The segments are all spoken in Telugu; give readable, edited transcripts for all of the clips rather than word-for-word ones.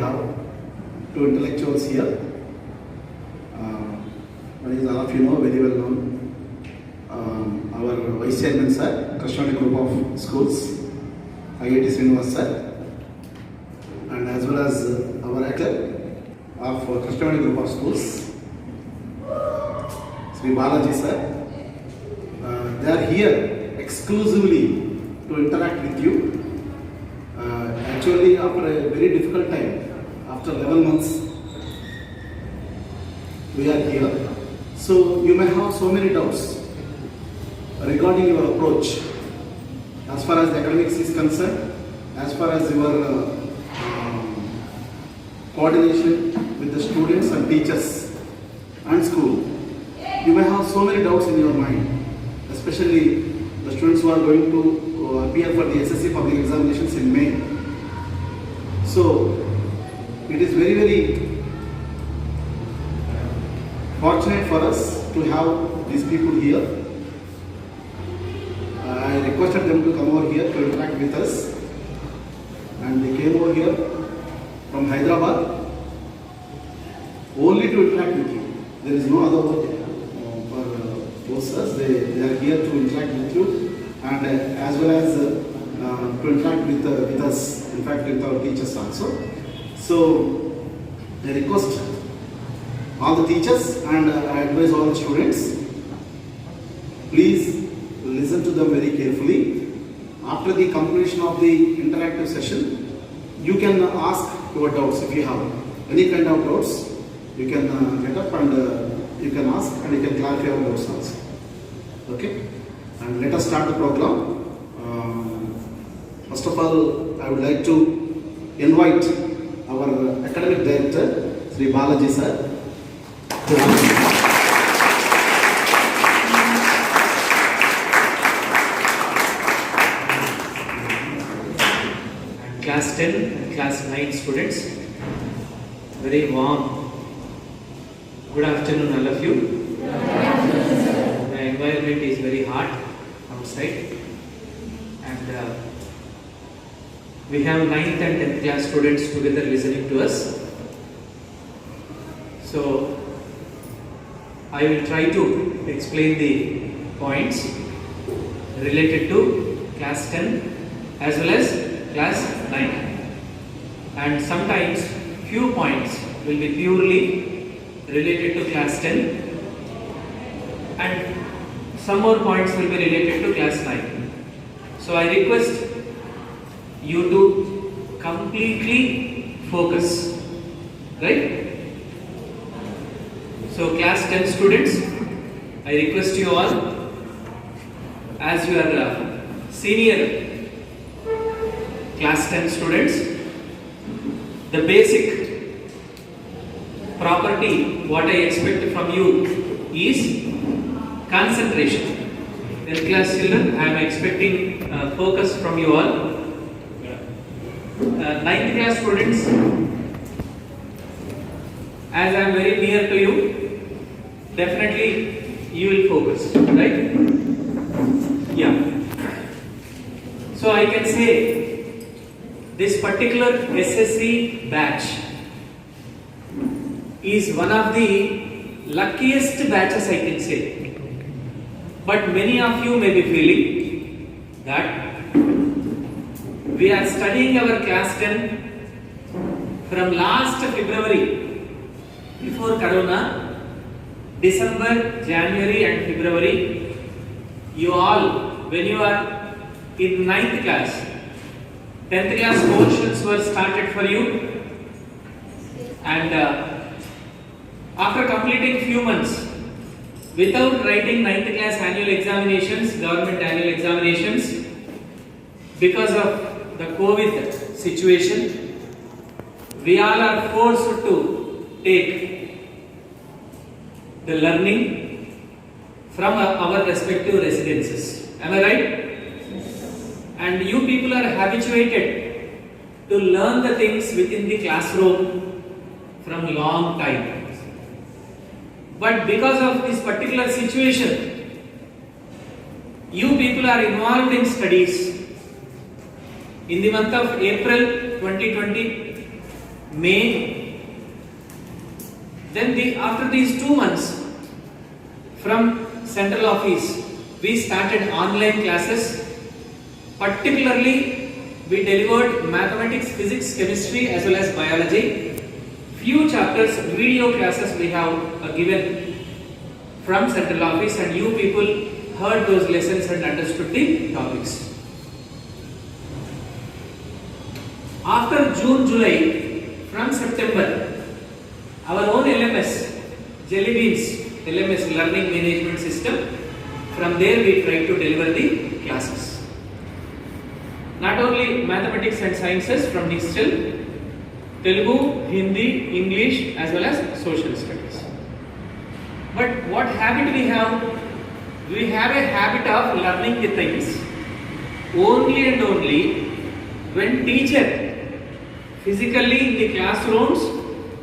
have two intellectuals here. All of you know, very well known, our Vice Chairman sir, Krishnavati Group of Schools, IIT Srinivas sir, and as well as our rector of Krishnavati Group of Schools, Sri Balaji sir. They are here exclusively to interact with you. Actually, after a very difficult time, after 11 months, we are here. So you may have so many doubts regarding your approach as far as the academics is concerned, as far as your coordination with the students and teachers and school. You may have so many doubts in your mind, especially the students who are going to appear for the SSC public examinations in May. So it is very, very fortunate for us to have these people here. I requested them to come over here to interact with us, and they came over here from Hyderabad only to interact with you. There is no other work for both us. They are here to interact with you, and as well as to interact with us, in fact with our teachers also. So I request all the teachers and I advise all the students, please listen to them very carefully. After the completion of the interactive session, you can ask your doubts. If you have any kind of doubts, you can get up and you can ask, and you can clarify your doubts also. Okay? And let us start the program. First of all, I would like to invite our academic director, Sri Balaji sir. Class 10 and class 9 students, very warm good afternoon all of you. The environment is very hot outside, and we have 9th and 10th class students together listening to us. So I will try to explain the points related to class 10 as well as class 9, and sometimes few points will be purely related to class 10 and some more points will be related to class 9. So I request you to completely focus, right? So class 10 students, I request you all, as you are senior class 10 students, the basic property what I expect from you is concentration. 10th class children, I am expecting focus from you all. 9th class students, as I am very near to you, definitely you will focus, right? Yeah. So I can say this particular SSC batch is one of the luckiest batches, I can say. But many of you may be feeling that we are studying our class 10 from last February, before Corona, December, January and February. You all, when you are in 9th class, 10th class portions were started for you, and after completing few months without writing 9th class annual examinations, government annual examinations, because of the COVID situation, we all are forced to take the learning from our respective residences. Am I right? And you people are habituated to learn the things within the classroom from long time. But because of this particular situation, you people are involved in studies. In the month of April 2020, May. Then after these 2 months from central office, we started online classes. Particularly, we delivered mathematics, physics, chemistry as well as biology. Few chapters, video classes we have given from central office, and you people heard those lessons and understood the topics. After June, July, from September, our own LMS, Jelly Beans LMS Learning Management System, from there we try to deliver the classes. Not only mathematics and sciences from digital, Telugu, Hindi, English as well as social studies. But what habit we have? We have a habit of learning the things only and only when teacher physically in the classrooms,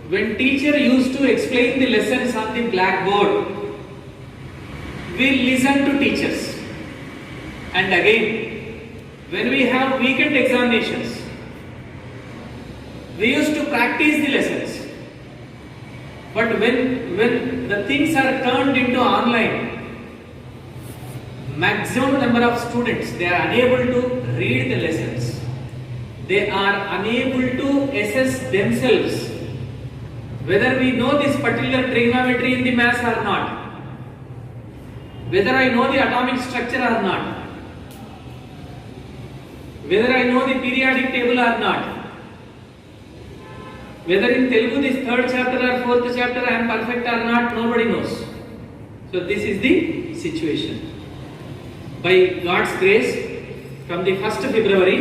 when teacher used to explain the lessons on the blackboard, we listen to teachers. And again, when we have weekend examinations, we used to practice the lessons. But when the things are turned into online, maximum number of students, they are unable to read the lessons. They are unable to assess themselves whether we know this particular trigonometry in the maths or not, whether I know the atomic structure or not, whether I know the periodic table or not, whether in Telugu this 3rd chapter or 4th chapter I am perfect or not, nobody knows. So this is the situation. By God's grace, from the 1st February,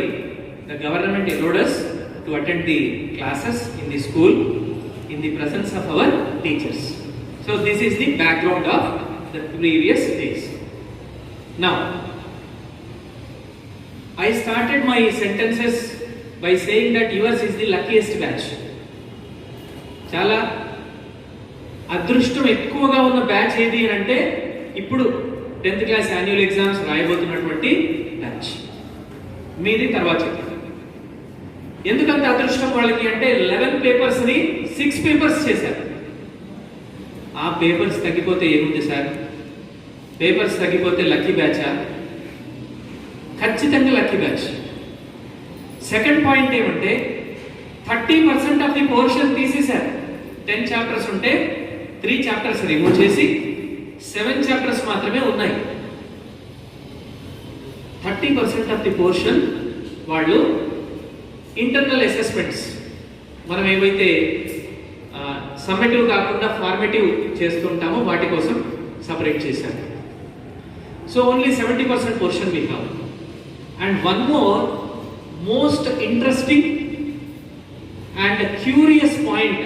the government allowed us to attend the classes in the school in the presence of our teachers. So this is the background of the previous days. Now, I started my sentences by saying that yours is the luckiest batch. చాలా అదృష్టం ఎక్కువగా ఉన్న బ్యాచ్ ఏది అని అంటే ఇప్పుడు 10th క్లాస్ యాన్యువల్ ఎగ్జామ్స్ రాయబోతున్నటువంటి బ్యాచ్. మీది తర్వాత చెప్తాను. ఎందుకంత అదృష్టం వాళ్ళకి అంటే 11 పేపర్స్ ని 6 పేపర్స్ చేశారు. ఆ పేపర్స్ తగ్గిపోతే ఏముంది సార్? పేపర్స్ తగ్గిపోతే లక్కీ బ్యాచా? ఖచ్చితంగా లక్కీ బ్యాచ్. సెకండ్ పాయింట్ ఏమంటే 30% ఆఫ్ ది పోర్షన్ తీసేశారు. 10 చాప్టర్స్ ఉంటే 3 చాప్టర్స్ రిమూవ్ చేసి 7 చాప్టర్స్ మాత్రమే ఉన్నాయి. 30% ఆఫ్ ది పోర్షన్ వాళ్ళు ఇంటర్నల్ అసెస్మెంట్స్, మనం ఏవైతే సమ్మేటివ్ కాకుండా ఫార్మేటివ్ చేస్తుంటామో వాటి కోసం సపరేట్ చేశారు. So only 70% portion we have. And one more most interesting and a curious point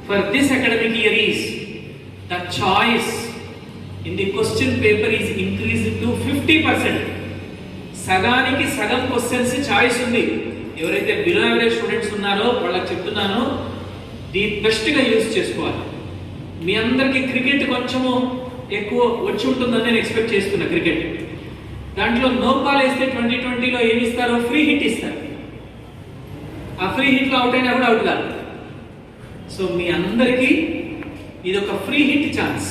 for this academic year is the choice in the question paper is increased to 50%. సగానికి సగం క్వశ్చన్స్ చాయిస్ ఉంది. ఎవరైతే బిలో యావరేజ్ స్టూడెంట్స్ ఉన్నారో వాళ్ళకి చెప్తున్నాను, ది బెస్ట్గా యూజ్ చేసుకోవాలి. మీ అందరికీ క్రికెట్ కొంచెము ఎక్కువ వచ్చి ఉంటుందని నేను ఎక్స్పెక్ట్ చేస్తున్నా. క్రికెట్ దాంట్లో నో బాల్ వేస్తే 2020లో ఏమి ఇస్తారో ఫ్రీ హిట్ ఇస్తారు. ఆ ఫ్రీ హిట్లో అవుట్ అయినా కూడా అవుట్ కాదు. సో మీ అందరికీ ఇది ఒక ఫ్రీ హిట్ ఛాన్స్.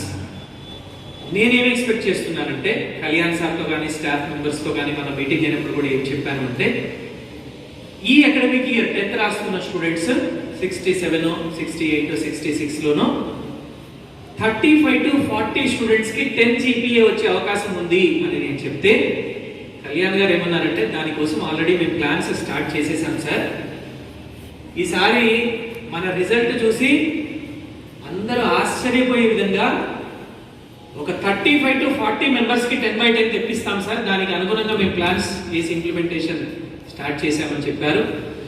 నేనేమి ఎక్స్పెక్ట్ చేస్తున్నానంటే, కళ్యాణ్ సార్తో కానీ స్టాఫ్ మెంబర్స్తో కానీ మన మీటింగ్ అయినప్పుడు కూడా ఏం చెప్పాను అంటే, ఈ అకాడమిక్ ఇయర్ 10th రాస్తున్న స్టూడెంట్స్ 67, 68, 66లోనో 35 to 40 స్టూడెంట్స్కి 10 GPA వచ్చే అవకాశం ఉంది అని నేను చెప్తే, కళ్యాణ్ గారు ఏమన్నారంటే, దానికోసం ఆల్రెడీ మేము ప్లాన్స్ స్టార్ట్ చేసేసాం సార్. ఈసారి మన రిజల్ట్ చూసి అందరూ ఆశ్చర్యపోయే విధంగా ఒక 35 to 40 మెంబర్స్కి 10/10 తెప్పిస్తాం సార్. దానికి అనుగుణంగా మేము ప్లాన్స్ వేసి ఇంప్లిమెంటేషన్ స్టార్ట్ చేశామని చెప్పారు.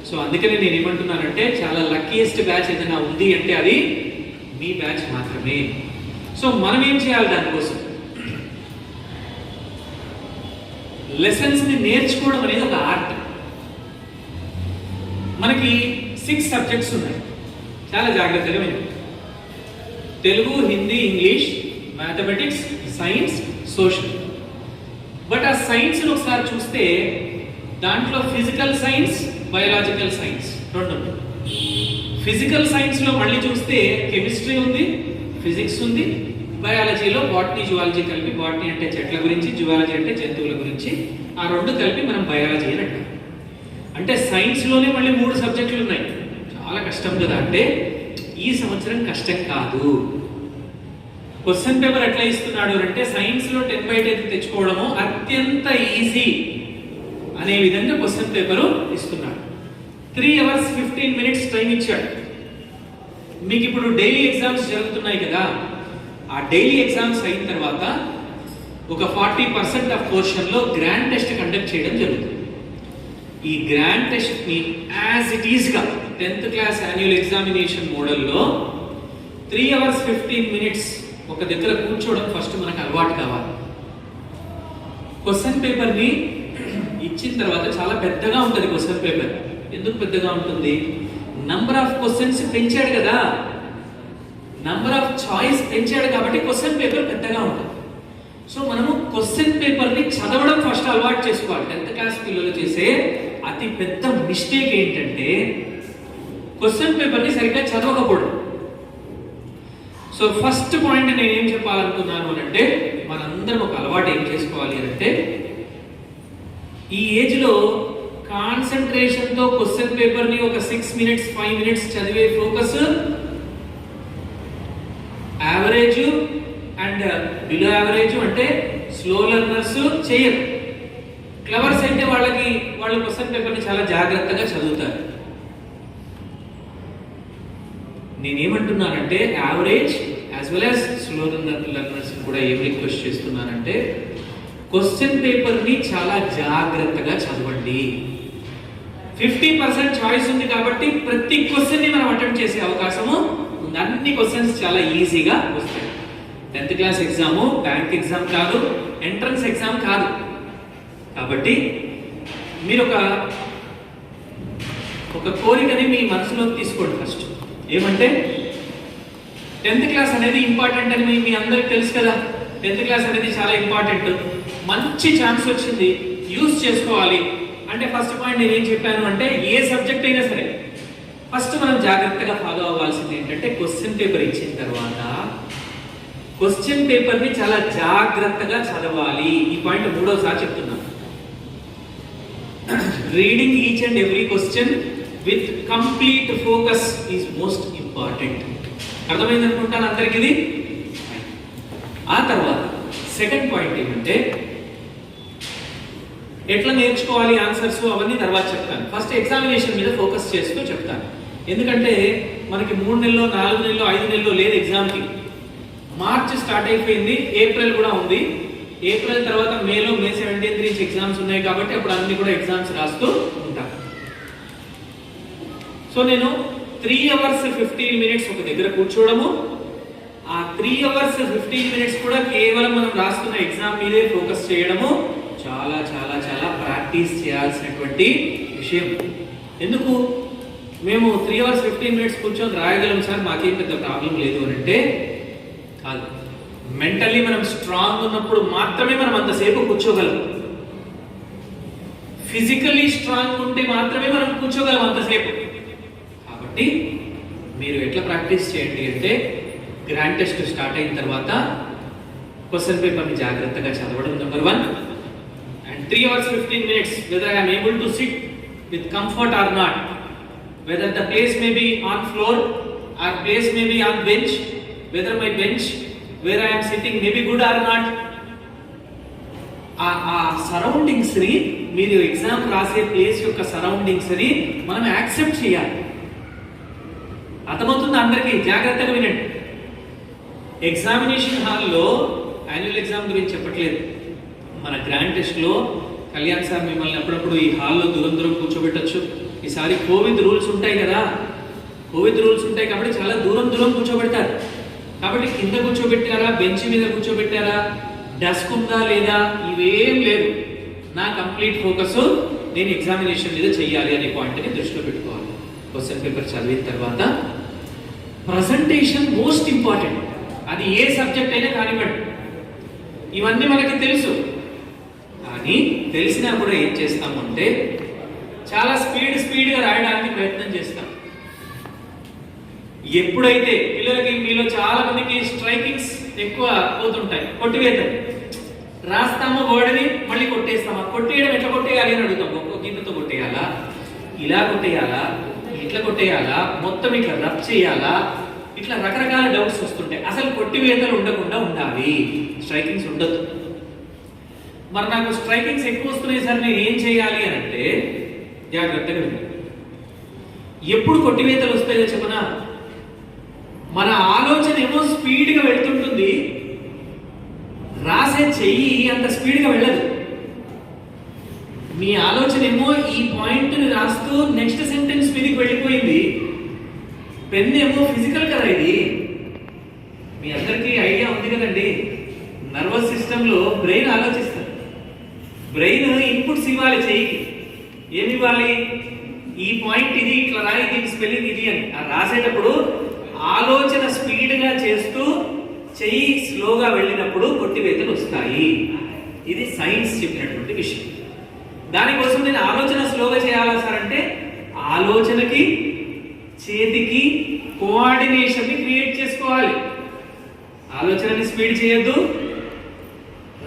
సో అందుకని నేను ఏమంటున్నానంటే, చాలా లక్కీయెస్ట్ బ్యాచ్ ఏదైనా ఉంది అంటే అది మీ బ్యాచ్ మాత్రమే. సో మనం ఏం చేయాలి దానికోసం? లెసన్స్ని నేర్చుకోవడం అనేది ఒక ఆర్ట్. మనకి 6 సబ్జెక్ట్స్ ఉన్నాయి. చాలా జాగ్రత్తగా వినండి. Telugu, Hindi, English, mathematics, science, social. But ఆ సైన్స్ని ఒకసారి చూస్తే దాంట్లో ఫిజికల్ సైన్స్, బయోలాజికల్ సైన్స్ రెండు ఉన్నాయి. ఫిజికల్ సైన్స్లో మళ్ళీ చూస్తే కెమిస్ట్రీ ఉంది, ఫిజిక్స్ ఉంది, బయాలజీలో బాటనీ జువాలజీ కలిపి, బాటనీ అంటే చెట్ల గురించి, జువాలజీ అంటే జంతువుల గురించి, ఆ రెండు కలిపి మనం బయాలజీ అని అంటాం. అంటే సైన్స్లోనే మళ్ళీ 3 సబ్జెక్టులు ఉన్నాయి. చాలా కష్టం కదా అంటే ఈ సంవత్సరం కష్టం కాదు. క్వశ్చన్ పేపర్ ఎట్లా ఇస్తున్నాడు అంటే సైన్స్లో 10/10 తెచ్చుకోవడము అత్యంత ఈజీ అనే విధంగా క్వశ్చన్ పేపరు ఇస్తున్నాడు. 3 hours 15 minutes టైం ఇచ్చాడు. మీకు ఇప్పుడు డైలీ ఎగ్జామ్స్ జరుగుతున్నాయి కదా, ఆ డైలీ ఎగ్జామ్స్ అయిన తర్వాత ఒక 40% ఆఫ్ పోర్షన్లో గ్రాండ్ టెస్ట్ కండక్ట్ చేయడం జరుగుతుంది. ఈ గ్రాండ్ టెస్ట్ని యాజ్ ఇట్ ఈస్గా 10th క్లాస్ యాన్యువల్ ఎగ్జామినేషన్ మోడల్లో 3 hours 15 minutes ఒక దగ్గర కూర్చోవడం ఫస్ట్ మనకు అలవాటు కావాలి. క్వశ్చన్ పేపర్ని ఇచ్చిన తర్వాత చాలా పెద్దగా ఉంటుంది క్వశ్చన్ పేపర్. ఎందుకు పెద్దగా ఉంటుంది? నంబర్ ఆఫ్ క్వశ్చన్స్ పెంచాడు కదా, నంబర్ ఆఫ్ చాయిస్ పెంచాడు కాబట్టి క్వశ్చన్ పేపర్ పెద్దగా ఉంటుంది. సో మనము క్వశ్చన్ పేపర్ని చదవడం ఫస్ట్ అలవాటు చేసుకోవాలి. 10th క్లాస్ పిల్లలు చేసే అతి పెద్ద మిస్టేక్ ఏంటంటే క్వశ్చన్ పేపర్ని సరిగ్గా చదవకపోవడం. సో ఫస్ట్ పాయింట్ నేను ఏం చెప్పాలనుకున్నాను అంటే మనందరం ఒక అలవాటు ఏం చేసుకోవాలి అంటే ఈ ఏజ్లో కాన్సన్ట్రేషన్తో క్వశ్చన్ పేపర్ని ఒక 6 minutes 5 minutes చదివే focus average and below average అంటే స్లో లెర్నర్స్ చేయరు. క్లవర్స్ అయితే వాళ్ళు క్వశ్చన్ పేపర్ని చాలా జాగ్రత్తగా చదువుతారు. నేనేమంటున్నానంటే average as well as slow learners కూడా ఏం రిక్వెస్ట్ చేస్తున్నానంటే క్వశ్చన్ పేపర్ని చాలా జాగ్రత్తగా చదవండి. 50% చాయిస్ ఉంది కాబట్టి ప్రతి క్వశ్చన్ని మనం అటెంప్ట్ చేసే అవకాశము ఉంది. అన్ని క్వశ్చన్స్ చాలా ఈజీగా వస్తాయి. 10th class exam bank exam కాదు, ఎంట్రన్స్ ఎగ్జామ్ కాదు. కాబట్టి మీరు ఒక కోరికని మీ మనసులోకి తీసుకోండి ఫస్ట్. ఏమంటే 10th క్లాస్ అనేది ఇంపార్టెంట్ అని మీ అందరికి తెలుసు కదా. 10th క్లాస్ అనేది చాలా ఇంపార్టెంట్. మంచి ఛాన్స్ వచ్చింది, యూజ్ చేసుకోవాలి. అంటే ఫస్ట్ పాయింట్ నేను ఏం చెప్పాను అంటే ఏ సబ్జెక్ట్ అయినా సరే ఫస్ట్ మనం జాగ్రత్తగా ఫాలో అవ్వాల్సింది ఏంటంటే క్వశ్చన్ పేపర్ ఇచ్చిన తర్వాత క్వశ్చన్ పేపర్ని చాలా జాగ్రత్తగా చదవాలి. ఈ పాయింట్ 3వసారి చెప్తున్నాను. Reading each and every question with complete focus is most important. అర్థమైంది అనుకుంటాను అందరికి ఇది. ఆ తర్వాత సెకండ్ పాయింట్ ఏమంటే ఎట్లా నేర్చుకోవాలి ఆన్సర్స్ అవన్నీ తర్వాత చెప్తాను. ఫస్ట్ ఎగ్జామినేషన్ మీద ఫోకస్ చేస్తూ చెప్తాను. ఎందుకంటే మనకి 3 నెలలు 4 నెలలు 5 నెలలు లేదు ఎగ్జామ్కి. మార్చ్ స్టార్ట్ అయిపోయింది, ఏప్రిల్ కూడా ఉంది. ఏప్రిల్ తర్వాత మే 17th నుంచి ఎగ్జామ్స్ ఉన్నాయి కాబట్టి అప్పుడు అన్ని కూడా ఎగ్జామ్స్ రాస్తూ ఉంటాను. సో నేను 3 hours 15 minutes ఒక దగ్గర కూర్చోవడము, ఆ 3 hours 15 minutes కూడా కేవలం మనం రాస్తున్న ఎగ్జామ్ మీదే ఫోకస్ చేయడము చాలా చాలా చాలా ప్రాక్టీస్ చేయాల్సినటువంటి విషయం. ఎందుకు మేము 3 hours 15 minutes కూర్చొని రాయగలం సార్, మాకేం పెద్ద ప్రాబ్లం లేదు అని అంటే కాదు. మెంటల్లీ మనం స్ట్రాంగ్ ఉన్నప్పుడు మాత్రమే మనం అంతసేపు కూర్చోగలం. ఫిజికల్లీ స్ట్రాంగ్ ఉంటే మాత్రమే మనం కూర్చోగలం అంతసేపు. కాబట్టి మీరు ఎట్లా ప్రాక్టీస్ చేయండి అంటే గ్రాండ్ టెస్ట్ స్టార్ట్ అయిన తర్వాత క్వశ్చన్ పేపర్ని జాగ్రత్తగా చదవడం number 1. And 3 hours 15 minutes whether I am able to sit with comfort or not, whether the place may be on floor or place may be on bench, whether my bench where I am sitting may be good or not. ఆ సరౌండింగ్స్ ని మీరు ఎగ్జామ్ రాసే ప్లేస్ యొక్క సరౌండింగ్స్ ని మనం యాక్సెప్ట్ చేయాలి. అర్థమవుతుంది అందరికీ? జాగ్రత్తగా వినండి. ఎగ్జామినేషన్ హాల్లో యాన్యువల్ ఎగ్జామ్ గురించి చెప్పట్లేదు. మన గ్రాండ్ టెస్ట్లో కళ్యాణ్ సార్ మిమ్మల్ని అప్పుడప్పుడు ఈ హాల్లో దూరం దూరం కూర్చోబెట్టచ్చు. ఈసారి కోవిడ్ రూల్స్ ఉంటాయి కదా, కోవిడ్ రూల్స్ ఉంటాయి కాబట్టి చాలా దూరం దూరం కూర్చోబెడతారు. కాబట్టి కింద కూర్చోబెట్టారా, బెంచ్ మీద కూర్చోబెట్టారా, డెస్క్ ఉందా లేదా, ఇవేం లేదు. నా కంప్లీట్ ఫోకస్ నేను ఎగ్జామినేషన్ మీద చెయ్యాలి అనే పాయింట్ని దృష్టిలో పెట్టుకోవాలి. క్వశ్చన్ పేపర్ చదివిన తర్వాత ప్రజెంటేషన్ మోస్ట్ ఇంపార్టెంట్. అది ఏ సబ్జెక్ట్ అయినా కానివ్వండి. ఇవన్నీ మనకి తెలుసు, కానీ తెలిసినా కూడా ఏం చేస్తామంటే చాలా స్పీడ్గా రాయడానికి ప్రయత్నం చేస్తాం. ఎప్పుడైతే పిల్లలకి మీలో చాలా మందికి స్ట్రైకింగ్స్ ఎక్కువ పోతుంటాయి, కొట్టివేతలు రాస్తాము వర్డ్ని మళ్ళీ కొట్టేస్తామా, కొట్టేయడం ఎట్లా కొట్టేయాలి అని అడుగుతాం. ఒక్కో గిన్నెతో కొట్టేయాలా, ఇలా కొట్టేయాలా, ఇట్లా కొట్టేయాలా, మొత్తం ఇట్లా రబ్ చేయాలా, ఇట్లా రకరకాల డౌట్స్ వస్తుంటాయి. అసలు కొట్టివేతలు ఉండకుండా ఉండాలి, స్ట్రైకింగ్స్ ఉండదు. మరి నాకు స్ట్రైకింగ్స్ ఎక్కువ వస్తున్నాయి సార్, నేను ఏం చేయాలి అని అంటే జాగ్రత్తగా వినండి. ఎప్పుడు కొట్టివేతలు వస్తాయో చెప్పనా, మన ఆలోచన ఏమో స్పీడ్గా వెళ్తుంటుంది, రాసే చెయ్యి అంత స్పీడ్గా వెళ్ళదు. మీ ఆలోచన ఏమో ఈ పాయింట్ని రాస్తూ నెక్స్ట్ సెంటెన్స్ మీదకి వెళ్ళిపోయింది. పెన్ ఏమో ఫిజికల్ కదా, ఇది మీ అందరికీ ఐడియా ఉంది కదండి. నర్వస్ సిస్టంలో బ్రెయిన్ ఆలోచిస్తారు, బ్రెయిన్ ఇన్పుట్స్ ఇవ్వాలి చెయ్యికి. ఏమి ఇవ్వాలి, ఈ పాయింట్ ఇది, ఇట్లా రాయి, దీని స్పెల్లింగ్ ఇది అని. రాసేటప్పుడు ఆలోచన స్పీడ్గా చేస్తూ చెయ్యి స్లోగా వెళ్ళినప్పుడు కొట్టివేతలు వస్తాయి. ఇది సైన్స్ చెప్పినటువంటి విషయం. దానికోసం నేను ఆలోచన స్లోగా చేయాలా సార్ అంటే, ఆలోచనకి చేతికి కోఆర్డినేషన్ ని క్రియేట్ చేసుకోవాలి. ఆలోచనని స్పీడ్ చేయొద్దు,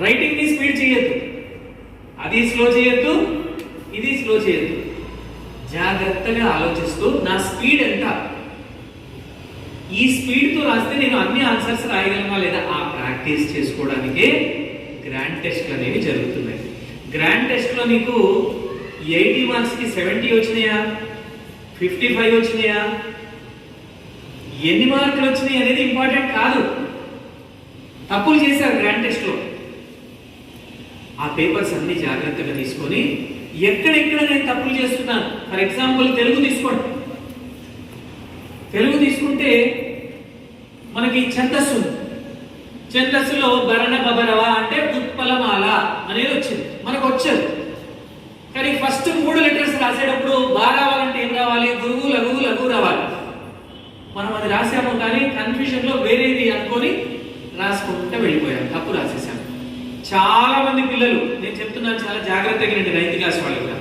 రైటింగ్ ని స్పీడ్ చేయొద్దు, అది స్లో చేయొద్దు, ఇది స్లో చేయొద్దు. జాగ్రత్తగా ఆలోచిస్తూ నా స్పీడ్ ఎంత, ఈ స్పీడ్ తో రాస్తే నేను అన్ని ఆన్సర్స్ రాయగలమా లేదా, ఆ ప్రాక్టీస్ చేసుకోవడానికే గ్రాండ్ టెస్ట్లు అనేవి జరుగుతున్నాయి. గ్రాండ్ టెస్ట్ లో నీకు 80 మార్క్స్ కి 70 వచ్చినాయా, 55 వచ్చినాయా, ఎన్ని మార్కులు వచ్చినాయి అనేది ఇంపార్టెంట్ కాదు. తప్పులు చేశారు గ్రాండ్ టెస్ట్ లో, ఆ పేపర్స్ అన్ని జాగ్రత్తగా తీసుకొని ఎక్కడెక్కడ నేను తప్పులు చేస్తున్నాను. ఫర్ ఎగ్జాంపుల్ తెలుగు తీసుకోండి. తెలుగు తీసుకుంటే మనకి ఛందస్సు, ఛందస్సులో భరణ బబరవ అంటే ఉత్పలమాల అనేది వచ్చింది, మనకు వచ్చేది. కానీ ఫస్ట్ 3 లెటర్స్ రాసేటప్పుడు బా రావాలంటే ఏం రావాలి, గురువు లఘు లఘు రావాలి. మనం అది రాసాము, కానీ కన్ఫ్యూజన్ లో వేరేది అనుకొని రాసుకుంటూ వెళ్ళిపోయాం, తప్పు రాసేసాము. చాలా మంది పిల్లలు, నేను చెప్తున్నాను చాలా జాగ్రత్తగా వినండి, 9th క్లాస్ వాళ్ళు కూడా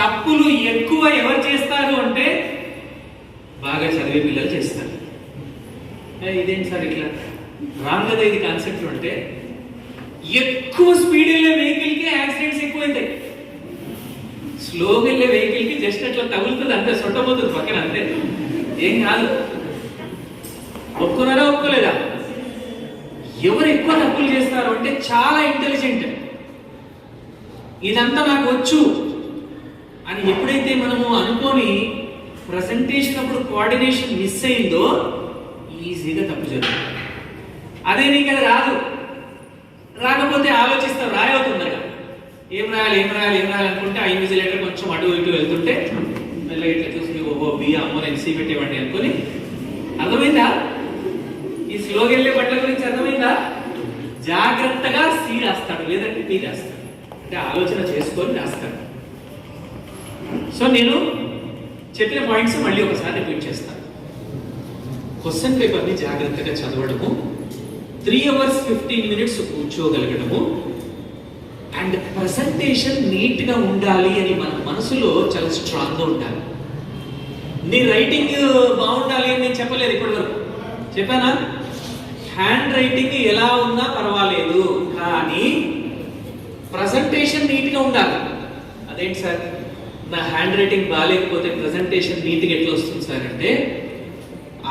తప్పులు ఎక్కువ ఎవరు చేస్తారు అంటే బాగా చదివే పిల్లలు చేస్తారు. ఇదేంటి సార్ ఇట్లా రాంగ్ కదా ఇది కాన్సెప్ట్ అంటే, ఎక్కువ స్పీడ్ వెళ్ళే వెహికల్ కి యాక్సిడెంట్స్ ఎక్కువైతాయి. స్లోగా వెళ్ళే వెహికల్ కి జస్ట్ అట్లా తగులుతుంది, అంతే సొట్టబోతుంది పక్కన, అంతే, ఏం కాదు. ఒప్పుకున్నారా ఒప్పుకోలేదా? ఎవరు ఎక్కువ తప్పులు చేస్తారు అంటే చాలా ఇంటెలిజెంట్, ఇదంతా నాకు వచ్చు అని ఎప్పుడైతే మనము అనుకొని ప్రజెంటేషన్ అప్పుడు కోఆర్డినేషన్ మిస్ అయిందో ఈజీగా తప్పు జరుగుతుంది. అదే నీకు అది రాదు, రాకపోతే ఆలోచిస్తావు, రాయవుతుందగా ఏం రాయాలి ఏం రాయాలి ఏం రాయాలి అనుకుంటే ఆ ఇన్విజిలేటర్ కొంచెం అటు ఇటు వెళ్తుంటే మెల్లగా ఇట్లా చూసి ఓహో బి అమ్మో నేను సి పెట్టేవాడిని అనుకొని. అర్థమైందా? ఈ స్లోగా వెళ్ళే బట్టల గురించి అర్థమైందా? జాగ్రత్తగా సి రాస్తాడు, లేదంటే పి రాస్తాడు, అంటే ఆలోచన చేసుకొని రాస్తాడు. సో నేను చెప్పిన పాయింట్స్ మళ్ళీ ఒకసారి రిపీట్ చేస్తాను. క్వశ్చన్ పేపర్ని జాగ్రత్తగా చదవడము, 3 hours 15 minutes కూర్చోగలగడము, అండ్ ప్రజెంటేషన్ నీట్గా ఉండాలి అని మన మనసులో చాలా స్ట్రాంగ్గా ఉండాలి. నీ రైటింగ్ బాగుండాలి అని నేను చెప్పలేదు ఇప్పటి వరకు, చెప్పానా? హ్యాండ్ రైటింగ్ ఎలా ఉన్నా పర్వాలేదు, కానీ ప్రజెంటేషన్ నీట్గా ఉండాలి. అదేంటి సార్, నా హ్యాండ్ రైటింగ్ బాగాలేకపోతే ప్రజెంటేషన్ నీట్గా ఎట్లా వస్తుంది సార్ అంటే,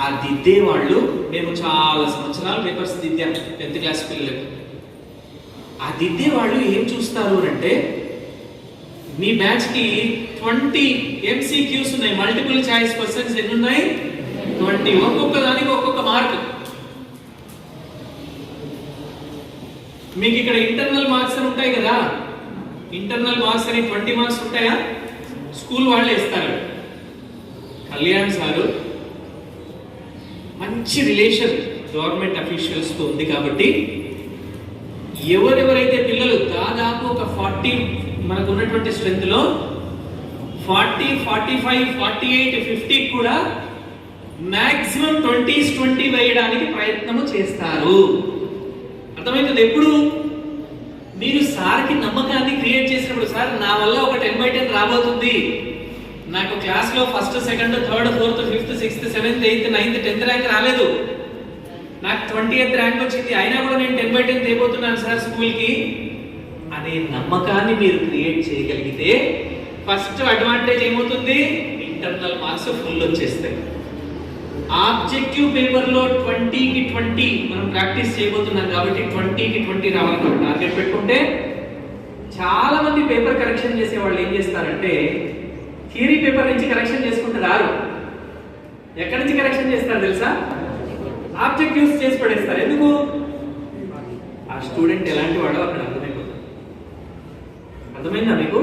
ఆ దిద్దే వాళ్ళు, మేము చాలా సంవత్సరాలు పేపర్స్ దిద్దాం 10th క్లాస్ పిల్లలకి. ఆ దిద్దే వాళ్ళు ఏం చూస్తారు అంటే, మీ బ్యాచ్ కి 20 MCQs ఉన్నాయి, మల్టిపుల్ చాయిస్ క్వశ్చన్స్ ఎన్ని ఉన్నాయి? 20. ఒక్కొక్క దానికి ఒక్కొక్క మార్క్. మీకు ఇక్కడ ఇంటర్నల్ మార్క్స్ అని ఉంటాయి కదా, ఇంటర్నల్ మార్క్స్ అని 20 మార్క్స్ ఉంటాయా? స్కూల్ వాళ్ళే ఇస్తారు. కళ్యాణ్ సారు మంచి రిలేషన్ గవర్నమెంట్ అఫీషియల్స్ తో ఉంది కాబట్టి, ఎవరెవరైతే పిల్లలు దాదాపు ఒక 40 మనకు ఉన్నటువంటి స్ట్రెంత్ లో 40, 45, 48, 50 కూడా మాక్సిమం 20 వేయడానికి ప్రయత్నము చేస్తారు. అర్థమవుతుంది? ఎప్పుడు మీరు సార్కి నమ్మకాన్ని క్రియేట్ చేసినప్పుడు, సార్ నా వల్ల ఒక 10/10 రాబోతుంది, నాకు క్లాస్లో first second third fourth fifth sixth seventh eighth ninth 10th rank రాలేదు, నాకు 20th ర్యాంక్ వచ్చింది, అయినా కూడా నేను 10/10 తేబోతున్నాను సార్ స్కూల్కి అనే నమ్మకాన్ని మీరు క్రియేట్ చేయగలిగితే ఫస్ట్ అడ్వాంటేజ్ ఏమవుతుంది, ఇంటర్నల్ మార్క్స్ ఫుల్ వచ్చేస్తాయి. ఆబ్జెక్టివ్ పేపర్లో 20కి 20 మనం ప్రాక్టీస్ చేయబోతున్నాం కాబట్టి 20కి 20 రావాలని టార్గెట్ పెట్టుకుంటే, చాలా మంది పేపర్ కరెక్షన్ చేసే వాళ్ళు ఏం చేస్తారంటే థియరీ పేపర్ నుంచి కరెక్షన్ చేసుకుంటూ రారు. ఎక్కడి నుంచి కరెక్షన్ చేస్తారు తెలుసా? ఆబ్జెక్టివ్స్ చేసి పడేస్తారు. ఎందుకు? ఆ స్టూడెంట్ ఎలాంటి వాడో అక్కడ అర్థమైపోతుంది. అర్థమైందా మీకు?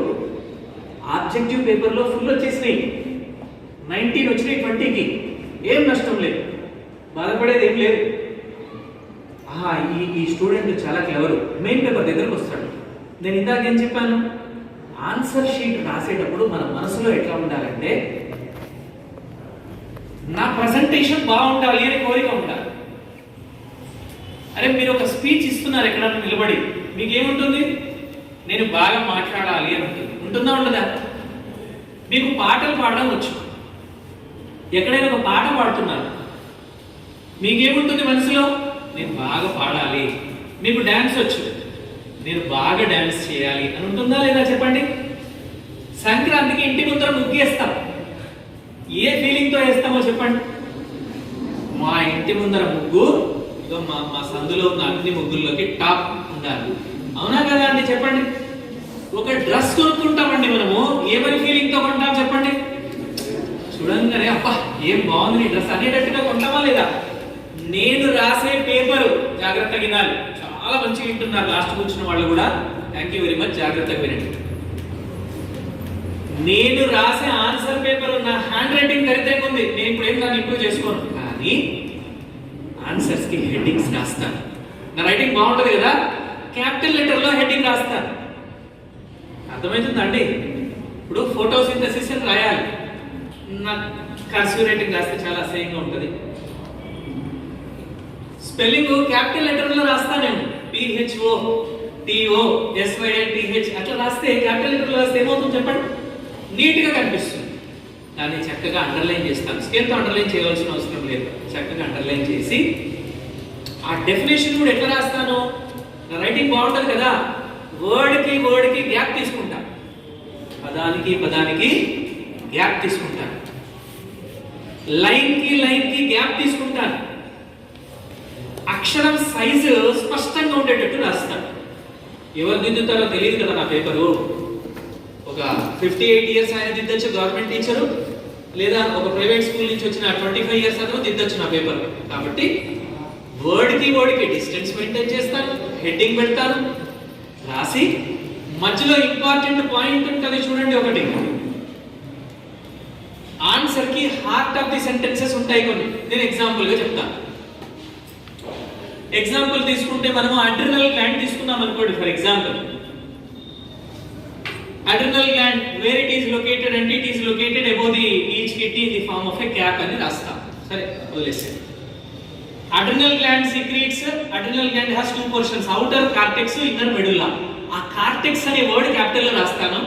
ఆబ్జెక్టివ్ పేపర్లో ఫుల్ వచ్చేసినాయి, 19 వచ్చినాయి 20కి, ఏం నష్టం లేదు, బాధపడేది ఏం లేదు. ఈ స్టూడెంట్ చాలా క్లెవరు, మెయిన్ పేపర్ దగ్గరకు వస్తాడు. నేను ఇందాక ఏం చెప్పాను, ఆన్సర్ షీట్ రాసేటప్పుడు మన మనసులో ఎట్లా ఉండాలంటే నా ప్రజెంటేషన్ బాగుండాలి అని కోరిక ఉండాలి. అరే మీరు ఒక స్పీచ్ ఇస్తున్నారు ఎక్కడన్నా నిలబడి, మీకేముంటుంది, నేను బాగా మాట్లాడాలి అని ఉంటుంది. ఉంటుందా ఉండదా? మీకు పాటలు పాడడం వచ్చు, ఎక్కడైనా ఒక పాట పాడుతున్నారు, మీకేముంటుంది మనసులో, నేను బాగా పాడాలి. మీకు డాన్స్ వచ్చు, నేను బాగా డాన్స్ చేయాలి అని ఉంటుందా లేదా చెప్పండి? సంక్రాంతికి ఇంటి ముందర ముగ్గు వేస్తాం, ఏ ఫీలింగ్తో వేస్తామో చెప్పండి? మా ఇంటి ముందర ముగ్గు ఇదో మా సందులో ఉన్న అన్ని ముగ్గుల్లోకి టాప్ ఉండాలి, అవునా కదా అండి చెప్పండి? ఒక డ్రెస్ కొనుక్కుంటామండి మనము, ఏమని ఫీలింగ్తో కొంటాం చెప్పండి? చూడంగానే అబ్బా ఏం బాగుంది డ్రెస్ అనేటట్టుగా కొంటామా లేదా? నేను రాసే పేపరు జాగ్రత్తగా వినాలి, చాలా మంచిగా వింటున్నారు లాస్ట్ కూర్చున్న వాళ్ళు కూడా, థ్యాంక్ యూ వెరీ మచ్, జాగ్రత్తగా వినండి. నేను రాసే ఆన్సర్ పేపర్ నా హ్యాండ్ రైటింగ్ ఖరీదైగా ఉంది, నేను ఇప్పుడు ఏం దాన్ని ఇంప్రూవ్ చేసుకోను, కానీ ఆన్సర్స్ కి హెడ్డింగ్స్ రాస్తాను. నా రైటింగ్ బాగుంటుంది కదా, క్యాపిటల్ లెటర్ లో హెడ్డింగ్ రాస్తాను. అర్థమవుతుందండి? ఇప్పుడు ఫోటోసింథసిస్ అని రాయాలి, నా కర్సివ్ రైటింగ్ రాస్తే చాలా అసహ్యంగా ఉంటుంది. స్పెల్లింగ్ క్యాపిటల్ లెటర్ లో రాస్తాను నేను, PHO TO SYNTH అట్లా రాస్తే, క్యాపిటల్ లెటర్ లో రాస్తే ఏమవుతుంది చెప్పండి? నీట్ గా కనిపిస్తుంది. దాన్ని చక్కగా అండర్లైన్ చేస్తాను, స్కేల్ తో అండర్లైన్ చేయవలసిన అవసరం లేదు, చక్కగా అండర్లైన్ చేసి ఆ డెఫినేషన్ కూడా ఎట్లా రాస్తాను, నా రైటింగ్ బాగుంటుంది కదా, వర్డ్ కి గ్యాప్ తీసుకుంటా, పదానికి గ్యాప్ తీసుకుంటాను, లైన్ కి గ్యాప్ తీసుకుంటాను, అక్షరం సైజు స్పష్టంగా ఉండేటట్టు రాస్తాను. ఎవరు దిద్దుతారో తెలియదు కదా నా పేపరు. ఒక 58 ఇయర్స్ ఆయన దిద్దొచ్చు గవర్నమెంట్ టీచరు, లేదా ఒక ప్రైవేట్ స్కూల్ నుంచి వచ్చిన 25 ఇయర్స్ అతను దిద్దొచ్చు నా పేపర్. కాబట్టి వర్డ్ కి డిస్టెన్స్ మెయింటైన్ చేస్తాను, హెడ్డింగ్ పెడతాను, రాసి మధ్యలో ఇంపార్టెంట్ పాయింట్ ఉంటుంది చూడండి ఒకటి. ఆన్సర్ కి హార్ట్ ఆఫ్ ది సెంటెన్సెస్ ఉంటాయి కొన్ని, నేను ఎగ్జాంపుల్ గా చెప్తాను. ఎగ్జాంపుల్ తీసుకుంటే మనము అడ్రినల్ గ్లాండ్ తీసుకున్నాం అనుకోండి. For example, adrenal gland where it is located అంటే it is located above the each kidney in the form of a cap అని రాస్తాం. సరే వదిలేసాను. Adrenal gland secrets, adrenal gland has 2 portions, outer cortex, inner medulla. ఆ కార్టెక్స్ అనే వర్డ్ క్యాపిటల్ లో రాస్తాను,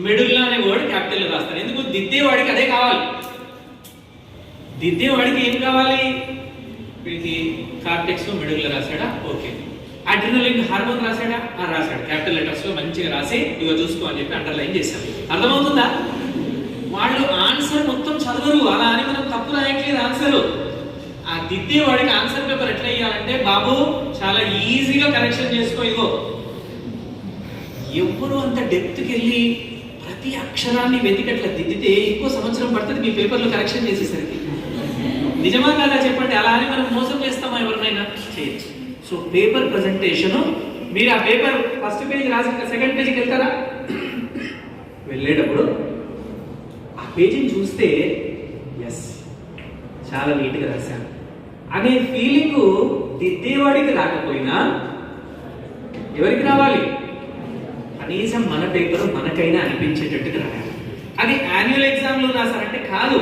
మెడుల్లా అనే వర్డ్ క్యాపిటల్ లో రాస్తాను. ఎందుకు? దిద్దేవాడికి అదే కావాలి. దిద్దేవాడికి ఏం కావాలి? వీడికి కార్టెక్స్ మెడుల్లా రాశాడా, ఓకే. అడ్రినలిన్ హార్మోన్ రాశాడా, రాశాడు, క్యాపిటల్ లెటర్స్ లో మంచిగా రాసి ఇగో చూసుకో అని చెప్పి అండర్లైన్ చేశాను. అర్థమవుతుందా? వాళ్ళు ఆన్సర్ మొత్తం చదవరు, అలా అని మనం తప్పు రాయట్లేదు ఆన్సర్. ఆ దిద్దేవాడికి ఆన్సర్ పేపర్ ఎట్లా ఇవ్వాలంటే, బాబు చాలా ఈజీగా కరెక్షన్ చేసుకో, ఇగో. ఎవ్వరు అంత డెప్త్కి వెళ్ళి ప్రతి అక్షరాన్ని వెతికట్లా దిద్దితే ఇంకో సంవత్సరం పడుతుంది మీ పేపర్లో కరెక్షన్ చేసేసరికి. నిజమా కాదా చెప్పండి? అలా అని మనం మోసం చేస్తామా ఎవరినైనా? చేయొచ్చు. సో పేపర్ ప్రజెంటేషన్, మీరు ఆ పేపర్ ఫస్ట్ పేజ్ రాసి సెకండ్ పేజ్కి వెళ్తారా? వెళ్ళేటప్పుడు ఆ పేజీని చూస్తే ఎస్ చాలా నీట్గా రాశాను అనే ఫీలింగ్ దిద్దేవాడికి రాకపోయినా ఎవరికి రావాలి? కనీసం మన పేపర్ మనకైనా అనిపించేటట్టుగా రాయాలి. అది యాన్యువల్ ఎగ్జామ్లో రాశారంటే కాదు,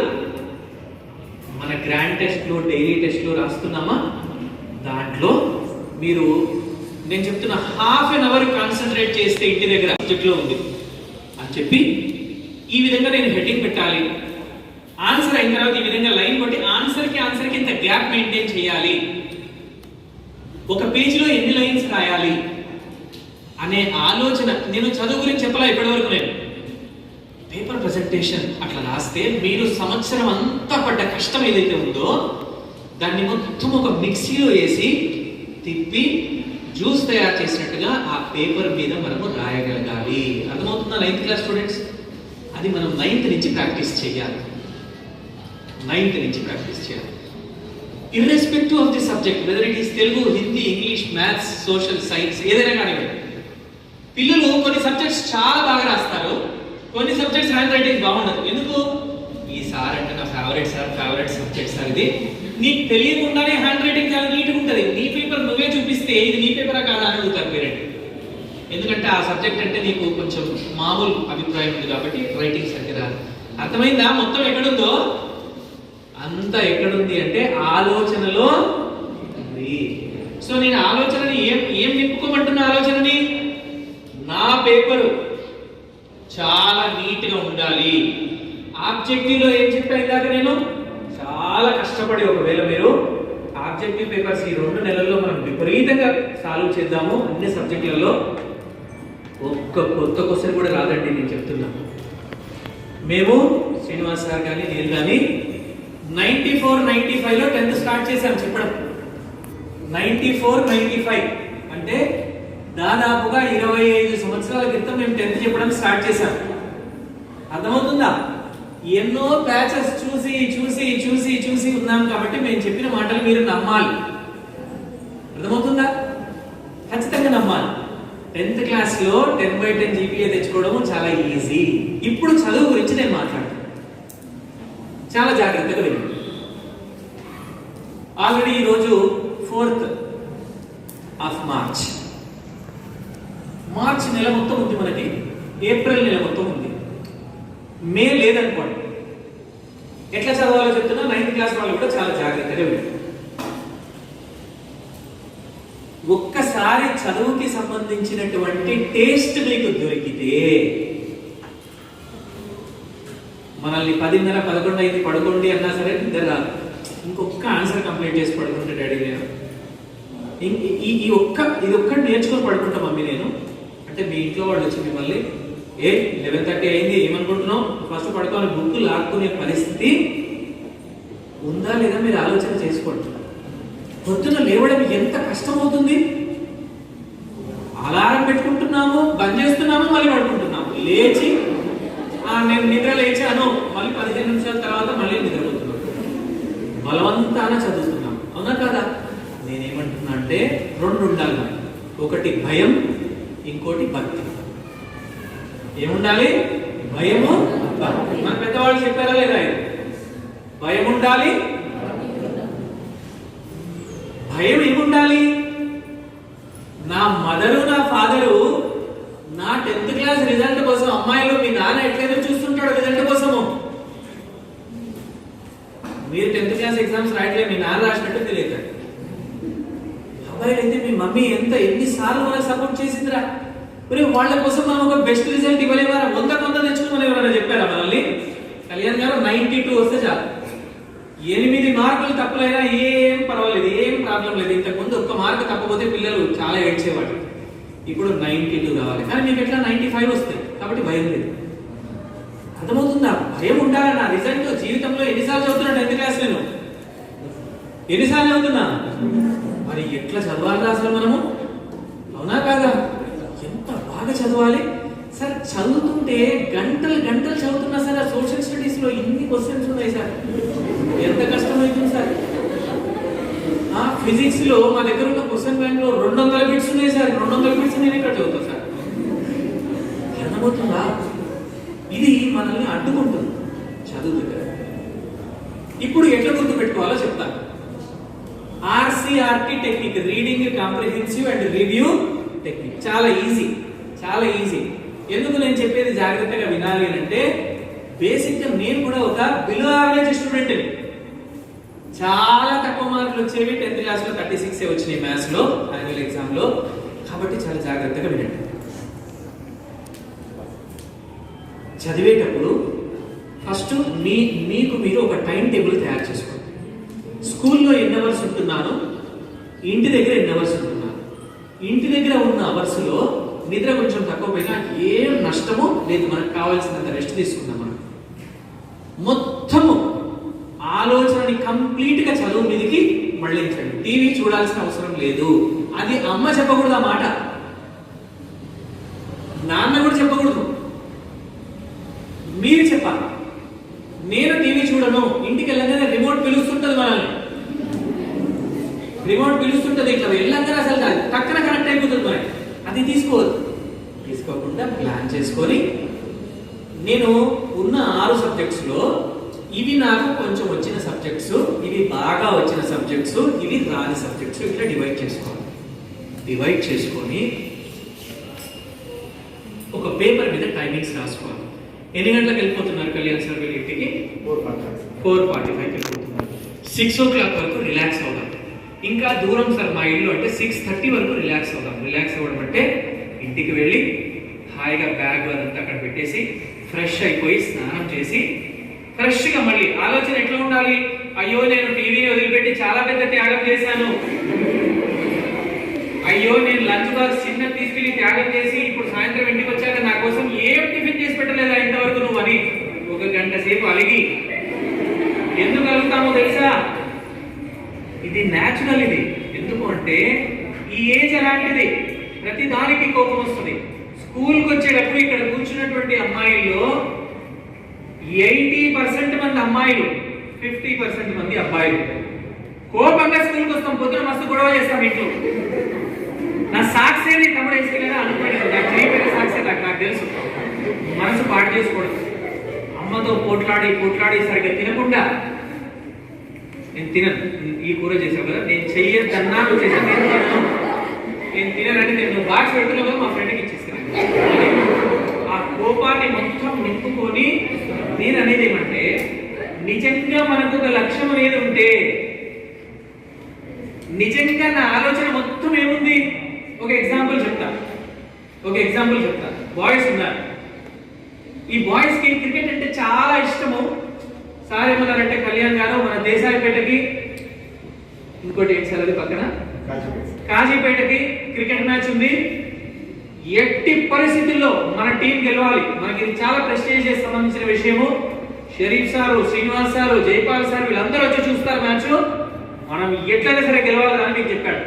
మన గ్రాండ్ టెస్ట్లో డైలీ టెస్ట్లో రాస్తున్నామా, దాంట్లో మీరు నేను చెప్తున్న ½ an hour కాన్సన్ట్రేట్ చేస్తే ఇంటి దగ్గర సబ్జెక్ట్లో ఉంది అని చెప్పి ఈ విధంగా నేను హెడ్డింగ్ పెట్టాలి, ఆన్సర్ అయిన తర్వాత ఈ విధంగా లైన్ కొట్టి ఆన్సర్కి ఇంత గ్యాప్ మెయింటైన్ చేయాలి, ఒక పేజీలో ఎన్ని లైన్స్ రాయాలి అనే ఆలోచన. నేను చదువు గురించి చెప్పాలా ఇప్పటివరకు, నేను పేపర్ ప్రజెంటేషన్ అట్లా రాస్తే మీరు సంవత్సరం అంతా పడ్డ కష్టం ఏదైతే ఉందో దాన్ని మొత్తం ఒక మిక్సీలో వేసి తిప్పి జ్యూస్ తయారు చేసినట్టుగా ఆ పేపర్ మీద మనము రాయగలగాలి. అర్థమవుతుందా 9th క్లాస్ స్టూడెంట్స్? అది మనం 9th నుంచి ప్రాక్టీస్ చేయాలి. 9th నుంచి ప్రాక్టీస్ చేయాలి. Irrespective of the subject, whether it is Telugu, Hindi, English, maths, social science, ఏదైనా కానివ్వండి. పిల్లలు కొన్ని సబ్జెక్ట్స్ చాలా బాగా రాస్తారు, కొన్ని సబ్జెక్ట్స్ హ్యాండ్ రైటింగ్ బాగుండదు. ఎందుకు? ఈ సార్ అంటే నా ఫేవరెట్ సబ్జెక్ట్ సార్, ఇది నీకు తెలియకుండానే హ్యాండ్ రైటింగ్ చాలా నీట్గా ఉంటుంది. నీ పేపర్ నువ్వే చూపిస్తే ఇది నీ పేపరా కాదా అని అడుగుతారు పేరెంట్. ఎందుకంటే ఆ సబ్జెక్ట్ అంటే నీకు కొంచెం మామూలు అభిప్రాయం ఉంది కాబట్టి రైటింగ్ సరిగ్గా రాదు. అర్థమైందా? మొత్తం ఎక్కడుందో అంతా ఎక్కడుంది అంటే ఆలోచనలో ఉంది. సో నేను ఆలోచనని ఏం నింపుకోమంటున్నా? ఆలోచనని నా పేపరు చాలా నీట్గా ఉండాలి. ఆబ్జెక్టివ్ లో ఏం చెప్పాను ఇందాక నేను? చాలా కష్టపడి ఒకవేళ మీరు ఆబ్జెక్టివ్ పేపర్స్ ఈ 2 నెలల్లో మనం విపరీతంగా సాల్వ్ చేద్దాము. అన్ని సబ్జెక్టులలో ఒక్క కొత్త క్వశ్చన్ కూడా రాదండి, నేను చెప్తున్నా. మేము శ్రీనివాస్ సార్ కానీ నేను కానీ 94-95లో 10th స్టార్ట్ చేశాం చెప్పడం. 94-95 అంటే దాదాపుగా 25 సంవత్సరాల క్రితం మేము 10th చెప్పడం స్టార్ట్ చేశాం. అర్థమవుతుందా? ఎన్నో బ్యాచెస్ చూసి చూసి చూసి చూసి ఉన్నాం కాబట్టి మేము చెప్పిన మాటలు మీరు నమ్మాలి. అర్థమవుతుందా? ఖచ్చితంగా నమ్మాలి. 10th క్లాస్లో 10/10 GPA తెచ్చుకోవడం చాలా ఈజీ. ఇప్పుడు చదువు గురించి నేను మాట్లాడతాను, చాలా జాగ్రత్తగా వినండి. ఆల్రెడీ ఈరోజు 4th ఆఫ్ మార్చ్ నెల మొత్తం ఉంది మనకి, ఏప్రిల్ నెల మొత్తం ఉంది, మే లేదనుకోండి. ఎట్లా చదవాలో చెప్తున్నా, 9th క్లాస్ వాళ్ళు కూడా చాలా జాగ్రత్తగా వినండి. ఒక్కసారి చదువుకి సంబంధించినటువంటి టేస్ట్ మీకు దొరికితే మనల్ని 10:30-11 అయింది పడుకోండి అన్నా సరే నిద్ర రాదు. ఇంకొక ఆన్సర్ కంప్లీట్ చేసి పడుకుంటే డాడీ నేను ఇది ఒక్కటి నేర్చుకొని పడుకుంటా మమ్మీ నేను అంటే, మీ ఇంట్లో వాళ్ళు వచ్చి మిమ్మల్ని 11:30 అయింది ఏమనుకుంటున్నావు ఫస్ట్ పడుకోని బుక్ లాక్కునే పరిస్థితి ఉందా లేదా మీరు ఆలోచన చేసుకోండి. పొద్దున లేవడం ఎంత కష్టమవుతుంది. అలారం పెట్టుకుంటున్నాము, బంద్ చేస్తున్నాము, మళ్ళీ పడుకుంటున్నాము. లేచి నేను నిద్ర లేచాను, మళ్ళీ 15 నిమిషాల తర్వాత మళ్ళీ నిద్రపోతున్నాను. బలవంతాన చదువుతున్నాం, అవునా కదా? నేనేమంటున్నా అంటే 2 ఉండాలి మనకి. ఒకటి భయం, ఇంకోటి భక్తి. ఏముండాలి? భయము, భక్తి. మన పెద్దవాళ్ళు చెప్పారా లేదా? భయం ఉండాలి. భయం ఏముండాలి? నా మదరు నా ఫాదరు నా 10th క్లాస్ రిజల్ట్ కోసం, అమ్మాయిలు మీ నాన్న ఎట్లయితే చూస్తుంటాడు రిజల్ట్ కోసము. మీరు 10th క్లాస్ ఎగ్జామ్స్ రాయట్లేదు, మీ నాన్న రాసినట్టు తెలియదు. అబ్బాయిలు అయితే మీ మమ్మీ ఎన్నిసార్లు మనకు సపోర్ట్ చేసిందిరా, మరి వాళ్ళ కోసం మనం ఒక బెస్ట్ రిజల్ట్ ఇవ్వలేవారా? 100 తెచ్చుకోమని ఎవరైనా చెప్పారా మనల్ని? కళ్యాణ్ గారు 92 వస్తే చాలు, 8 మార్కులు తప్పులైనా ఏం పర్వాలేదు, ఏం ప్రాబ్లం లేదు. ఇంతకుముందు 1 మార్కు తప్పపోతే పిల్లలు చాలా ఏడ్చేవాడు. ఇప్పుడు 92 కావాలి, కానీ మీకు ఎట్లా 95 వస్తాయి కాబట్టి భయం లేదు. అర్థమవుతుందా? భయం ఉండాలి. నా రిజల్ట్ జీవితంలో ఎన్నిసార్లు చదువుతున్నా 10th క్లాస్ నేను ఎన్నిసార్లు చదువుతున్నా, మరి ఎట్లా చదవాలి అసలు మనము, అవునా కాదా? ఎంత బాగా చదవాలి సార్. చదువుతుంటే గంటలు చదువుతున్నా సార్. ఆ సోషల్ స్టడీస్ లో ఇన్ని క్వశ్చన్స్ ఉన్నాయి సార్, ఎంత కష్టమవుతుంది సార్. ఫిజిక్స్ లో మా దగ్గర ఉన్న క్వశ్చన్ బ్యాంక్ లో 200 బిట్స్ ఉన్నాయి సార్. 200 బిట్స్ నేను ఎక్కడ చదువుతా సార్? అర్థమవుతుందా? ఇది మనల్ని అడ్డుకుంటుంది చదువు దగ్గర. ఇప్పుడు ఎట్లా గుర్తు పెట్టుకోవాలో చెప్తాను. RCRT technique, reading comprehensive and review technique. చాలా ఈజీ. ఎందుకు నేను చెప్పేది జాగ్రత్తగా వినాలి అంటే, బేసిక్ గా నేను కూడా ఒక బిలో యావరేజ్ స్టూడెంట్. చాలా తక్కువ మార్కులు వచ్చేవి 10th క్లాస్ లో 36 వచ్చినాయి మ్యాథ్స్ లో యాన్యువల్ ఎగ్జామ్ లో. కాబట్టి చాలా జాగ్రత్తగా వినండి. చదివేటప్పుడు ఫస్ట్ మీకు మీరు ఒక టైం టేబుల్ తయారు చేసుకోండి. స్కూల్లో ఎన్ని అవర్స్ ఉంటున్నాను, ఇంటి దగ్గర ఎన్ని అవర్స్ ఉంటున్నాను. ఇంటి దగ్గర ఉన్న అవర్స్లో నిద్ర కొంచెం తక్కువ పోయినా ఏం నష్టమో లేదు, మనకు కావాల్సినంత రెస్ట్ తీసుకుందాం. మనం మొత్తము ఆలోచనని కంప్లీట్గా చదువు మీదకి మళ్ళించండి. టీవీ చూడాల్సిన అవసరం లేదు. అది అమ్మ చెప్పకూడదు ఆ మాట, నాన్న కూడా చెప్పకూడదు, మీరు చెప్పాలి. నేను టీవీ చూడను, ఇంటికి వెళ్ళగానే రిమోట్ పిలుస్తుంటది, మనల్ని రిమోట్ పిలుస్తుంటది, ఇట్లా వెళ్ళగానే అసలు కాదు టక్కన కనెక్ట్ అయిపోతుంది మనకి. అది తీసుకోకుండా ప్లాన్ చేసుకొని, నేను ఉన్న 6 సబ్జెక్ట్స్లో ఇవి నాకు కొంచెం వచ్చిన సబ్జెక్ట్స్, ఇవి బాగా వచ్చిన సబ్జెక్ట్స్, ఇవి రాని సబ్జెక్ట్స్, ఇట్లా డివైడ్ చేసుకొని ఒక పేపర్ మీద టైమింగ్స్ రాసుకోవాలి. ఎన్ని గంటలకు వెళ్ళిపోతున్నారు కళ్యాణ్ సార్ వీళ్ళ ఇంటికి? 4:45కి వెళ్ళిపోతున్నారు. 6 o'clock వరకు రిలాక్స్ అవుదాం. ఇంకా దూరం సార్ మా ఇల్లు అంటే 6:30 వరకు రిలాక్స్ అవుదాం. రిలాక్స్ అవ్వడం అంటే ఇంటికి వెళ్ళి హాయిగా బ్యాగ్ అదంతా అక్కడ పెట్టేసి ఫ్రెష్ అయిపోయి స్నానం చేసి ఫ్రెష్గా మళ్ళీ ఆలోచన ఎట్లా ఉండాలి? అయ్యో నేను టీవీని వదిలిపెట్టి చాలా పెద్ద త్యాగం చేశాను, అయ్యో నేను లంచ్ బాక్స్ చిన్న తీసుకెళ్లి త్యాగం చేసి ఇప్పుడు సాయంత్రం ఇంటికి వచ్చాక నా కోసం ఏం టిఫిన్ చేసి పెట్టలేదా ఇంతవరకు నువ్వు అని ఒక గంట సేపు అలిగి, ఎందుకు అలుగుతామో తెలుసా? ఇది న్యాచురల్. ఇది ఎందుకు అంటే ఈ ఏజ్ అలాంటిది, ప్రతి దానికి కోపం వస్తుంది. స్కూల్కి వచ్చేటప్పుడు ఇక్కడ కూర్చున్నటువంటి అమ్మాయిల్లో 80% మంది అమ్మాయిలు, 50% మంది అబ్బాయిలు. కోపంగా స్కూల్కి వస్తాం, పొద్దున మస్తు గొడవ చేస్తాం ఇంట్లో. నా సాక్స్ ఏది తమ్ముడు వేసుకెళ్ళా అనుకోలేదు, నాకు చేయబడిన సాక్సే నాకు తెలుసు. మనసు పాటు చేసుకోవడం, అమ్మతో పోట్లాడి సరిగ్గా తినకుండా, నేను తినను, ఈ కూర చేసావు కదా, నేను చెయ్యొద్దన్నా నువ్వు చేసాను, నేను తిననంటే నేను బాక్స్ పెడుతున్నావు కదా, మా ఫ్రెండ్కి ఇచ్చేస్తాను. ఆ కోపాన్ని మొత్తం నింపుకొని నేను అనేది ఏమంటే, నిజంగా మనకు ఒక లక్ష్యం అనేది ఉంటే, నిజంగా నా ఆలోచన మొత్తం ఏముంది? ఒక ఎగ్జాంపుల్ చెప్తా. బాయ్స్ ఉన్నారు, ఈ బాయ్స్ కి క్రికెట్ అంటే చాలా ఇష్టము. సార్ ఏమన్నారంటే, కళ్యాణ్ గారు మన దేశాయిపేటకి, ఇంకోటి ఏంటి సార్ అది పక్కన కాజీపేటకి క్రికెట్ మ్యాచ్ ఉంది, ఎట్టి పరిస్థితుల్లో మన టీం గెలవాలి, మనకి ఇది చాలా ప్రెస్టీజియస్ సంబంధించిన విషయము. Sharif sir, Srinivas sir, Jaipal sir వీళ్ళందరూ వచ్చి చూస్తారు మ్యాచ్, మనం ఎట్లయినా సరే గెలవాలి అని మీకు చెప్పాడు.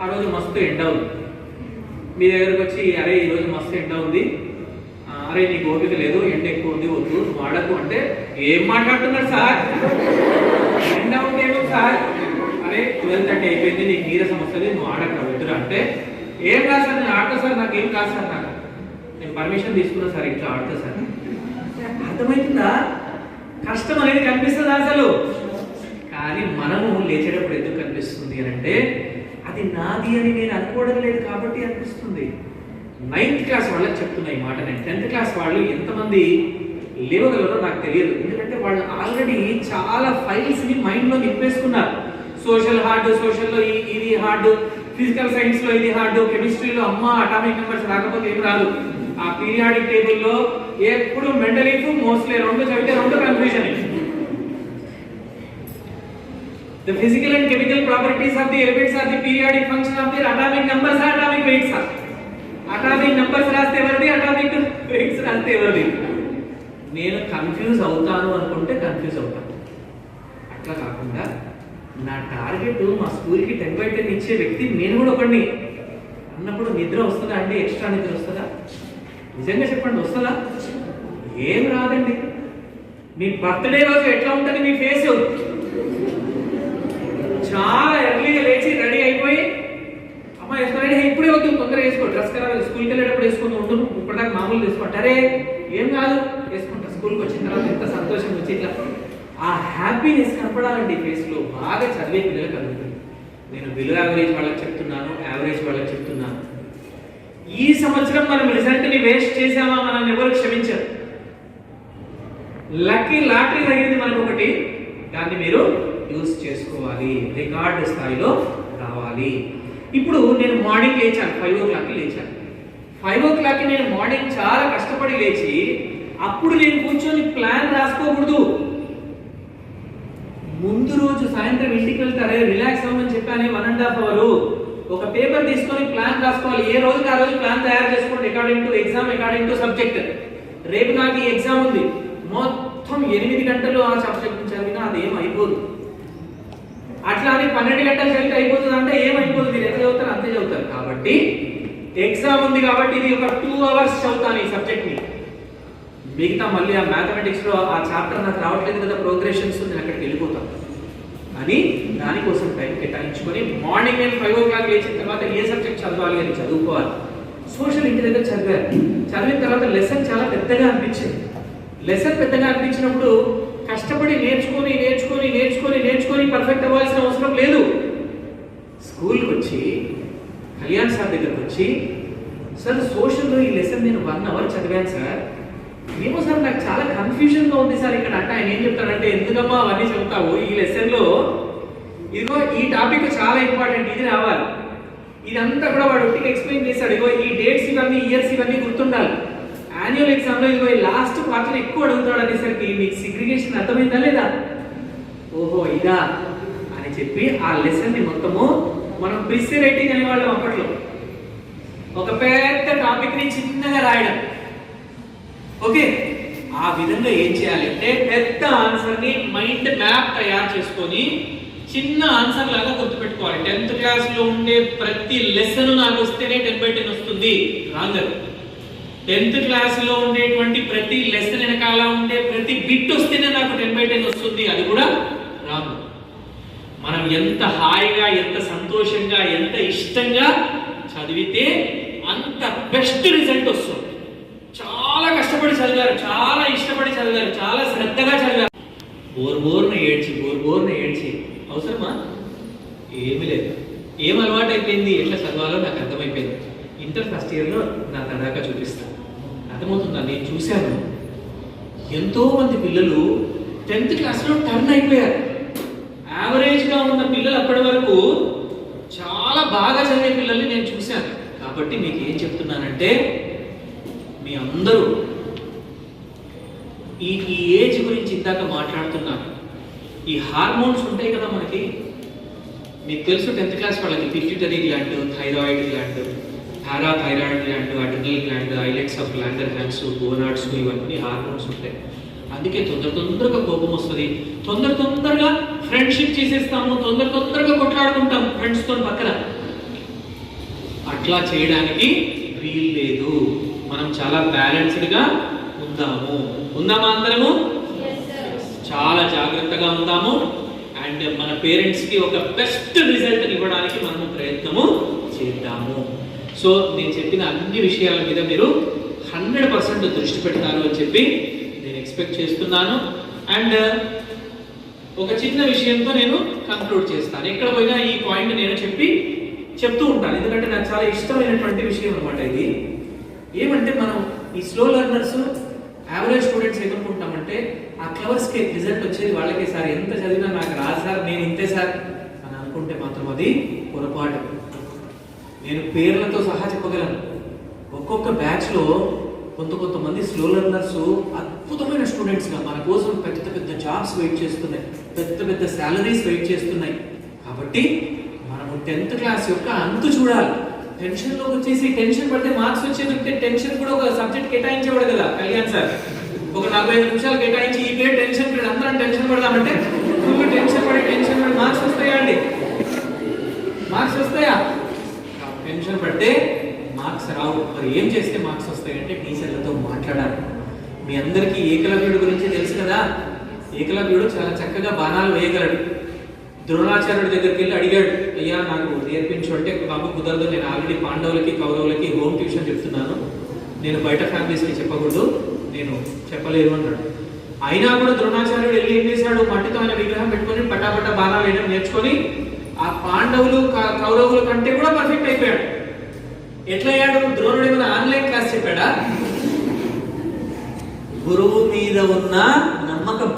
ఆ రోజు మస్తు ఎండ ఉంది, మీ దగ్గరకు వచ్చి అరే ఈరోజు మస్తు ఎండ ఉంది, అరే నీకు ఓపిక లేదు, ఎండ ఎక్కువ ఉంది, వద్దు నువ్వు ఆడకు అంటే, ఏం మాట్లాడుతున్నారు సార్, ఎండ ఉందేమో సార్, అరే 12:30 అయిపోయింది, నీకు నీరసం వస్తుంది, నువ్వు ఆడక వద్దురా అంటే, ఏం కాదు సార్ నేను ఆడతా సార్, నాకేం కాదు సార్, నేను పర్మిషన్ తీసుకున్నా సార్, ఇట్లా ఆడతా సార్. అర్థమవుతుందా? కష్టం అనేది కనిపిస్తుంది అసలు, కానీ మనము లేచేటప్పుడు ఎందుకు కనిపిస్తుంది అని అంటే, అది నాది అని నేను అనుకోవడం లేదు కాబట్టి అనిపిస్తుంది. 9th క్లాస్ వాళ్ళకి చెప్తున్నా ఈ మాట నేను. 10th క్లాస్ వాళ్ళు ఎంతమంది లేవగలరో నాకు తెలియదు, ఎందుకంటే వాళ్ళు ఆల్రెడీ చాలా ఫైల్స్ని మైండ్లో నింపేసుకున్నారు. సోషల్లో ఇది హార్డ్, ఫిజికల్ సైన్స్లో ఇది హార్డ్, కెమిస్ట్రీలో అమ్మ అటామిక్ నెంబర్స్ రాకపోతే ఏం రాదు, ఆ పీరియాడిక్ టేబుల్లో ఎప్పుడు మెండలీఫ్ మోస్ట్లీ 2 చదివితే 2 confusion. The physical and chemical properties of the elements are the periodic function of their atomic numbers and atomic weights are. Atomic numbers రాస్తే ఎవరిది, atomic weights రాస్తే ఎవరిది. నేను కన్ఫ్యూజ్ అవుతాను అనుకుంటే కన్ఫ్యూజ్ అవుతాను. అట్లా కాకుండా నా టార్గెట్ మా స్కూల్కి 10/10 ఇచ్చే వ్యక్తి నేను కూడా ఒకడిని అన్నప్పుడు నిద్ర వస్తుందా అండి? ఎక్స్ట్రా నిద్ర వస్తుందా? నిజంగా చెప్పండి, వస్తుందా? ఏం రాదండి. మీ బర్త్డే రోజు ఎట్లా ఉంటుంది మీ ఫేస్? చాలా ఎర్లీగా లేచి రెడీ అయిపోయి, అమ్మ వేసుకోవాలి, ఇప్పుడే వద్దు తొందరగా వేసుకో, డ్రెస్ కదా స్కూల్కి వెళ్ళేటప్పుడు వేసుకొని ఉంటుంది, ఇప్పటిదాకా మామూలు వేసుకుంటారే, ఏం కాదు వేసుకుంటా. స్కూల్కి వచ్చిన తర్వాత ఎంత సంతోషం వచ్చి ఇట్లా ఆ హ్యాపీనెస్ కనపడాలండి ఫేస్లో. బాగా చదివే పిల్లలు కలుగుతుంది. నేను బిలో యావరేజ్ వాళ్ళకి చెప్తున్నాను, యావరేజ్ వాళ్ళకి చెప్తున్నాను, ఈ సంవత్సరం మనం రిజల్ట్ని వేస్ట్ చేసామా మనల్ని ఎవరు క్షమించారు. లక్కీ లాటరీ తగిలింది మనకు ఒకటి, దాన్ని మీరు యూజ్ చేసుకోవాలి, రికార్డు స్థాయిలో రావాలి. ఇప్పుడు నేను మార్నింగ్ లేచాను, 5 o'clockకి లేచాను. 5 o'clockకి నేను మార్నింగ్ చాలా కష్టపడి లేచి అప్పుడు నేను కూర్చొని ప్లాన్ రాసుకోకూడదు. ముందు రోజు సాయంత్రం ఇంటికి వెళ్తారే రిలాక్స్ అవ్వమని చెప్పానే 1.5 hours ఒక పేపర్ తీసుకొని ప్లాన్ రాసుకోవాలి. ఏ రోజుకి ఆ రోజు ప్లాన్ తయారు చేసుకోండి according to exam, according to subject. రేపు నాకు ఈ ఎగ్జామ్ ఉంది, మొత్తం 8 గంటలు ఆ సబ్జెక్ట్ చదివినా అది ఏం అయిపోదు. అట్లా అని 12 గంటలు చదివితే అయిపోతుంది అంటే ఏమైపోతుంది, మీరు ఎంత చదువుతారు అంతే చదువుతారు. కాబట్టి ఎగ్జామ్ ఉంది కాబట్టి ఇది ఒక 2 hours చదువుతాను ఈ సబ్జెక్ట్ ని. మిగతా మళ్ళీ ఆ మ్యాథమెటిక్స్ లో ఆ చాప్టర్ నాకు రావట్లేదు కదా, ప్రోగ్రెషన్స్ నేను అక్కడికి వెళ్ళిపోతాను అని దానికోసం టైం కేటాయించుకొని మార్నింగ్ నేను 5 o'clock లేచిన తర్వాత ఏ సబ్జెక్ట్ చదవాలి అని చదువుకోవాలి. సోషల్ ఇంటి దగ్గర చదివిన తర్వాత లెసన్ చాలా పెద్దగా అనిపించింది. లెసన్ పెద్దగా అనిపించినప్పుడు కష్టపడి నేర్చుకొని పర్ఫెక్ట్ అవ్వాల్సిన అవసరం లేదు. స్కూల్కి వచ్చి కళ్యాణ్ సార్ దగ్గరకు వచ్చి, సార్ సోషల్లో ఈ లెసన్ నేను 1 hour చదివాను సార్, ఏమో సార్ నాకు చాలా కన్ఫ్యూజన్గా ఉంది సార్ ఇక్కడ అంటే ఆయన ఏం చెప్తాడంటే, ఎందుకమ్మా అవన్నీ చదువుతావు, ఈ లెసన్లో ఇదిగో ఈ టాపిక్ చాలా ఇంపార్టెంట్, ఇది రావాలి. ఇదంతా కూడా వాడు ఒట్టికి ఎక్స్ప్లెయిన్ చేశాడు. ఇగో ఈ డేట్స్ ఇవన్నీ, ఇయర్స్ ఇవన్నీ గుర్తుండాలి. యాన్యువల్ ఎగ్జామ్లో ఇదిగో ఈ లాస్ట్ పార్ట్లో ఎక్కువ అడుగుతాడు అనేసరికి మీకు సిగ్రిగేషన్ అర్థమైందా లేదా, ఓహో ఇదా అని చెప్పి ఆ లెసన్ని మొత్తము మనం ప్రిసీ రైటింగ్ అనేవాళ్ళం అప్పట్లో. ఒక పెద్ద టాపిక్ ని చిన్నగా రాయడం. ఓకే, ఆ విధంగా ఏం చేయాలి అంటే పెద్ద ఆన్సర్ ని మైండ్ మ్యాప్ తయారు చేసుకొని చిన్న ఆన్సర్ లాగా గుర్తుపెట్టుకోవాలి. 10th క్లాస్ లో ఉండే ప్రతి లెసన్ నాకు వస్తేనే 10/10 వస్తుంది, రాంగ్. 10th క్లాస్ లో ఉండేటువంటి ప్రతి లెసన్ వెనకాల ఉండే ప్రతి బిట్ వస్తేనే నాకు 10/10 వస్తుంది, అది కూడా రాంగ్. మనం ఎంత హాయిగా, ఎంత సంతోషంగా, ఎంత ఇష్టంగా చదివితే అంత బెస్ట్ రిజల్ట్ వస్తుంది. చాలా కష్టపడి చదివారు, చాలా ఇష్టపడి చదివారు, చాలా శ్రద్ధగా చదివారు, బోర్బోర్న ఏడ్చి అవసరమా? ఏమీ లేదు. ఏం అలవాటు అయిపోయింది, ఎట్లా చదవాలో నాకు అర్థమైపోయింది. ఇంటర్ ఫస్ట్ ఇయర్లో నా తడాకా చూపిస్తాను, అర్థమవుతుందా? నేను చూశాను ఎంతో మంది పిల్లలు 10th క్లాస్లో టర్న్ అయిపోయారు. యావరేజ్గా ఉన్న పిల్లలు అప్పటి వరకు చాలా బాగా చదివే పిల్లల్ని నేను చూశాను. కాబట్టి మీకు ఏం చెప్తున్నానంటే, మీ అందరూ ఈ ఏజ్ గురించి ఇందాక మాట్లాడుతున్నాను. ఈ హార్మోన్స్ ఉంటాయి కదా మనకి, మీకు తెలుసు 10th క్లాస్ వాళ్ళకి pituitary gland, thyroid gland, parathyroid gland, adrenal gland, islets of Langerhans, gonads, ఇవన్నీ హార్మోన్స్ ఉంటాయి. అందుకే తొందరగా కోపం వస్తుంది, తొందరగా ఫ్రెండ్షిప్ చేసేస్తాము, తొందరగా కొట్లాడుకుంటాం ఫ్రెండ్స్తో పక్కన. అట్లా చేయడానికి వీలు లేదు. మనం చాలా బ్యాలెన్స్డ్గా ఉందామా అందరము? చాలా జాగ్రత్తగా ఉందాము. అండ్ మన పేరెంట్స్కి ఒక బెస్ట్ రిజల్ట్ ఇవ్వడానికి మనము ప్రయత్నము చేద్దాము. సో నేను చెప్పిన అన్ని విషయాల మీద మీరు 100% దృష్టి పెడతారు అని చెప్పి నేను ఎక్స్పెక్ట్ చేస్తున్నాను. అండ్ ఒక చిన్న విషయంతో నేను కంక్లూడ్ చేస్తాను. ఎక్కడ పోయినా ఈ పాయింట్ నేను చెప్తూ ఉంటాను, ఎందుకంటే నాకు చాలా ఇష్టమైనటువంటి విషయం అనమాట ఇది. ఏమంటే మనం ఈ స్లో లెర్నర్స్, యావరేజ్ స్టూడెంట్స్ ఏమనుకుంటామంటే ఆ క్లవర్స్కి రిజల్ట్ వచ్చేది వాళ్ళకే సార్, ఎంత చదివినా నాకు రాదు సార్, నేను ఇంతే సార్ అని అనుకుంటే మాత్రం అది పొరపాటు. నేను పేర్లతో సహా చెప్పగలను. ఒక్కొక్క బ్యాచ్లో కొంతమంది స్లో లెర్నర్స్ అద్భుతమైన స్టూడెంట్స్గా మన కోసం పెద్ద జాబ్స్ వెయిట్ చేస్తున్నాయి, పెద్ద శాలరీస్ వెయిట్ చేస్తున్నాయి. కాబట్టి మనము 10th క్లాస్ యొక్క అంతు చూడాలి. టెన్షన్లోకి వచ్చేసి టెన్షన్ పడితే మార్క్స్ వచ్చేది, టెన్షన్ కూడా ఒక సబ్జెక్ట్ కేటాయించేవాడు కదా కళ్యాణ్ సార్. ఒక 45 నిమిషాలు కేటాయించి ఈ పేరు టెన్షన్ పీరియడ్, అందరం టెన్షన్ పడదామంటే ఫుల్ టెన్షన్ పడి మార్క్స్ వస్తాయా అండి? మార్క్స్ వస్తాయా? టెన్షన్ పడితే మార్క్స్ రావు. మరి ఏం చేస్తే మార్క్స్ వస్తాయంటే టీచర్లతో మాట్లాడాలి. మీ అందరికీ ఏకలవ్యుడు గురించి తెలుసు కదా. ఏకలవ్యుడు చాలా చక్కగా బాణాలు వేయగలడు. ద్రోణాచార్యుడి దగ్గరికి వెళ్ళి అడిగాడు, అయ్యా నాకు నేర్పించు అంటే, బాబు కుదరదు, నేను ఆల్రెడీ పాండవులకి కౌరవులకి హోమ్ ట్యూషన్ చెప్తున్నాను, నేను బయట ఫ్యామిలీస్కి చెప్పకూడదు, నేను చెప్పలేను అన్నాడు. అయినా కూడా ద్రోణాచార్యుడు వెళ్ళి ఏం చేశాడు, మట్టితో ఆయన విగ్రహం పెట్టుకొని పటాపట బాణాలు వేయడం నేర్చుకొని ఆ పాండవులు కౌరవుల కంటే కూడా పర్ఫెక్ట్ అయిపోయాడు. ఎట్లయ్యాడు? ద్రోణుడు ఏమైనా ఆన్లైన్ క్లాస్ చెప్పాడా? గురువు మీద ఉన్న నమ్మకం.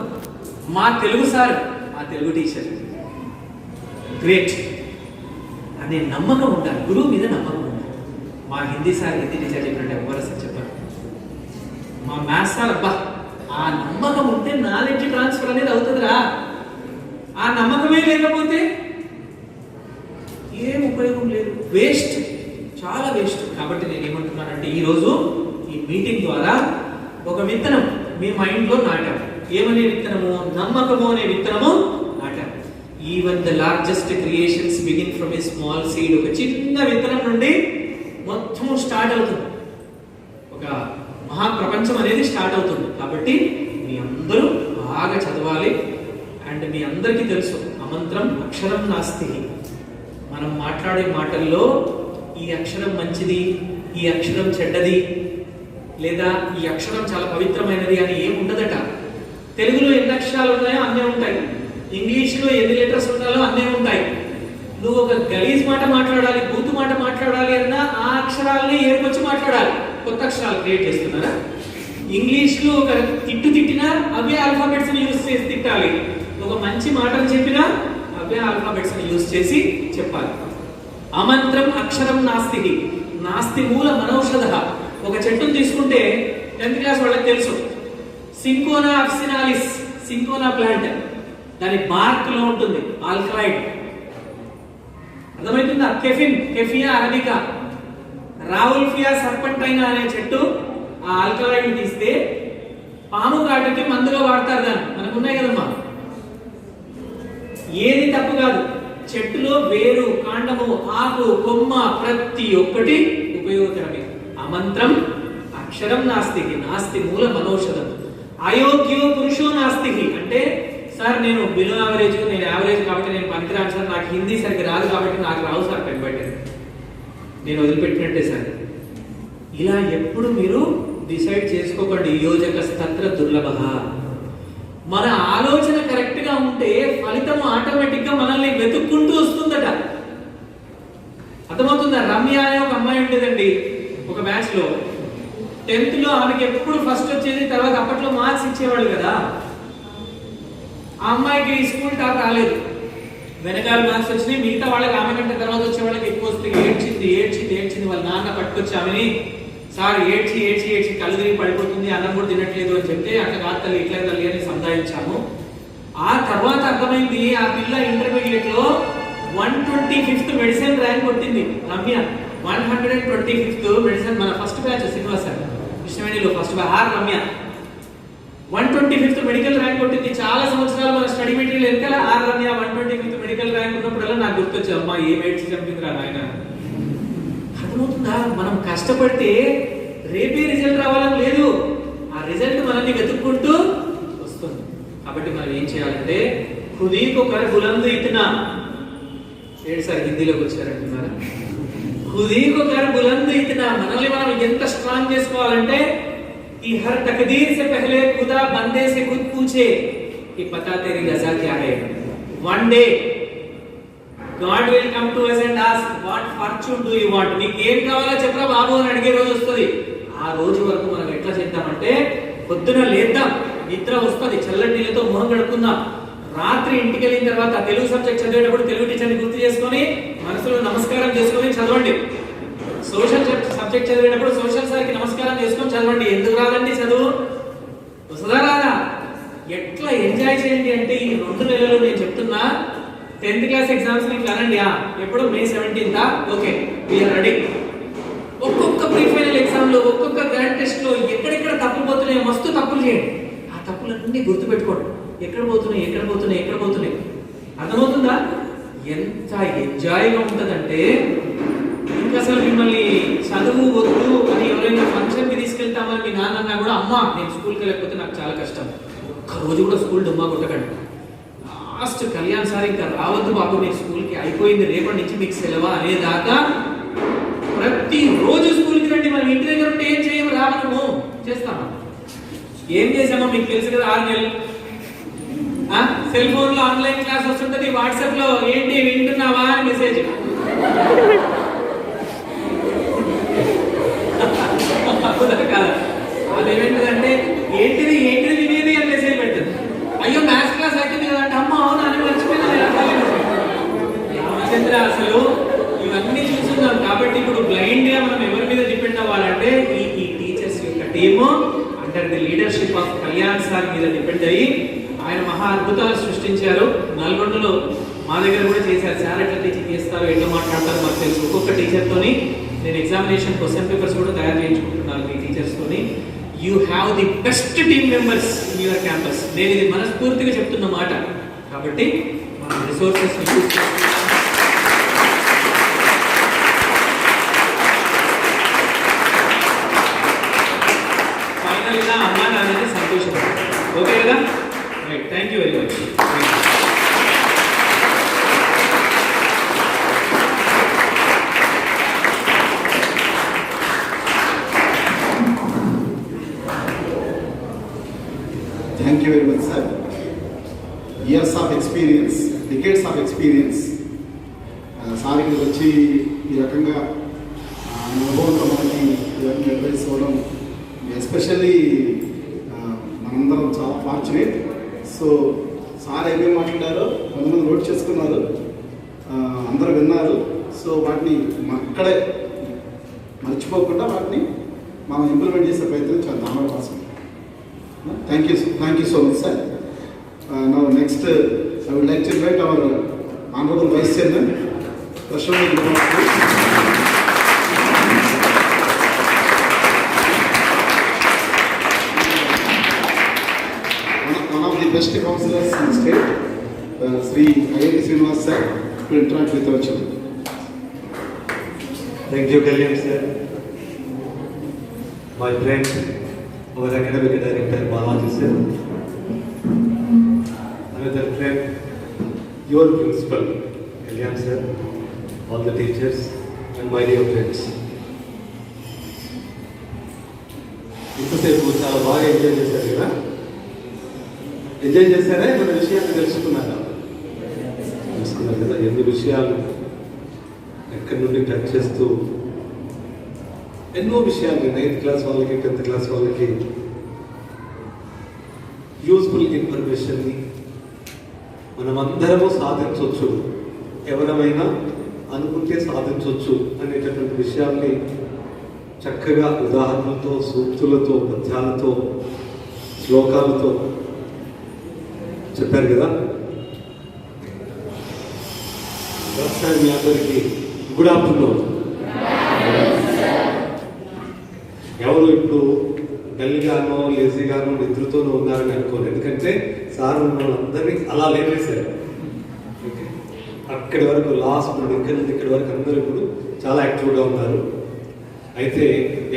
మా తెలుగు సార్, మా తెలుగు టీచర్ గ్రేట్ అనే నమ్మకం ఉండాలి, గురువు మీద నమ్మకం ఉండాలి. మా హిందీ సార్, హిందీ టీచర్ చెప్పినట్టు ఎవరు సార్ చెప్పారు. మా మ్యాథ్స్ సార్ అబ్బా ఆ నమ్మకం ఉంటే నాలెడ్జ్ ట్రాన్స్ఫర్ అనేది అవుతుందిరా, ఆ నమ్మకమే లేకపోతే ఏం ఉపయోగం లేదు, వేస్ట్, చాలా వేస్ట్. కాబట్టి నేను ఏమంటున్నానంటే ఈరోజు ఈ మీటింగ్ ద్వారా ఒక విత్తనం మీ మైండ్లో నాటాం. ఏమనే విత్తనము? నమ్మకము అనే విత్తనము నాటాం. Even the largest creations begin from a small seed. ఒక చిన్న విత్తనం నుండి మొత్తం స్టార్ట్ అవుతుంది, ఒక మహాప్రపంచం అనేది స్టార్ట్ అవుతుంది. కాబట్టి మీ అందరూ బాగా చదవాలి. అండ్ మీ అందరికీ తెలుసు అమంత్రం అక్షరం నాస్తి. మనం మాట్లాడే మాటల్లో ఈ అక్షరం మంచిది, ఈ అక్షరం చెడ్డది, లేదా ఈ అక్షరం చాలా పవిత్రమైనది అని ఏం ఉండదట. తెలుగులో ఎన్ని అక్షరాలు ఉన్నాయో అన్నీ ఉంటాయి, ఇంగ్లీష్లో ఎన్ని లెటర్స్ ఉన్నాయో అన్నీ ఉంటాయి. నువ్వు ఒక గలీజ్ మాట మాట్లాడాలి, బూతు మాట మాట్లాడాలి అన్నా ఆ అక్షరాలని ఏర్పొచ్చి మాట్లాడాలి. కొత్త అక్షరాలు క్రియేట్ చేస్తున్నారా? ఇంగ్లీష్లో ఒక తిట్టినా అవే ఆల్ఫాబెట్స్ ని యూజ్ చేసి తిట్టాలి. ఒక మంచి మాటలు చెప్పినా అవే ఆల్ఫాబెట్స్ ని యూజ్ చేసి చెప్పాలి. అమంత్రం అక్షరం నాస్తి, నాస్తి మూల మనౌషధ. ఒక చెట్టును తీసుకుంటే 10th క్లాస్ వాళ్ళకి తెలుసు, సింకోనా అఫ్సినాలిస్, సింకోనా ప్లాంట్, దాని బార్క్ లో ఉంటుంది ఆల్కలాయిడ్. అర్థమవుతుందా? కెఫిన్, కెఫియా అరబికా, రావుల్ఫియా సర్పంటైనా అనే చెట్టు ఆ ఆల్కలాయిడ్ తీస్తే పాము కాటుకి మందులో వాడతారు. దాన్ని మనకు ఉన్నాయి కదమ్మా. ఏది తప్పు కాదు, చెట్టులో వేరు, కాండము, ఆకు, కొమ్మ ప్రతి ఒక్కటి ఉపయోగకరమే. అమంత్రం అక్షరం నాస్తి, నాస్తి మూల మనౌషధం. అయోగ్యో పురుషో నాస్తి అంటే సార్ నేను బిలో యావరేజ్, నేను యావరేజ్ కాబట్టి నేను పనికిరాను సార్, నాకు హిందీ సరిగ్గా రాదు కాబట్టి నాకు రావు సార్, పెట్టుబడి నేను వదిలిపెట్టినట్టే సార్. ఇలా ఎప్పుడు మీరు డిసైడ్ చేసుకోకండి. యోజక స్తత్ర దుర్లభ. మన ఆలోచన కరెక్ట్ గా ఉంటే ఫలితం ఆటోమేటిక్ గా మనల్ని వెతుక్కుంటూ వస్తుందట. అర్థమవుతుందా? రమ్య అనే ఒక అమ్మాయి ఉండేదండి ఒక బ్యాచ్ లో. 10th లో ఆమెకి ఎప్పుడు ఫస్ట్ వచ్చేది, తర్వాత అప్పట్లో మార్క్స్ ఇచ్చేవాళ్ళు కదా. ఆ అమ్మాయికి స్కూల్ టాప్ రాలేదు, వెనకాల మార్క్స్ వచ్చినాయి. మిగతా వాళ్ళకి ఆమె కంటే తర్వాత వచ్చే వాళ్ళకి ఎక్కువ వస్తే ఏడ్చింది. వాళ్ళ నాన్న పట్టుకొచ్చి ఆమెని, సార్ ఏడ్చి కళ్ళు తిరిగి పడిపోతుంది, అన్నం కూడా తినట్లేదు అని చెప్తే, అట్లా కాదు తల్లి, ఇట్లా తల్లి అని సంధాయించాము. ఆ తర్వాత అర్థమైంది ఆ పిల్ల ఇంటర్మీడియట్ లో 125th మెడిసిన్ ర్యాంక్ కొట్టింది. Ramya 125th medicine. మన ఫస్ట్ బ్యాచ్ శ్రీనివాస్ సార్ కృష్ణవేణిలో first batch Ramya 125th medical rank కొట్టింది. చాలా సంవత్సరాలు మన స్టడీ మెటీరియల్ వెనకాల రమ్య 125th మెడికల్ ర్యాంక్ ఉన్నప్పుడల్లా నాకు గుర్తొచ్చింది, అమ్మా ఏ మెడిసిన్ చంపిందిరా నాయన. అర్థమవుతుందా? మనం కష్టపడితే రేపే రిజల్ట్ రావాలని లేదు, ఆ రిజల్ట్ మనల్ని వెతుక్కుంటూ వస్తుంది. కాబట్టి మనం ఏం చేయాలంటే ఖుదీకో కర్ బులంద్ ఇత్నా, ఏడుసారి హిందీలోకి వచ్చారంటున్నారా? ఖుదీకో కర్ బులంద్ ఇత్నా, మనల్ని మనం ఎంత స్ట్రాంగ్ చేసుకోవాలంటే कि हर तकदीर से पहले खुदा बंदे से खुद पूछे कि पता तेरी रजा क्या है. One day God will come to us and ask what fortune do you want. నీకు ఏం కావాలో చెప్పరా బాబు అని అడిగే రోజు వస్తుంది. ఆ రోజు వరకు మనం ఎట్లా చేద్దామంటే పొద్దున లేద్దాం, నిద్ర వస్తుంది, చల్లటి నీళ్ళతో మొహం కడుక్కుందాం. రాత్రి ఇంటికి వెళ్ళిన తర్వాత తెలుగు సబ్జెక్ట్ చదివేటప్పుడు తెలుగు టీచర్ని గుర్తు చేసుకొని మనసులో నమస్కారం చేసుకొని చదవండి. సోషల్ సబ్జెక్ట్ చదివేటప్పుడు సోషల్ సార్కి నమస్కారం చేసుకొని చదవండి. ఎందుకు రాదండి చదువు? వస్తుందా రాదా? ఎట్లా ఎంజాయ్ చేయండి అంటే ఈ 2 నెలలు నేను చెప్తున్నా. 10th క్లాస్ ఎగ్జామ్స్ ని కానండి, ఎప్పుడు May 17th. Okay, we're ready. ఒక్కొక్క ప్రీ ఫైనల్ ఎగ్జామ్ లో, ఒక్కొక్క గ్రాండ్ టెస్ట్ లో ఎక్కడెక్కడ తప్పులు పోతున్నాయో మస్తు తప్పులు చేయండి. ఆ తప్పులన్నీ గుర్తుపెట్టుకోండి, ఎక్కడ పోతున్నాయి. అర్థమవుతుందా? ఎంత ఎంజాయ్గా ఉంటుందంటే ఇంకా అసలు మిమ్మల్ని చదువు వద్దు అని ఎవరైనా ఫంక్షన్కి తీసుకెళ్తామని మీ నాన్న కూడా, అమ్మ నేను స్కూల్కి వెళ్ళకపోతే నాకు చాలా కష్టం, ఒక్క రోజు కూడా స్కూల్ డుమ్మా కొట్టకండి. లాస్ట్ కళ్యాణ్ సార్ ఇంకా రావద్దు బాబు మీరు స్కూల్కి, అయిపోయింది రేపటి నుంచి మీకు సెలవా అనేదాకా ప్రతి రోజు స్కూల్కి రండి. మనం ఇంటి దగ్గర ఉంటే ఏం చేయము, రావడము చేస్తామా? ఏం చేసామో మీకు తెలుసు కదా. 6 నెలలు సెల్ ఫోన్ లో ఆన్లైన్ క్లాస్ వస్తుంటది, వాట్సాప్ లో ఏంటి వింటున్నావా అని మెసేజ్. అదేంటంటే ఏంటిది వినేది అని మెసేజ్ పెట్టదు. అయ్యో మ్యాథ్స్ క్లాస్ అవుతుంది కదా అంటే, అమ్మ అవును అని మర్చిపోయినా. రామచంద్ర అసలు ఇవన్నీ చూస్తున్నాం. కాబట్టి ఇప్పుడు బ్లైండ్ గా మనం ఎవరి మీద డిపెండ్ అవ్వాలంటే ఈ టీచర్స్ యొక్క టీము అండ్ సార్ మీద డిపెండ్ అయ్యి ఆయన మహా అద్భుతాలు సృష్టించారు. నల్గొండలో మా దగ్గర కూడా చేశారు. సార్ ఎట్లా టీచింగ్ చేస్తారు, ఎట్లా మాట్లాడతారు మాకు తెలుసు. ఒక్కొక్క టీచర్తోని నేను ఎగ్జామినేషన్ క్వశ్చన్ పేపర్స్ కూడా తయారు చేయించుకుంటున్నాను మీ టీచర్స్తోని. You have the best team members in your campus. నేను ఇది మనస్ఫూర్తిగా చెప్తున్న మాట. కాబట్టి మనం రిసోర్సెస్ ఫైనల్గా అమ్మా నాన్నది సంతోషం. ఓకే కదా? Right, thank you very much. Thank you very much, sir. Years of experience, decades of experience. Sir ఇక్కడికి వచ్చి ఈ రకంగా అనుభవంతో మనకి అడ్వైస్ ఇవ్వడం ఎస్పెషల్లీ మనందరం చాలా ఫార్చునేట్. సో సార్ ఏమేమి మాట్లాడారో కొంతమంది నోట్ చేసుకున్నారు, అందరూ విన్నారు. సో వాటిని అక్కడే మర్చిపోకుండా వాటిని మనం ఇంప్లిమెంట్ చేసే ప్రయత్నం చేద్దాం అన్నమాట కోసం. Thank you so much, sir. Now next, I would like to invite our Honorable Vice Chairman, Prashant. One of the best counselors in the state, Sri IIT Srinivas sir, to interact with our children. Thank you, Kalyan sir. My friend, our academic director Balaji sir, another friend, your principal Kalyan sir, all the teachers and my dear friends. ఇంతసేపు చాలా బాగా ఎంజాయ్ చేశారు కదా? ఎంజాయ్ చేశారా? మన విషయాన్ని తెలుసుకున్నారు కదా? ఎన్ని విషయాలు ఎక్కడి నుండి టచ్ చేస్తూ ఎన్నో విషయాలు 9th క్లాస్ వాళ్ళకి 10th క్లాస్ వాళ్ళకి యూస్ఫుల్ ఇన్ఫర్మేషన్ని మనమందరము సాధించవచ్చు, ఎవరమైనా అనుకుంటే సాధించవచ్చు అనేటటువంటి విషయాల్ని చక్కగా ఉదాహరణలతో, సూక్తులతో, పద్యాలతో, శ్లోకాలతో చెప్పారు కదా. ఒకసారి మీ అందరికీ గుడ్ ఆఫ్టర్నూన్. ఎవరు ఇప్పుడు డల్గానో లేజీగానో నిద్రతోనో ఉన్నారని అనుకోరు, ఎందుకంటే సార్ ఉన్న వాళ్ళందరినీ అలా లేపేశారు. అక్కడి వరకు లాస్ట్ నుండి ఇక్కడి వరకు అందరూ ఇప్పుడు చాలా యాక్టివ్గా ఉన్నారు. అయితే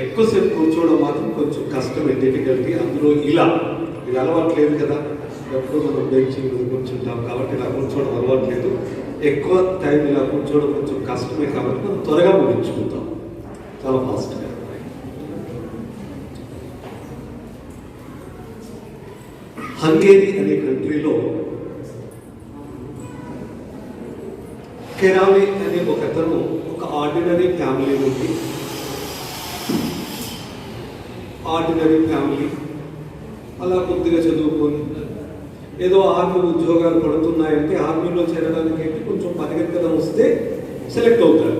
ఎక్కువసేపు కూర్చోవడం మాత్రం కొంచెం కష్టమే, డిఫికల్టీ. అందులో ఇలా ఇది అలవాటు లేదు కదా, ఎప్పుడు మనం బెంచింగ్ మీద కూర్చుంటాం కాబట్టి ఇలా కూర్చోవడం అలవాటు లేదు. ఎక్కువ టైం ఇలా కూర్చోవడం కొంచెం కష్టమే కాబట్టి మనం త్వరగా ముగించుకుంటాం, చాలా ఫాస్ట్గా. హంగేరీ అనే కంట్రీలో కెరాలి అనే ఒక అతను ఒక ఆర్డినరీ ఫ్యామిలీ నుండి, ఆర్డినరీ ఫ్యామిలీ అలా కొద్దిగా చదువుకొని ఏదో ఆర్మీ ఉద్యోగాలు పడుతున్నాయంటే ఆర్మీలో చేరడానికి కొంచెం పరిగెత్తడం వస్తే సెలెక్ట్ అవుతారు.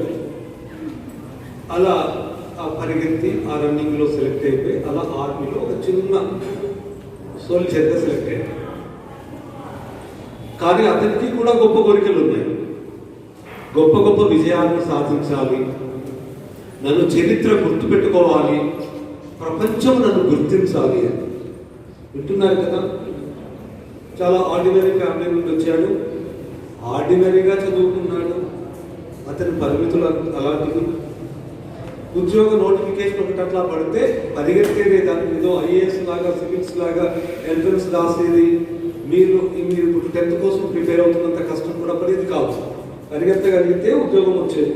అలా ఆ పరిగెత్తి ఆ రన్నింగ్లో సెలెక్ట్ అయిపోయి అలా ఆర్మీలో ఒక చిన్న సోల్జర్గా సెలెక్ట్ అయ్యారు. కానీ అతనికి కూడా గొప్ప కోరికలు ఉన్నాయి, గొప్ప గొప్ప విజయాలను సాధించాలి, నన్ను చరిత్ర గుర్తుపెట్టుకోవాలి, ప్రపంచం నన్ను గుర్తించాలి అని. వింటున్నారు కదా? చాలా ఆర్డినరీ ఫ్యామిలీ నుండి వచ్చాడు, ఆర్డినరీగా చదువుకున్నాడు. అతని పరిమితులు అలాంటివి. ఉద్యోగ నోటిఫికేషన్ ఒకటి అట్లా పడితే పరిగెత్తేది, దాని ఏదో ఐఏఎస్ లాగా సివిల్స్ లాగా ఎంట్రన్స్ రాసేది. మీరు ఇప్పుడు 10th కోసం ప్రిపేర్ అవుతున్నంత కష్టం కూడా పడేది కాదు, పరిగెత్తగలిగితే ఉద్యోగం వచ్చేది.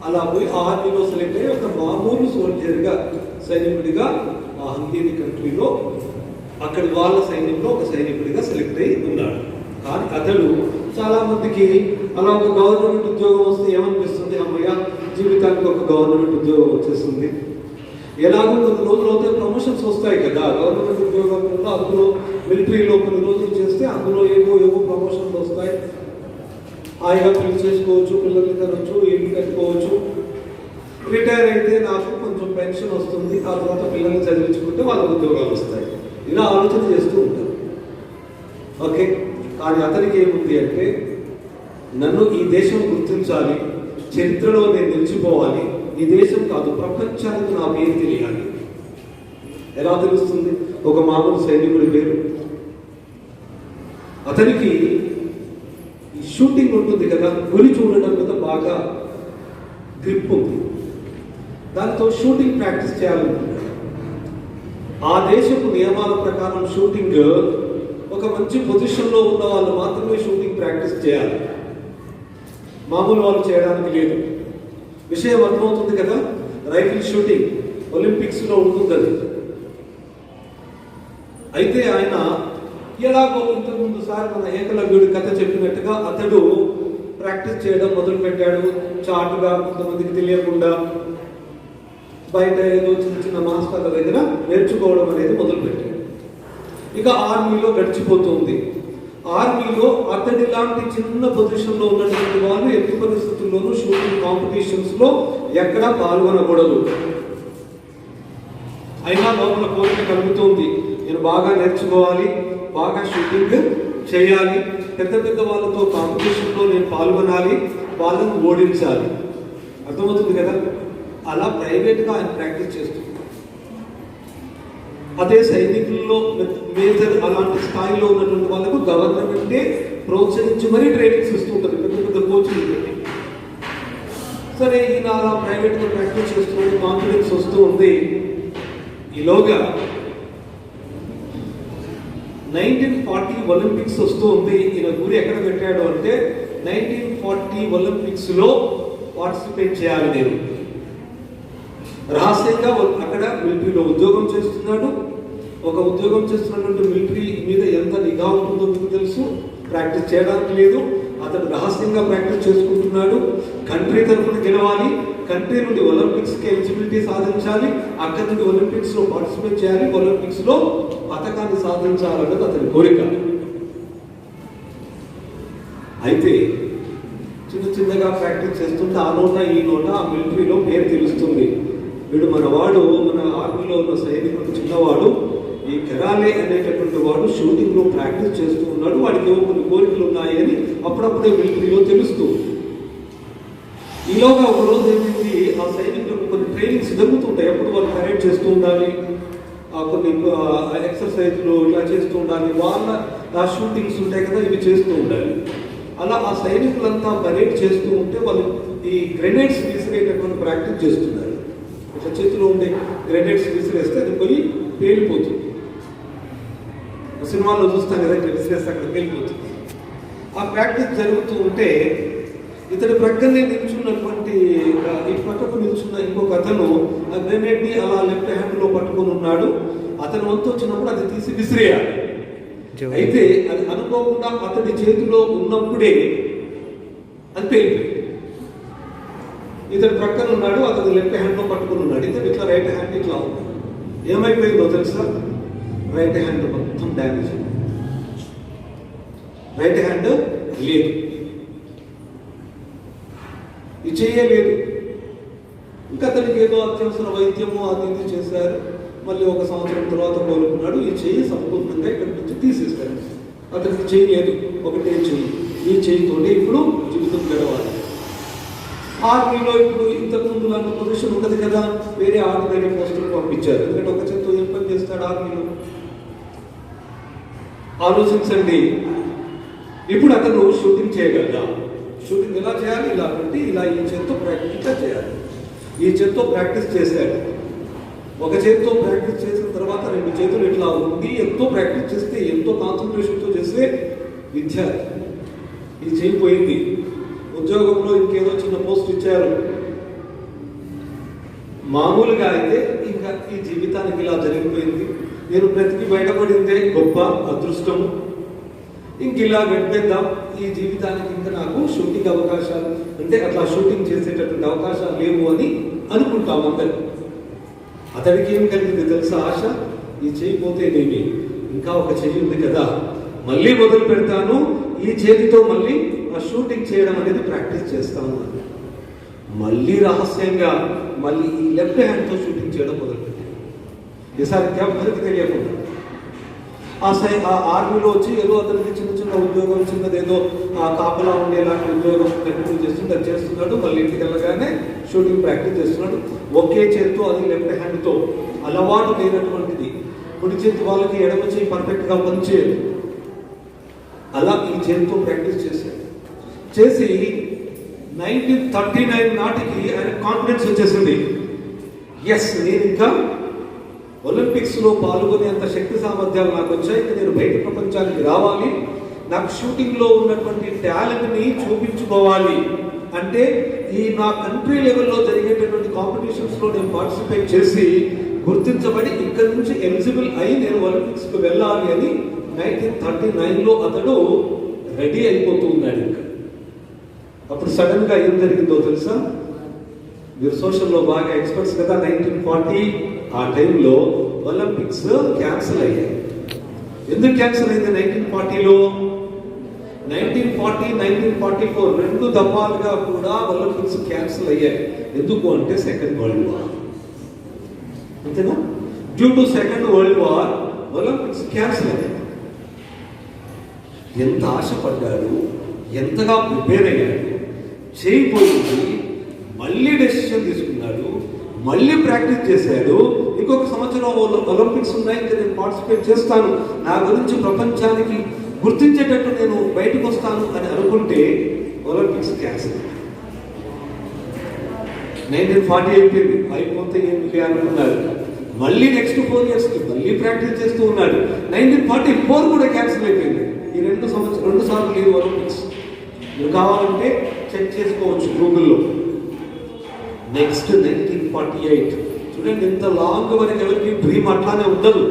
అలా పోయి ఆర్మీలో సెలెక్ట్ అయ్యి ఒక మామూలు సోల్జర్గా, సైనికుడిగా ఆ హంగేరీ కంట్రీలో అక్కడి వాళ్ళ సైన్యంలో ఒక సైనికుడిగా సెలెక్ట్ అయ్యి ఉన్నాడు. కానీ అతడు చాలా మందికి అలా ఒక గవర్నమెంట్ ఉద్యోగం వస్తే ఏమనిపిస్తుంది, అమ్మయ్య జీవితానికి ఒక గవర్నమెంట్ ఉద్యోగం వచ్చేస్తుంది. ఎలాగో కొన్ని రోజులు అవుతే ప్రమోషన్స్ వస్తాయి కదా గవర్నమెంట్ ఉద్యోగంలో, అందులో మిలిటరీలో కొన్ని రోజులు చేస్తే అందులో ఏవో ప్రమోషన్లు వస్తాయి. హాయిగా పెళ్లి చేసుకోవచ్చు, పిల్లల్ని కనవచ్చు, ఇల్లు కట్టుకోవచ్చు. రిటైర్ అయితే నాకు కొంచెం పెన్షన్ వస్తుంది, ఆ తర్వాత పిల్లల్ని చదివించుకుంటే వాళ్ళ ఉద్యోగాలు వస్తాయి. ఇలా ఆలోచన చేస్తూ ఉంటారు. ఓకే, కానీ అతనికి ఏముంది అంటే నన్ను ఈ దేశం గుర్తించాలి, చరిత్రలో నేను నిలిచిపోవాలి, ఈ దేశం కాదు ప్రపంచానికి నా పేరు తెలియాలి. ఎలా తెలుస్తుంది? ఒక మామూలు సైనికుడి పేరు. అతనికి ఈ షూటింగ్ ఉంటుంది కదా, గురి చూడడం మీద బాగా గ్రిప్ ఉంది. దాంతో షూటింగ్ ప్రాక్టీస్ చేయాలనుకుంటున్నాడు. ఆ దేశపు నియమాల ప్రకారం షూటింగ్ ఒక మంచి పొజిషన్లో ఉన్న వాళ్ళు మాత్రమే షూటింగ్ ప్రాక్టీస్ చేయాలి, మామూలు వాళ్ళు చేయడానికి లేదు. విషయం అర్థమవుతుంది కదా. రైఫిల్ షూటింగ్ ఒలింపిక్స్లో ఉంటుంది అది. అయితే ఆయన ఎలాగో ఇంతకుముందు సార్ మన ఏకలవ్యుడి కథ చెప్పినట్టుగా అతడు ప్రాక్టీస్ చేయడం మొదలుపెట్టాడు. చాటుగా, కొంతమందికి తెలియకుండా బయట ఏదో చిన్న చిన్న మాస్టర్ల దగ్గర నేర్చుకోవడం అనేది మొదలుపెట్టాడు. ఇక ఆర్మీలో గడిచిపోతుంది. ఆర్మీలో అతడి లాంటి చిన్న పొజిషన్లో ఉన్నటువంటి వాళ్ళు ఎట్టి పరిస్థితుల్లోనూ షూటింగ్ కాంపిటీషన్స్లో ఎక్కడా పాల్గొనకూడదు. అయినా లోపల కోరిక కలుగుతుంది, నేను బాగా నేర్చుకోవాలి, బాగా షూటింగ్ చేయాలి, పెద్ద పెద్ద వాళ్ళతో కాంపిటీషన్లో నేను పాల్గొనాలి, వాళ్ళని ఓడించాలి. అర్థమవుతుంది కదా. అలా ప్రైవేట్గా ఆయన ప్రాక్టీస్ చేస్తుంది. అదే సైనికుల్లో మేజర్ అలాంటి స్థాయిలో ఉన్నటువంటి వాళ్ళకు గవర్నమెంటే ప్రోత్సహించి మరీ ట్రైనింగ్స్ ఇస్తుంటుంది, పెద్ద పెద్ద కోచింగ్ పెట్టి. సరే, ఈయన అలా ప్రైవేట్గా ప్రాక్టీస్ చేస్తున్నాడు, కాన్ఫిడెన్స్ వస్తూ ఉంది. ఈలోగా 1940 ఒలింపిక్స్ వస్తూ ఉంది. ఈయన గురి ఎక్కడ పెట్టాడు అంటే 1940 ఒలింపిక్స్లో పార్టిసిపేట్ చేయాలి నేను. రహస్యంగా అక్కడ మిలిటరీలో ఉద్యోగం చేస్తున్నాడు. ఒక ఉద్యోగం చేస్తున్నటువంటి మిలిటరీ మీద ఎంత నిఘా ఉంటుందో మీకు తెలుసు. ప్రాక్టీస్ చేయడానికి లేదు, అతను రహస్యంగా ప్రాక్టీస్ చేసుకుంటున్నాడు. కంట్రీ తరఫున గెలవాలి, కంట్రీ నుండి ఒలింపిక్స్కి ఎలిజిబిలిటీ సాధించాలి, అక్కడి నుండి ఒలింపిక్స్లో పార్టిసిపేట్ చేయాలి, ఒలింపిక్స్లో పథకాన్ని సాధించాలన్నది అతని కోరిక. అయితే చిన్న చిన్నగా ప్రాక్టీస్ చేస్తుంటే ఆ నోట ఈ నోట ఆ మిలిటరీలో పేరు తెలుస్తుంది. వీడు మనవాడు, మన ఆర్మీలో ఉన్న సైనికుడు చిన్నవాడు, ఈ కెరాలే అనేటటువంటి వాడు షూటింగ్లో ప్రాక్టీస్ చేస్తూ ఉన్నాడు, వాడికి ఏవో కొన్ని కోరికలు ఉన్నాయి అని అప్పుడప్పుడే మిలిటరీలో తెలుస్తూ. ఈలోగా ఒక రోజు ఏమైంది, ఆ సైనికులకు కొన్ని ట్రైనింగ్స్ జరుగుతుంటాయి. ఎప్పుడు వాళ్ళు పరేడ్ చేస్తూ ఉండాలి, కొన్ని ఎక్సర్సైజ్లు ఇలా చేస్తూ ఉండాలి, వాళ్ళ ఆ షూటింగ్స్ ఉంటాయి కదా, ఇవి చేస్తూ ఉండాలి. అలా ఆ సైనికులంతా పరేడ్ చేస్తూ ఉంటే వాళ్ళు ఈ గ్రెనేడ్స్ విసిరేటటువంటి ప్రాక్టీస్ చేస్తున్నారు. ఇట్లా చేతిలో ఉండే గ్రెనేడ్స్ విసిరేస్తే అది పోయి పేలిపోతుంది. సినిమాల్లో చూస్తాం కదా, ఇట్లా విసిరేస్తే అక్కడ పేలిపోతుంది. ఆ ప్రాక్టీస్ జరుగుతూ ఉంటే ఇతడి ప్రక్కనే నిల్చున్నటువంటి ఈ పక్కకు నిల్చున్న ఇంకొక అతను ఆ గ్రెనేడ్ని అలా లెఫ్ట్ హ్యాండ్లో పట్టుకొని ఉన్నాడు. అతను వంతు వచ్చినప్పుడు అది తీసి విసిరేయాలి. అయితే అది అనుకోకుండా అతడి చేతిలో ఉన్నప్పుడే అది పేలిపోయింది. ఇతడు ప్రక్కన ఉన్నాడు, అతను లెఫ్ట్ హ్యాండ్లో పట్టుకుని ఉన్నాడు. ఇతడు ఇట్లా రైట్ హ్యాండ్ ఇట్లా ఉంది. ఏమైపోయిందో తెలుసా? రైట్ హ్యాండ్ మొత్తం డ్యామేజ్ అయింది. రైట్ హ్యాండ్ లేదు, ఇది చేయలేదు. ఇంకా అతనికి ఏదో అత్యవసర వైద్యము అది ఇది చేశారు. మళ్ళీ ఒక సంవత్సరం తర్వాత కోలుకున్నాడు. ఈ చెయ్యి సంపూర్ణంగా ఇక్కడి నుంచి తీసేస్తారు. అతనికి చెయ్యి లేదు, ఒకటే చెయ్యి. ఈ చెయ్యితోటి ఇప్పుడు జీవితం గడవాలి. ఆర్మీలో ఇప్పుడు ఇంతకుముందు లాంటి పొజిషన్ ఉండదు కదా, వేరే ఆర్మీ పోస్టులు పంపించారు. ఎందుకంటే ఒక చేత్తో ఏం పని చేస్తాడు ఆర్మీలో? ఆలోచించండి. ఇప్పుడు అతను షూటింగ్ చేయగలరా? షూటింగ్ ఎలా చేయాలి? ఇలా పెట్టి ఇలా ఈ చేత్తో ప్రాక్టీస్ చేయాలి. ఈ చేత్తో ప్రాక్టీస్ చేశాడు. ఒక చేత్తో ప్రాక్టీస్ చేసిన తర్వాత రెండు చేతులు ఇట్లా ఉండి ఎంతో ప్రాక్టీస్ చేస్తే, ఎంతో కాన్సన్ట్రేషన్తో చేస్తే విద్యార్థి ఈ చేయి పోయింది. ఉద్యోగంలో ఇంకేదో చిన్న పోస్ట్ ఇచ్చారు. మామూలుగా అయితే ఇంకా ఈ జీవితానికి ఇలా జరిగిపోయింది, నేను బ్రతికి బయటపడిందే గొప్ప అదృష్టము, ఇంక ఇలా గడిపేద్దాం, ఈ జీవితానికి ఇంకా నాకు షూటింగ్ అవకాశాలు అంటే అట్లా షూటింగ్ చేసేటటువంటి అవకాశాలు లేవు అని అనుకుంటాం అందరు. అతడికి ఏం కలిగింది తెలుసా? ఆశ. ఈ చేయి పోతేనేమి, ఇంకా ఒక చెయ్యి ఉంది కదా, మళ్ళీ మొదలు పెడతాను, ఈ చేతితో మళ్ళీ ఆ షూటింగ్ చేయడం అనేది ప్రాక్టీస్ చేస్తాను. మళ్ళీ రహస్యంగా మళ్ళీ ఈ లెఫ్ట్ హ్యాండ్తో షూటింగ్ చేయడం మొదలుపెట్టాను. ఈసారి ఎవరికి తెలియకుండా ఆ ఆర్మీలో వచ్చి ఏదో అతనికి చిన్న చిన్న ఉద్యోగం చిన్నదేదో కాపలా ఉండేలాంటి ఉద్యోగం కంటిన్యూ చేస్తుంటే అది చేస్తున్నాడు. మళ్ళీ ఇంటికి వెళ్ళగానే షూటింగ్ ప్రాక్టీస్ చేస్తున్నాడు. ఒకే చేతితో, అది లెఫ్ట్ హ్యాండ్తో, అలవాటు లేనటువంటిది. కుడి చేతి వాళ్ళకి ఎడమ చేయి పర్ఫెక్ట్గా పనిచేయదు. అలా ఈ చేతితో ప్రాక్టీస్ చేశాడు. చేసి 1939 నాటికి ఆయన కాన్ఫిడెన్స్ వచ్చేసింది. ఎస్, నేను ఇంకా ఒలింపిక్స్లో పాల్గొనేంత శక్తి సామర్థ్యాలు నాకు వచ్చాయి. నేను బయట ప్రపంచానికి రావాలి, నాకు షూటింగ్లో ఉన్నటువంటి టాలెంట్ని చూపించుకోవాలి అంటే ఈ నా కంట్రీ లెవెల్లో జరిగేటటువంటి కాంపిటీషన్స్లో నేను పార్టిసిపేట్ చేసి గుర్తించబడి ఇక్కడి నుంచి ఎలిజిబుల్ అయి నేను ఒలింపిక్స్కి వెళ్ళాలి అని 1939లో అతడు రెడీ అయిపోతూ ఉన్నాడు. ఇంకా అప్పుడు సడన్గా ఏం జరిగిందో తెలుసా? మీరు సోషల్లో బాగా ఎక్స్పర్ట్స్ కదా. 1940 ఆ టైంలో ఒలింపిక్స్ క్యాన్సిల్ అయ్యాయి. ఎందుకు క్యాన్సిల్ అయింది 1940లో? 1940, 1944 రెండు దఫాలుగా కూడా ఒలింపిక్స్ క్యాన్సిల్ అయ్యాయి. ఎందుకు అంటే సెకండ్ వరల్డ్ వార్. అంతేనా? Due to second world war Olympics cancel అయ్యాయి. ఎంత ఆశపడ్డాడు, ఎంతగా ప్రిపేర్ అయ్యాడు, చేయబోయింది, మళ్ళీ డెసిషన్ తీసుకున్నాడు, మళ్ళీ ప్రాక్టీస్ చేశాడు. ఇంకొక సంవత్సరం ఒలింపిక్స్ ఉన్నాయి, ఇంకా నేను పార్టిసిపేట్ చేస్తాను, నా గురించి ప్రపంచానికి గుర్తించేటట్టు నేను బయటకు వస్తాను అని అనుకుంటే ఒలింపిక్స్ క్యాన్సిల్. 1940 అయిపోయింది, అయిపోతే ఏమి అనుకున్నారు. మళ్ళీ నెక్స్ట్ 4 years మళ్ళీ ప్రాక్టీస్ చేస్తూ ఉన్నాడు. 1944 కూడా క్యాన్సిల్ అయిపోయింది. ఈ 2 సార్లు లేదు ఒలింపిక్స్. మీరు కావాలంటే చెక్ చేసుకోవచ్చు గూగుల్లో. నెక్స్ట్ 1948 చూడండి, ఇంత లాంగ్ వరకు ఎవరికి డ్రీమ్ అట్లానే ఉండదు.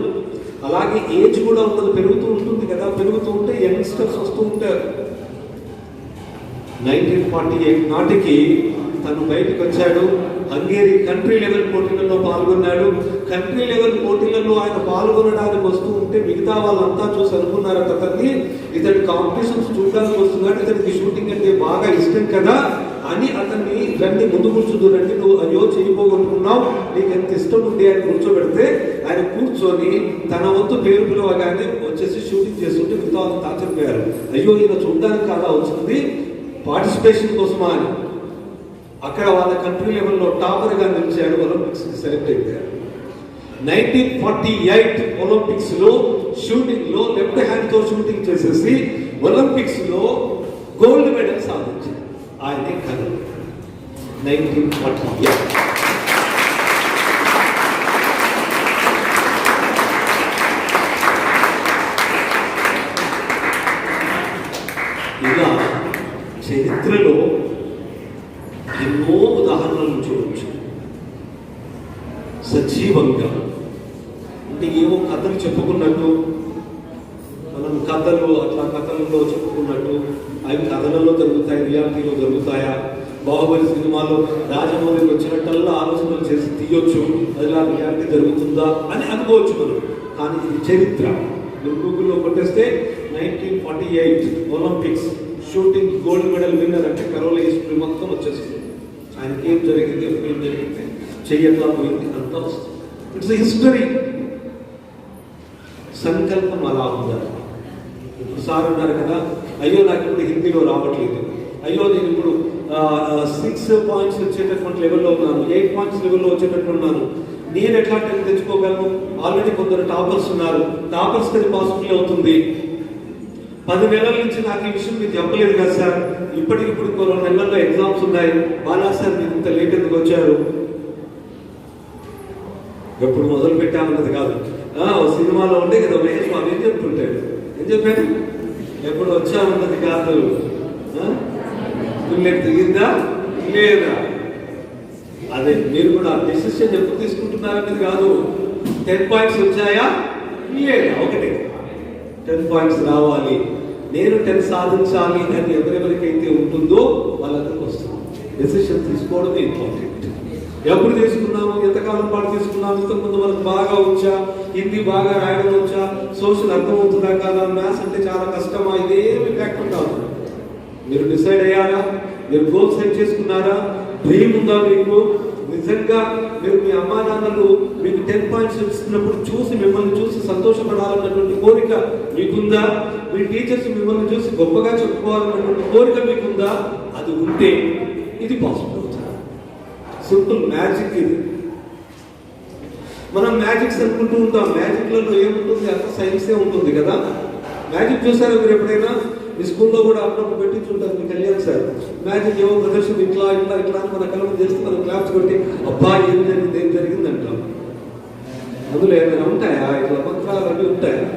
అలాగే ఏజ్ కూడా ఉండదు, పెరుగుతూ ఉంటుంది కదా. పెరుగుతూ ఉంటే యంగ్స్టర్స్ వస్తూ ఉంటారు. 1948 నాటికి తను బయటకు వచ్చాడు. హంగేరీ కంట్రీ లెవెల్ పోటీలలో పాల్గొన్నాడు. కంట్రీ లెవెల్ పోటీలలో ఆయన పాల్గొనడానికి వస్తూ ఉంటే మిగతా వాళ్ళంతా చూసి అనుకున్నారు అతన్ని, ఇతని కాంపిటీషన్స్ చూడడానికి వస్తున్నాడు, ఇతనికి షూటింగ్ అంటే బాగా ఇష్టం కదా అని అతన్ని రండి ముందు కూర్చుంటున్నట్టు, నువ్వు అయ్యో చేయబోగొట్టుకున్నావు, నీకు ఎంత ఇష్టం ఉండి ఆయన కూర్చోబెడితే ఆయన కూర్చొని తన వంతు పేరు పిలవగానే వచ్చేసి షూటింగ్ చేస్తుంటే మిగతా వాళ్ళు తాచరిపోయారు. అయ్యో ఈయన చూడడానికి కాదా వచ్చింది, పార్టిసిపేషన్ కోసమా అని. అక్కడ వాళ్ళ కంట్రీ లెవెల్లో టాపర్గా నిలిచాడు, ఒలింపిక్స్కి సెలెక్ట్ అయిపోయాడు. 1948 ఒలింపిక్స్ లో షూటింగ్ లో లెఫ్ట్ హ్యాండ్ తో షూటింగ్ చేసేసి ఒలింపిక్స్ లో గోల్డ్ మెడల్ సాధించాడు. ఆయనే కథలు 1948. ఇలా చరిత్రలో ఎన్నో ఉదాహరణలు చూడవచ్చు. సజీవంగా అంటే ఏవో కథలు చెప్పుకున్నట్టు, మనం కథలు అట్లా కథలలో చెప్పుకున్నట్టు అవి కథలలో జరుగుతాయి, రియాలిటీలో జరుగుతాయా? బాహుబలి సినిమాలో రాజమౌళికి వచ్చినట్టల్లా ఆలోచనలు చేసి తీయొచ్చు, అదిలా రియాలిటీ జరుగుతుందా అని అనుకోవచ్చు మనం. కానీ ఇది చరిత్ర. మీరు గూగుల్లో కొట్టేస్తే 1948 Olympics shooting gold medal winner అంటే కరోల హిస్టరీ మొత్తం వచ్చేస్తుంది. ఆయనకి ఏం జరిగింది, ఎప్పుడు ఏం జరిగింది, చెయ్యట్లా పోయింది అంతా వస్తుంది. It's history. సంకల్పం అలా ఉండాలి. ఇప్పుడు సార్ ఉన్నారు కదా, అయ్యో నాకు ఇప్పుడు హిందీలో రావట్లేదు, అయ్యో నేను ఇప్పుడు 6 points వచ్చేటటువంటి లెవెల్లో ఉన్నాను, 8 points లెవెల్లో వచ్చేటట్టు ఉన్నాను, నేను ఎట్లా తెచ్చుకోగలను? ఆల్రెడీ కొందరు టాపర్స్ ఉన్నారు, టాపర్స్కి అది పాసిబుల్ అవుతుంది. 10 నెలల నుంచి నాకు ఈ విషయం మీరు చెప్పలేదు కదా సార్, ఇప్పటికిప్పుడు 2 నెలల్లో ఎగ్జామ్స్ ఉన్నాయి, బాలా సార్ మీరు ఇంత లేట్ ఎందుకు వచ్చారు? ఎప్పుడు మొదలు పెట్టామన్నది కాదు. సినిమాలో ఉండే కదా మహేష్ బాబు ఏం చెప్తుంటాడు, ఏం చెప్పాడు, ఎప్పుడు వచ్చామన్నది కాదు, బుల్లెట్ తిరిగిందా లేదా. అదే మీరు కూడా డెసిషన్ ఎప్పుడు తీసుకుంటున్నారన్నది కాదు. 10 points వచ్చాయా లేదా, ఒకటే 10 points రావాలి, నేను 10 సాధించాలి అని ఎవరెవరికైతే ఉంటుందో వాళ్ళందరికీ వస్తుంది. డెసిషన్ తీసుకోవడం ఇంపార్టెంట్. ఎప్పుడు తీసుకున్నాము, ఎంతకాలం పాటు తీసుకున్నాము, ఇంతకుముందు మనకు బాగా వచ్చా, హిందీ బాగా రాయడం వచ్చా, సోషల్ అర్థమవుతుందా కాదా, మ్యాథ్స్ అంటే చాలా కష్టమా, ఇదేమి ఫ్యాక్టర్ కాదు. మీరు డిసైడ్ అయ్యారా, మీరు గోల్ సెట్ చేసుకున్నారా, డ్రీమ్ ఉందా మీకు, నిజంగా మీరు మీ అమ్మా నాన్నలు మీకు 10 పాయింట్స్ ఇస్తున్నప్పుడు చూసి మిమ్మల్ని చూసి సంతోషపడాలన్నటువంటి కోరిక మీకుందా? మీ టీచర్స్ మిమ్మల్ని చూసి గొప్పగా చెప్పుకోవాలన్నటువంటి కోరిక మీకుందా? అది ఉంటే ఇది పాసిబుల్ అవుతుంది. సింపుల్ మ్యాజిక్ ఇది. మనం మ్యాజిక్స్ అనుకుంటూ ఉంటాం. మ్యాజిక్లలో ఏముంటుంది? అంత సైన్సే ఉంటుంది కదా. మ్యాజిక్ చూసారా మీరు ఎప్పుడైనా? మీ స్కూల్లో కూడా అప్పుడప్పుడు పెట్టించుంటారు. మీ కళ్యాణ్ సార్ మ్యాజిక్ ఏమో ప్రదర్శన ఇట్లా ఇట్లా ఇట్లా అని మన కళ్ళకు చేస్తే మనం క్లాప్స్ కొట్టి అబ్బా ఏం జరిగింది అంటాం. అందులో ఏమైనా ఉంటాయా? ఇట్లా మంత్రాలు అవి ఉంటాయా?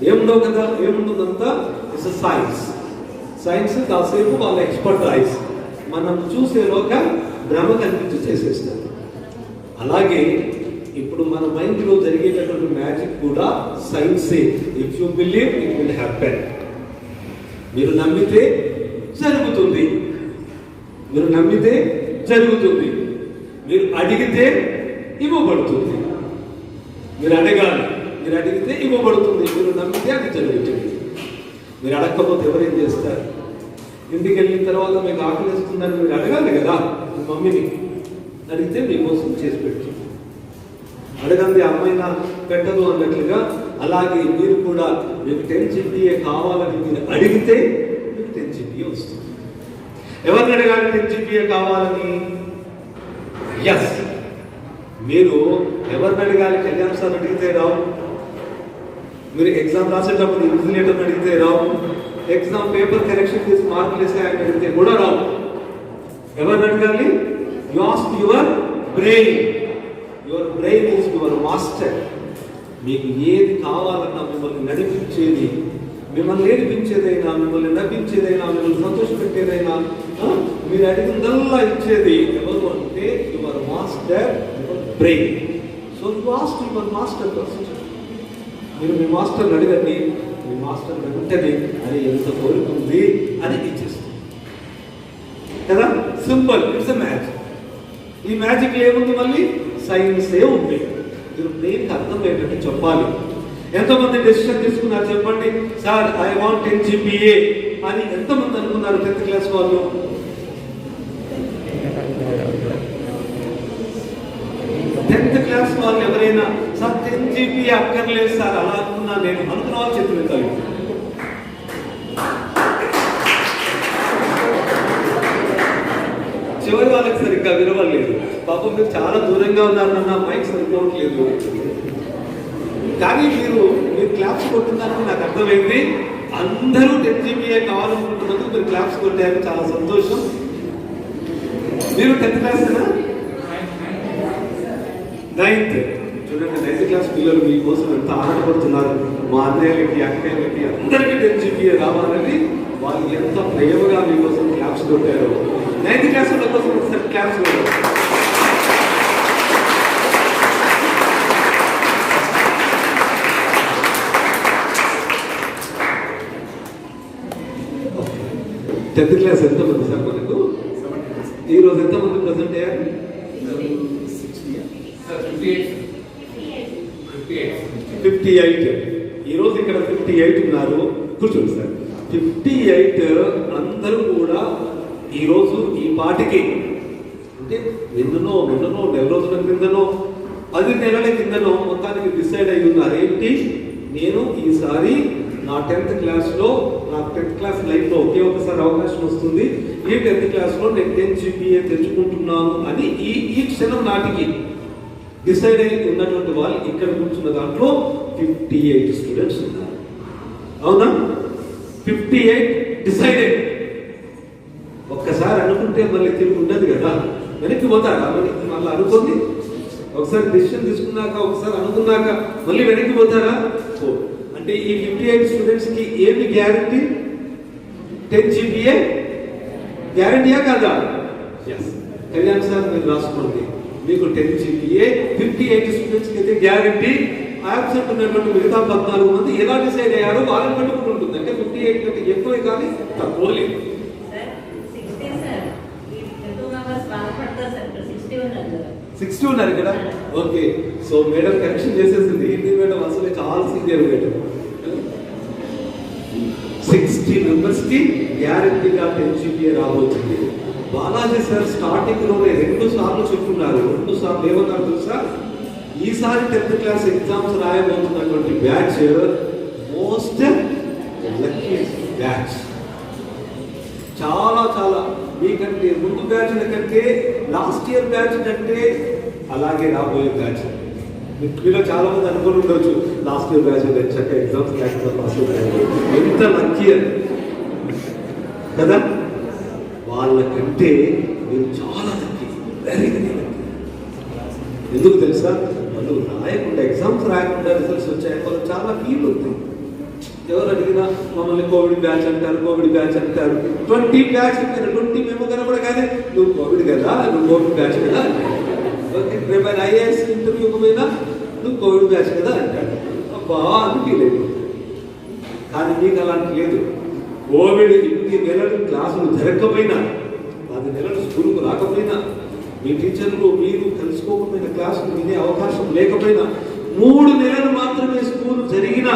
ఏముండవు కదా. ఏముంటుందంతా ఇట్స్ సైన్స్. సైన్స్ కాసేపు వాళ్ళ ఎక్స్పర్టైజ్ మనం చూసేలోగా భ్రమ కనిపించి చేసేస్తారు. అలాగే ఇప్పుడు మన మైండ్లో జరిగేటటువంటి మ్యాజిక్ కూడా సైన్సే. If you believe it will happen. మీరు నమ్మితే జరుగుతుంది. మీరు నమ్మితే జరుగుతుంది. మీరు అడిగితే ఇవ్వబడుతుంది. మీరు అడగాలి. మీరు అడిగితే ఇవ్వబడుతుంది. మీరు నమ్మితే అది జరుగుతుంది. మీరు అడగకపోతే ఎవరేం చేస్తారు? ఇంటికి వెళ్ళిన తర్వాత మీకు ఆకలిస్తుందని మీరు అడగాలి కదా. మీ మమ్మీని అడిగితే మీకోసం చేసి పెడుతుంది. అడగంది అమ్మైనా పెట్టదు అన్నట్లుగా అలాగే మీరు కూడా మీకు 10 GPA కావాలని మీరు అడిగితే మీకు 10 GPA వస్తుంది. ఎవరిని అడగాలి 10 GPA కావాలని? ఎస్, మీరు ఎవరిని అడగాలి? కళ్యాణ్ సార్ అడిగితే రావు. మీరు ఎగ్జామ్ రాసేటప్పుడు ఇన్విజిలేటర్ని అడిగితే రావు. ఎగ్జామ్ పేపర్ కరెక్షన్ చేసి మార్కులు వేసే ఆయన అడిగితే కూడా రావు. ఎవరిని అడగాలి? You ask your brain. Your brain is your master. మీకు ఏది కావాలన్నా మిమ్మల్ని నడిపించేది, మిమ్మల్ని ఏడిపించేదైనా, మిమ్మల్ని నవ్వించేదైనా, మిమ్మల్ని సంతోషపెట్టేదైనా, మీరు అడిగిందల్లా ఇచ్చేది ఎవరు అంటే your master, your brain. So you ask your master first. మీరు మీ మాస్టర్ని అడగండి. మీ మాస్టర్ వెంటనే అది ఎంత కోరుకుంది అని ఇచ్చేస్తుంది కదా. సింపుల్. It's a magic. ఈ మ్యాజిక్ ఏముంది? మళ్ళీ సైన్సే ఉంది. మీరు బ్రెయిన్కి అర్థమయ్యేటట్టు చెప్పాలి. ఎంతమంది డెసిషన్ తీసుకున్నారు చెప్పండి? సార్ ఐ వాంట్ 10 GPA అని ఎంతమంది అనుకున్నారు 10th క్లాస్ వాళ్ళు? క్లాస్ వాళ్ళు ఎవరైనా సార్ 10 GPA అక్కర్లేదు సార్ అలా అనుకున్నా నేను అనుకున్న వాళ్ళు చేతులు ఎత్తాలి. చివరి వాళ్ళకి సరిగ్గా విలువలేదు. పాపం మీరు చాలా దూరంగా ఉన్నారన్న మైక్ సరిపోవట్లేదు. కానీ మీరు క్లాప్స్ కొట్టిందని నాకు అర్థమైంది. అందరూ 10 GPA కావాలనుకుంటున్నందుకు మీరు క్లాప్స్ కొట్టారు. చాలా సంతోషం. మీరు 10th క్లాస్ 9th. చూడండి 9th క్లాస్ పిల్లలు మీకోసం ఎంత ఆనందపడుతున్నారు. మా అన్నయ్యలకి అక్కయ్యలకి అందరికీ 10 GPA రావాలని వాళ్ళు ఎంత ప్రేమగా మీకోసం క్లాప్స్ కొట్టారు. 9th క్లాస్ వాళ్ళ కోసం ఒకసారి క్లాప్స్ కొట్టారు. టెన్త్ క్లాస్ ఎంతమంది సార్ మనకు? ఈరోజు ఎంతమంది ప్రజెంట్ అయ్యారు? 58. ఈరోజు ఇక్కడ 58 ఉన్నారు. కూర్చోండి సార్. 58 అందరూ కూడా ఈరోజు ఈ పాటికి అంటే నిన్ననో నెల రోజుల క్రిందనో 10 నెలల కిందనో మొత్తానికి డిసైడ్ అయి ఉన్నారు. ఏంటి? నేను ఈసారి నా 10th క్లాస్లో నాకు 10th క్లాస్ లైఫ్లో ఒకే ఒకసారి అవకాశం వస్తుంది. ఈ 10th క్లాస్లో నేను 10 GPA తెచ్చుకుంటున్నాను అని ఈ క్షణం నాటికి డిసైడ్ అయి ఉన్నటువంటి వాళ్ళు ఇక్కడ కూర్చున్న దాంట్లో 58 స్టూడెంట్స్ ఉన్నారు. అవునా? 58 డిసైడెడ్. ఒక్కసారి అనుకుంటే మళ్ళీ తిరిగి ఉండదు కదా. వెనక్కి పోతారా? మళ్ళీ అనుకోండి. ఒకసారి డిసిషన్ తీసుకున్నాక ఒకసారి అనుకున్నాక మళ్ళీ వెనక్కి పోతారా? అంటే ఈ 58 స్టూడెంట్స్ కి ఏమి గ్యారంటీ? 10 GPA గ్యారంటీయా కాదా? కళ్యాణ్ సార్ మీరు రాసుకోండి. మీకు 10 GPA 58 స్టూడెంట్స్ కి అయితే గ్యారంటీ. ఆబ్సెంట్ ఉన్నటువంటి మిగతా 14 మంది ఎలా డిసైడ్ అయ్యారో వాళ్ళని పట్టుకుని ఉంటుంది. అంటే 58 కంటే ఎక్కువే కానీ తక్కువ లేదు. 60 ఉన్నారు ఇక్కడ. ఓకే. సో మేడం కరెక్షన్ చేసేసింది. హిందీ మేడం అసలు చాలా సీనియర్ మేడం. 60 మెంబర్స్ కి గ్యారంటీగా 10 GPA రాబోతుంది. బాలాజీ సార్ స్టార్టింగ్ లోనే 2 సార్లు చెప్తున్నారు. 2 సార్లు ఏమన్నారు తెలుసా? ఈసారి 10th క్లాస్ ఎగ్జామ్స్ రాయబోతున్నటువంటి బ్యాచ్ మోస్ట్ లక్కీయెస్ట్ బ్యాచ్. చాలా చాలా మీకంటే ముందు బ్యాచ్ కంటే లాస్ట్ ఇయర్ బ్యాచ్ కంటే అలాగే రాబోయే బ్యాచ్. మీలో చాలా మంది అనుకుని ఉండొచ్చు, లాస్ట్ ఇయర్ బ్యాచ్ చక్క ఎగ్జామ్స్ లేకుండా పాస్ అవుతాయి, ఎంత లక్కీ అని కదా. వాళ్ళకంటే మీరు చాలా లక్కీ, వెరీ వెరీ లక్కీ. ఎందుకు తెలుసా? వాళ్ళు రాయకుండా ఎగ్జామ్స్ రాయకుండా రిజల్ట్స్ వచ్చాయి, వాళ్ళు చాలా ఫీల్ అవుతుంది. ఎవరు అడిగినా మమ్మల్ని కోవిడ్ బ్యాచ్ అంటారు, కోవిడ్ బ్యాచ్ అంటారు. 20 బ్యాచ్ అంటారు, 20 మేము కనపడ కానీ నువ్వు కోవిడ్ కదా, నువ్వు కోవిడ్ బ్యాచ్ కదా అంటారు. ఓకే, రేపు ఐఏఎస్ ఇంటర్వ్యూకి పోయినా నువ్వు కోవిడ్ బ్యాచ్ కదా అంటాడు. అబ్బా అని ఫీల్ అయిపోతుంది. కానీ మీకు అలాంటి లేదు. కోవిడ్ 8 నెలలు క్లాసులు జరగకపోయినా, 10 నెలలు స్కూల్కు రాకపోయినా, మీ టీచర్లు మీరు కలుసుకోకపోయినా, క్లాసులు వినే అవకాశం లేకపోయినా, 3 నెలలు మాత్రమే స్కూల్ జరిగిన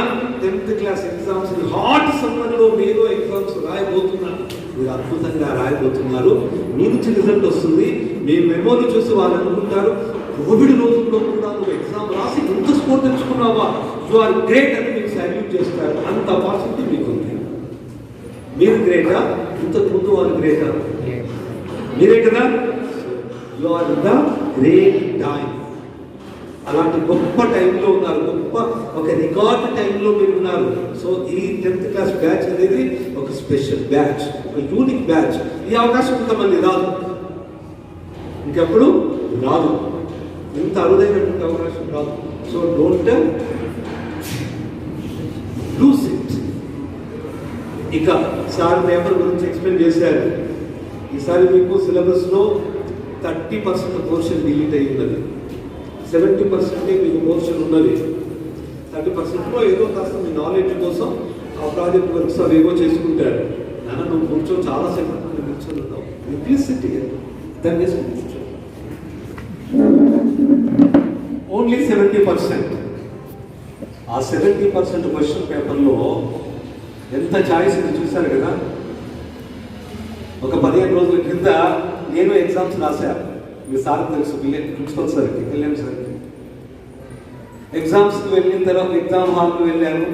10th క్లాస్ ఎగ్జామ్స్ హాట్ సమ్మర్లో మీరు ఎగ్జామ్స్ రాయబోతున్నారు. మీరు అద్భుతంగా రాయబోతున్నారు. మీ నుంచి రిజల్ట్ వస్తుంది. మీ మెమోని చూసి వాళ్ళు అనుకుంటారు, కోవిడ్ రోజుల్లో కూడా నువ్వు ఎగ్జామ్ రాసి ఇంత స్కోర్ తెచ్చుకున్నావా, యు ఆర్ గ్రేట్ అని మీకు సాల్యూట్ చేస్తారు. అంత పాజిటివ్ మీకు ఉంది. మీరు గ్రేటా? ఇంతకు ముందు వాళ్ళు గ్రేటా? మీరే కదా. You are the great time. అలాంటి గొప్ప టైంలో ఉన్నారు, గొప్ప ఒక రికార్డ్ టైంలో మీరు ఉన్నారు. సో ఈ 10th క్లాస్ బ్యాచ్ అనేది ఒక స్పెషల్ బ్యాచ్, ఒక యూనిక్ బ్యాచ్. ఈ అవకాశం కొంతమంది రాదు, ఇంకెప్పుడు రాదు, ఇంత అరుదైనటువంటి అవకాశం రాదు. So don't lose it. ఇక సార్ పేపర్ గురించి ఎక్స్ప్లెయిన్ చేశారు. ఈసారి మీకు సిలబస్లో 30% పోర్షన్ డిలీట్ అయి ఉన్నది, 70% మీకు పోర్షన్ ఉన్నది. 30%లో ఏదో కాస్త మీ నాలెడ్జ్ కోసం ఆ ప్రాజెక్ట్ వర్క్స్ అవి ఏవో చేసుకుంటారు. నాన్న నువ్వు కూర్చో, చాలాసేపు కూర్చొని ఉన్నావు, ప్లీజ్ సిట్ హియర్, దాన్ని వేసుకుని కూర్చో. ఓన్లీ 70%. ఆ 70% క్వశ్చన్ పేపర్లో ఎంత చాయిస్ చూశారు కదా. ఒక 15 రోజుల కింద నేను ఎగ్జామ్స్ రాశాను. మీ సార్కి తెలుసు, ప్రిన్సిపల్ సార్కి, కళ్యాణ్ సార్కి. ఎగ్జామ్స్కి వెళ్ళిన తర్వాత ఎగ్జామ్ హాల్కి వెళ్ళాను.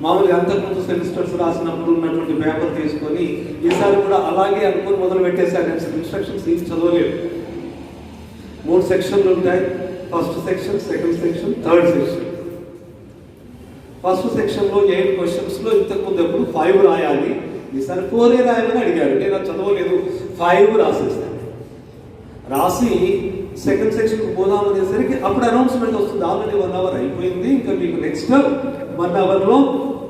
మామూలుగా అంతకుముందు సెమిస్టర్స్ రాసినప్పుడు ఉన్నటువంటి పేపర్ తీసుకొని ఈసారి కూడా అలాగే అనుకుని మొదలు పెట్టేశాను. ఇన్స్ట్రక్షన్స్ ఏం చదవలేదు. 3 సెక్షన్లు ఉంటాయి. First section, second section, third section. First సెక్షన్లో 8 క్వశ్చన్స్లో ఇంతకుముందు ఎప్పుడు 5 రాయాలి, ఈసారి 4 రాయమని అడిగారు. నేను అది చదవలేదు, 5 రాసేస్తాను. రాసి సెకండ్ సెక్షన్కి పోదామనేసరికి అప్పుడు అనౌన్స్మెంట్ వస్తుంది, ఆల్రెడీ 1 అవర్ అయిపోయింది, ఇంకా మీకు నెక్స్ట్ 1 అవర్లో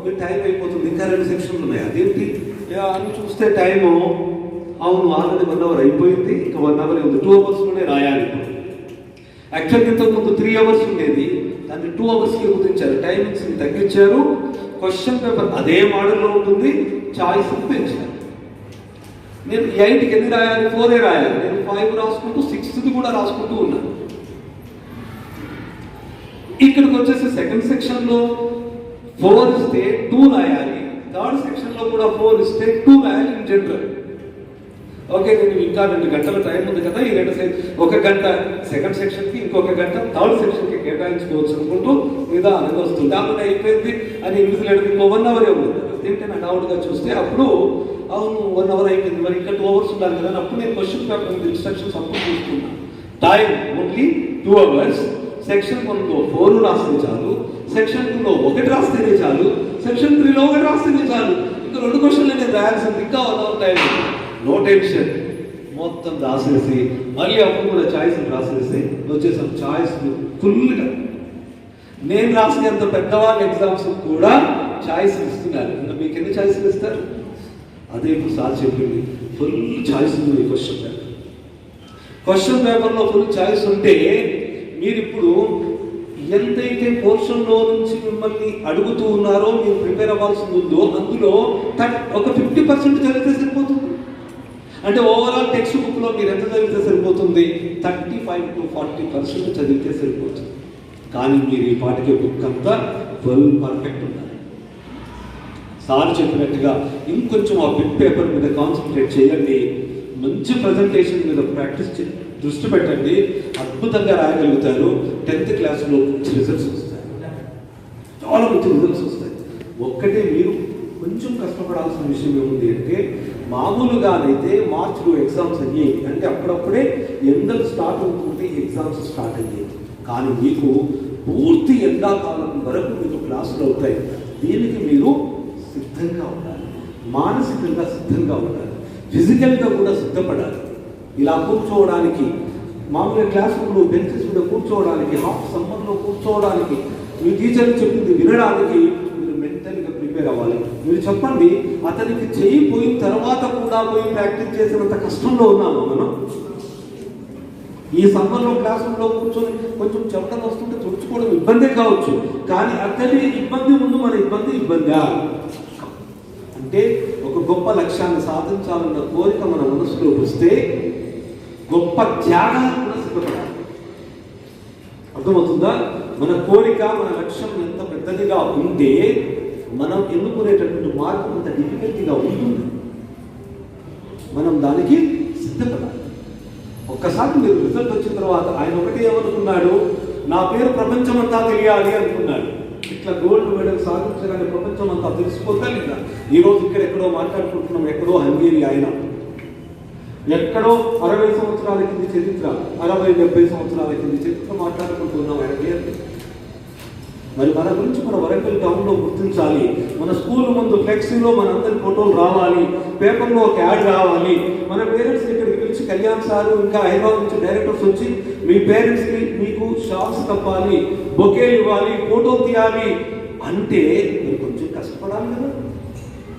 మీ టైం అయిపోతుంది, ఇంకా 2 సెక్షన్లు ఉన్నాయి. అదేంటి అని చూస్తే టైము, అవును ఆల్రెడీ 1 అవర్ అయిపోయింది, ఇంకా 1 అవర్ ఉంది, 2 అవర్స్లోనే రాయాలి. యాక్చువల్గా ఇంతకుముందు 3 అవర్స్ ఉండేది, దాన్ని 2 అవర్స్కి కుదించారు, టైమింగ్స్ని తగ్గించారు. క్వశ్చన్ పేపర్ అదే మోడల్లో ఉంటుంది, చాయిస్ పెంచారు. నేను 8కి ఎన్ని రాయాలి, 4 రాయాలి. నేను 5 రాసుకుంటూ 6th కూడా రాసుకుంటూ ఉన్నాను. ఇక్కడికి వచ్చేసి సెకండ్ సెక్షన్లో 4 ఇస్తే 2 రాయాలి, థర్డ్ సెక్షన్లో కూడా 4 ఇస్తే 2 రాయాలి ఇన్ జనరల్. ఓకే, నేను ఇంకా 2 గంటల టైం ఉంది కదా, ఈ 1 గంట సెకండ్ సెక్షన్కి, ఇంకొక గంట థర్డ్ సెక్షన్కి కేటాయించుకోవచ్చు అనుకుంటూ నిదానంగా వస్తుంది. దాని అయిపోయింది అని ఇంగ్లీష్ ఇంకో 1 అవర్ ఉంది. అదేంటే నా డౌట్గా చూస్తే అప్పుడు అవును 1 అవర్ అయిపోయింది, మరి ఇంకా 2 అవర్స్ ఉండాలి కదా. అప్పుడు నేను క్వశ్చన్ పేపర్ మీద ఇన్స్ట్రక్షన్స్ అప్పుడు చూసుకున్నాను. Time only 2 hours. సెక్షన్ 1లో 4 రాస్తే చాలు, సెక్షన్ 2లో 1 రాస్తేనే చాలు, సెక్షన్ 3లో 1 రాస్తేనే చాలు. ఇంకా 2 క్వశ్చన్లు నేను రాయాల్సింది, ఇంకా 1 అవర్ టైం. నో టెన్షన్, మొత్తం రాసేసి మళ్ళీ అప్పుడు కూడా చాయిస్ రాసేసి వచ్చేసాం. చాయిస్ ఫుల్గా నేను రాసినంత పెద్దవాళ్ళ ఎగ్జామ్స్ కూడా చాయిస్ ఇస్తున్నారు. ఇంకా మీకు ఎన్ని చాయిస్లు ఇస్తారు? అదే ఇప్పుడు సార్ చెప్పింది, ఫుల్ చాయిస్ ఉంది క్వశ్చన్ పేపర్. క్వశ్చన్ పేపర్లో ఫుల్ చాయిస్ ఉంటే మీరు ఇప్పుడు ఎంతైతే పోర్షన్లో నుంచి మిమ్మల్ని అడుగుతూ ఉన్నారో మీరు ప్రిపేర్ అవ్వాల్సి ఉందో అందులో ఒక 50% చదివితే సరిపోతుంది. అంటే ఓవరాల్ టెక్స్ట్ బుక్లో మీరు ఎంత చదివితే సరిపోతుంది? 35 to 40% చదివితే సరిపోతుంది. కానీ మీరు ఈ పాటికి బుక్ అంతా ఫుల్ పర్ఫెక్ట్ ఉన్నారు. సార్ చెప్పినట్టుగా ఇంకొంచెం ఆ బిట్ పేపర్ మీద కాన్సన్ట్రేట్ చేయండి, మంచి ప్రజెంటేషన్ మీద దృష్టి పెట్టండి, అద్భుతంగా రాయగలుగుతారు. 10th క్లాస్లో మంచి రిజల్ట్స్ వస్తాయి, చాలా మంచి రిజల్ట్స్ వస్తాయి. ఒక్కటే మీరు కొంచెం కష్టపడాల్సిన విషయం ఏముంది అంటే, మామూలుగానైతే మార్చిలో ఎగ్జామ్స్ అయ్యాయి అంటే అప్పుడప్పుడే ఎండలు స్టార్ట్ అవుతుంటే ఎగ్జామ్స్ స్టార్ట్ అయ్యాయి. కానీ మీకు పూర్తి ఎండాకాలం వరకు మీకు క్లాసులు అవుతాయి. దీనికి మీరు సిద్ధంగా ఉండాలి, మానసికంగా సిద్ధంగా ఉండాలి, ఫిజికల్గా కూడా సిద్ధపడాలి. ఇలా కూర్చోవడానికి, మామూలుగా క్లాస్ రూమ్లో బెంచెస్ మీద కూర్చోవడానికి, హాఫ్ సమ్మర్లో కూర్చోవడానికి, మీ టీచర్ చెప్పింది వినడానికి మీరు మెంటల్గా ప్రిపేర్ అవ్వాలి. మీరు చెప్పండి, అతనికి చెయ్యి పోయిన తర్వాత కూడా పోయి ప్రాక్టీస్ చేసినంత కష్టంలో ఉన్నాము మనం. ఈ సమ్మర్లో క్లాస్ రూమ్లో కూర్చొని కొంచెం చెమటలు వస్తుంటే తుడుచుకోవడం ఇబ్బందే కావచ్చు, కానీ అతని ఇబ్బంది ముందు మన ఇబ్బందా అంటే, ఒక గొప్ప లక్ష్యాన్ని సాధించాలన్న కోరిక మన మనసులో వస్తే గొప్ప త్యాగాలు కూడా సిద్ధపడాలి. అర్థమవుతుందా? మన కోరిక, మన లక్ష్యం ఎంత పెద్దదిగా ఉంటే మనం ఎన్నుకునేటటువంటి మార్గం అంత డిఫికల్టీగా ఉంటుంది. మనం దానికి సిద్ధపడాలి. ఒక్కసారి మీరు రిజల్ట్ వచ్చిన తర్వాత ఆయన ఒకటే ఏమనుకున్నాడు, నా పేరు ప్రపంచమంతా తెలియాలి అనుకున్నాడు. ఇట్లా గోల్డ్ మెడల్ సాధించగానే ప్రపంచం అంతా తెలిసిపోతా లేదా? ఈరోజు ఎక్కడో మాట్లాడుకుంటున్నాం, ఎక్కడో హంగేరి ఆయన, ఎక్కడో 60 సంవత్సరాల కింది చరిత్ర, 60-70 సంవత్సరాల కింది చరిత్ర మాట్లాడుకుంటున్నాం ఆయన పేరు. మరి మన గురించి మన వరంగల్ టౌన్లో గుర్తించాలి. మన స్కూల్ ముందు ఫ్లెక్సీలో మనందరి ఫోటోలు రావాలి, పేపర్లో ఒక యాడ్ రావాలి. మన పేరెంట్స్ ఇక్కడికి పిలిచి కళ్యాణ్ సారు ఇంకా హైదరాబాద్ నుంచి డైరెక్టర్స్ వచ్చి మీ పేరెంట్స్కి మీకు షాల్స్ కప్పాలి, బొకేలు ఇవ్వాలి, ఫోటో తీయాలి అంటే మీరు కొంచెం కష్టపడాలి కదా.